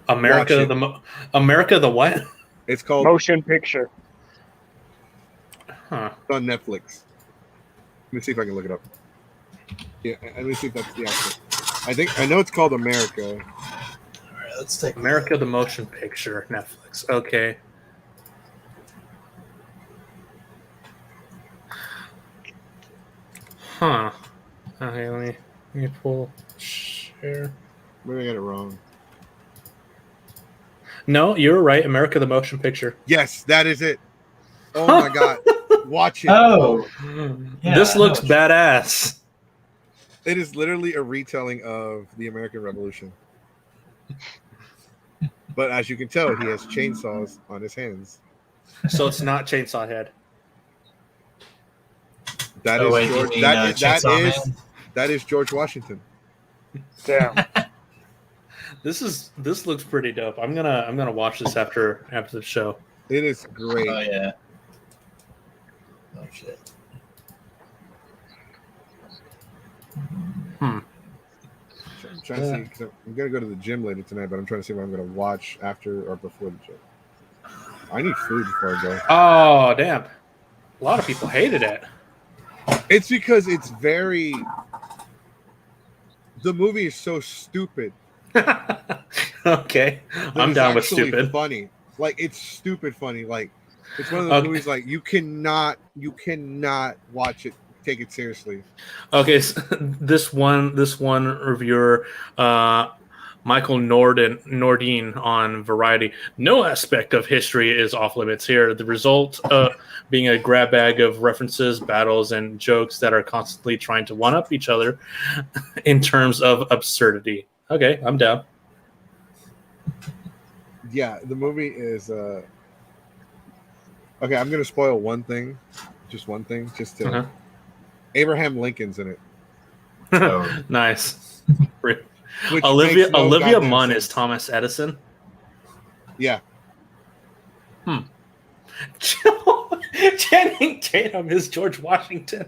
America the what? It's called Motion Picture. Huh. It's on Netflix. Let me see if I can look it up. Yeah, let me see if that's the actual. I know it's called America. All right, let's take America the Motion Picture, Netflix. Okay. Huh. Okay, let me pull share. Maybe I got it wrong. No, you're right. America the Motion Picture. Yes, that is it. Oh my god. Watch it. Oh. Yeah, this looks badass. It is literally a retelling of the American Revolution. But as you can tell, he has chainsaws on his hands. So it's not Chainsaw Head. That is George. That is George Washington. Damn. This looks pretty dope. I'm gonna watch this after the show. It is great. Oh yeah. Oh shit. trying to see, 'cause I'm gonna go to the gym later tonight, but I'm trying to see what I'm gonna watch after or before the gym. I need food before I go. Oh, damn. A lot of people hated it. It's because it's very. The movie is so stupid. Okay. that I'm it's down with actually stupid. Funny, like it's stupid funny. Like it's one of those Okay. movies like you cannot watch it, take it seriously. Okay, so this one reviewer, Michael Nordine on Variety. No aspect of history is off limits here. The result being a grab bag of references, battles, and jokes that are constantly trying to one up each other in terms of absurdity. Okay, I'm down. Yeah, the movie is. Okay, I'm gonna spoil one thing, just to. Uh-huh. Abraham Lincoln's in it. Oh. Nice. Which Olivia makes no Olivia goddamn Munn sense. is Thomas Edison. Yeah, Channing Tatum is George Washington.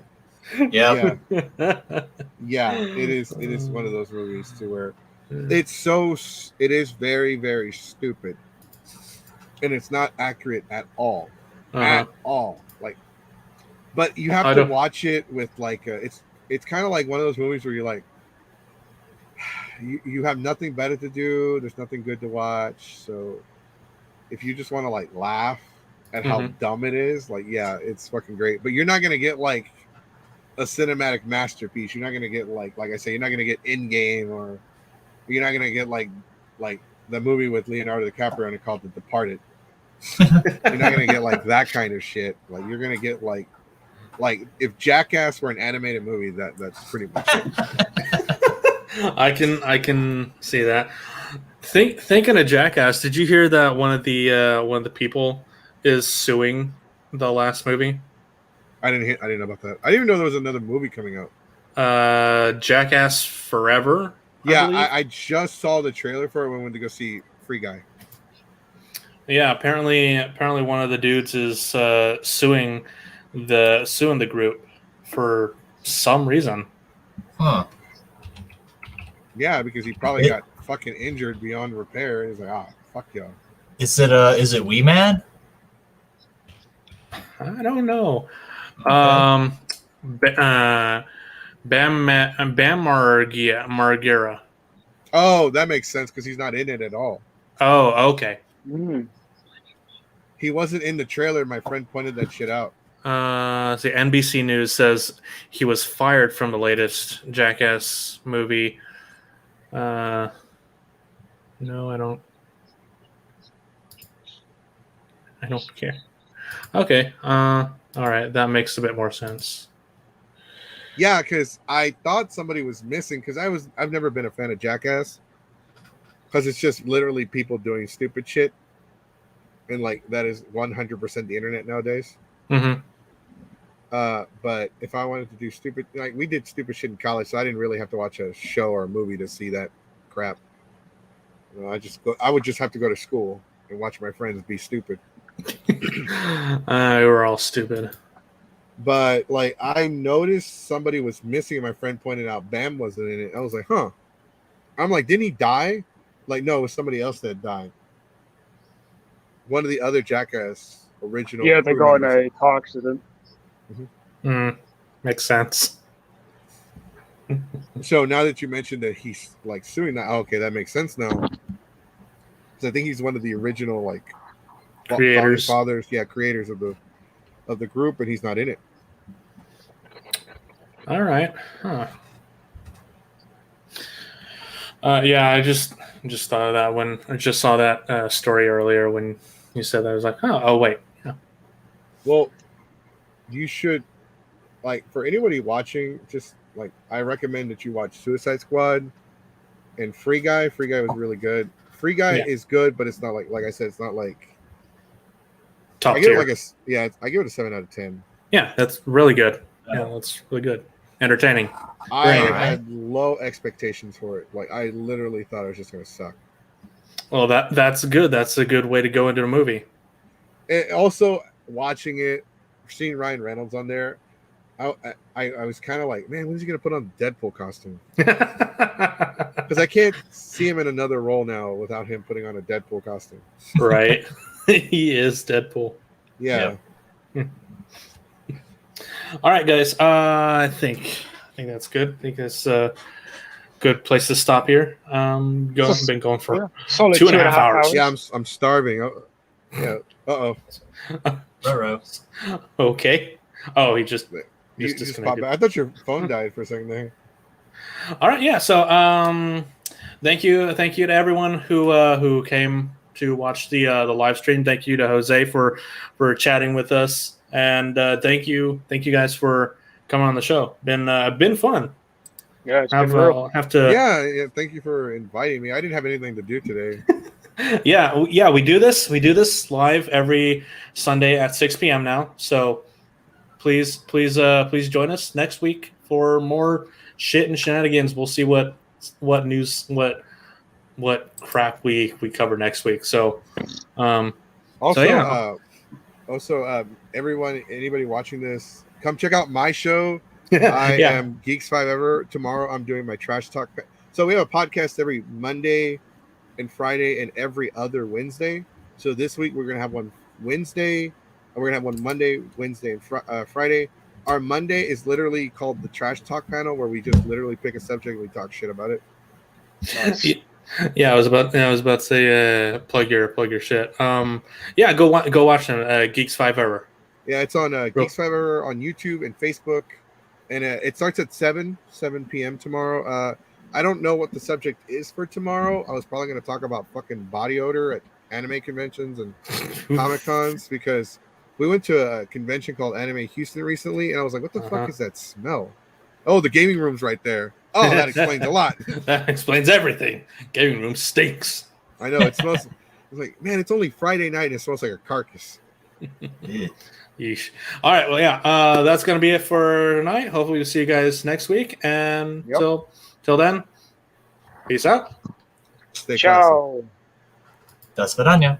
Yeah. yeah. It is one of those movies to where it is very, very stupid, and it's not accurate at all. At all. Like, but you have to watch it with like it's kind of like one of those movies where you're like, you have nothing better to do. There's nothing good to watch. So if you just want to like laugh at how dumb it is, like, yeah, it's fucking great. But you're not gonna get like a cinematic masterpiece. You're not gonna get like I say, you're not gonna get Endgame, or you're not gonna get like the movie with Leonardo DiCaprio in it called The Departed. You're not gonna get like that kind of shit. Like you're gonna get like if Jackass were an animated movie, that's pretty much it. I can see that. Thinking of Jackass, did you hear that one of the people is suing the last movie? I didn't know about that. I didn't even know there was another movie coming out. Jackass Forever. I just saw the trailer for it when we went to go see Free Guy. Yeah, apparently one of the dudes is suing the group for some reason. Huh. Yeah, because he probably got fucking injured beyond repair. He's like, fuck y'all. Is it Wee Man? I don't know. Okay. Bam Margera. Oh, that makes sense because he's not in it at all. Oh, okay. He wasn't in the trailer. My friend pointed that shit out. The NBC News says he was fired from the latest Jackass movie. No, I don't care. Okay. All right. That makes a bit more sense. Yeah, because I thought somebody was missing because I've never been a fan of Jackass because it's just literally people doing stupid shit, and like that is 100% the internet nowadays. Mm-hmm. But if I wanted to do stupid, like we did stupid shit in college, so I didn't really have to watch a show or a movie to see that crap. You know, I would just have to go to school and watch my friends be stupid. We were all stupid. But like I noticed somebody was missing, and my friend pointed out Bam wasn't in it. I was like, huh. I'm like, didn't he die? Like, no, it was somebody else that died. One of the other Jackass original. Yeah, they got in a car accident. Makes sense. So now that you mentioned that he's like suing that, okay, that makes sense now. Because I think he's one of the original like Creators. Creators of the group, and he's not in it. All right. Huh. Yeah, I just thought of that when I just saw that story earlier when you said that. I was like, oh wait. Yeah. Well, you should, like, for anybody watching, just like I recommend that you watch Suicide Squad and Free Guy. Free Guy was really good. Free Guy is good, but it's not like I said, it's not like top I give tier. it I give it a 7 out of 10. Yeah, that's really good. Yeah, that's really good. Entertaining. I Great. had low expectations for it. Like I literally thought it was just gonna suck. Well, that's good. That's a good way to go into a movie. And also watching it, seeing Ryan Reynolds on there, I was kind of like, man, when's he gonna put on the Deadpool costume? Because I can't see him in another role now without him putting on a Deadpool costume. Right. He is Deadpool. Yeah. All right, guys. I think that's good. I think that's a good place to stop here. Been going for Solid 2.5 hours. Yeah, I'm starving. Yeah. Ruh-roh. Okay. Oh, he just You just popped disconnected. back. I thought your phone died for a second there. All right, yeah. So, thank you to everyone who came to watch the live stream. Thank you to Jose for chatting with us, and thank you guys for coming on the show. Been fun. Yeah, it's been real. Have to. Yeah. Thank you for inviting me. I didn't have anything to do today. Yeah. We do this live every Sunday at 6 p.m. now. So please join us next week for more shit and shenanigans. We'll see what news, what crap we cover next week. So, Also, everyone, anybody watching this, come check out my show. I am Geeks 5 Ever. Tomorrow I'm doing my Trash Talk. So we have a podcast every Monday and Friday and every other Wednesday. So this week we're going to have one Wednesday. We're going to have one Monday, Wednesday, and Friday. Our Monday is literally called the Trash Talk panel, where we just literally pick a subject and we talk shit about it. Nice. Yeah, I was about to say plug your shit. Go watch them. Geeks 5 Ever. Yeah, it's on Geeks 5 Ever on YouTube and Facebook, and it starts at 7 p.m. tomorrow. I don't know what the subject is for tomorrow. I was probably going to talk about fucking body odor at anime conventions and Comic Cons, because we went to a convention called Anime Houston recently, and I was like, what the fuck is that smell? Oh, the gaming room's right there. Oh, that explains a lot. That explains everything. Gaming room stinks. I know, it smells. I was like, man, it's only Friday night and it smells like a carcass. Yeesh. All right, well, yeah, that's gonna be it for tonight. Hopefully, we'll see you guys next week. And till then, peace out. Stay classy. Ciao. Das Vidania.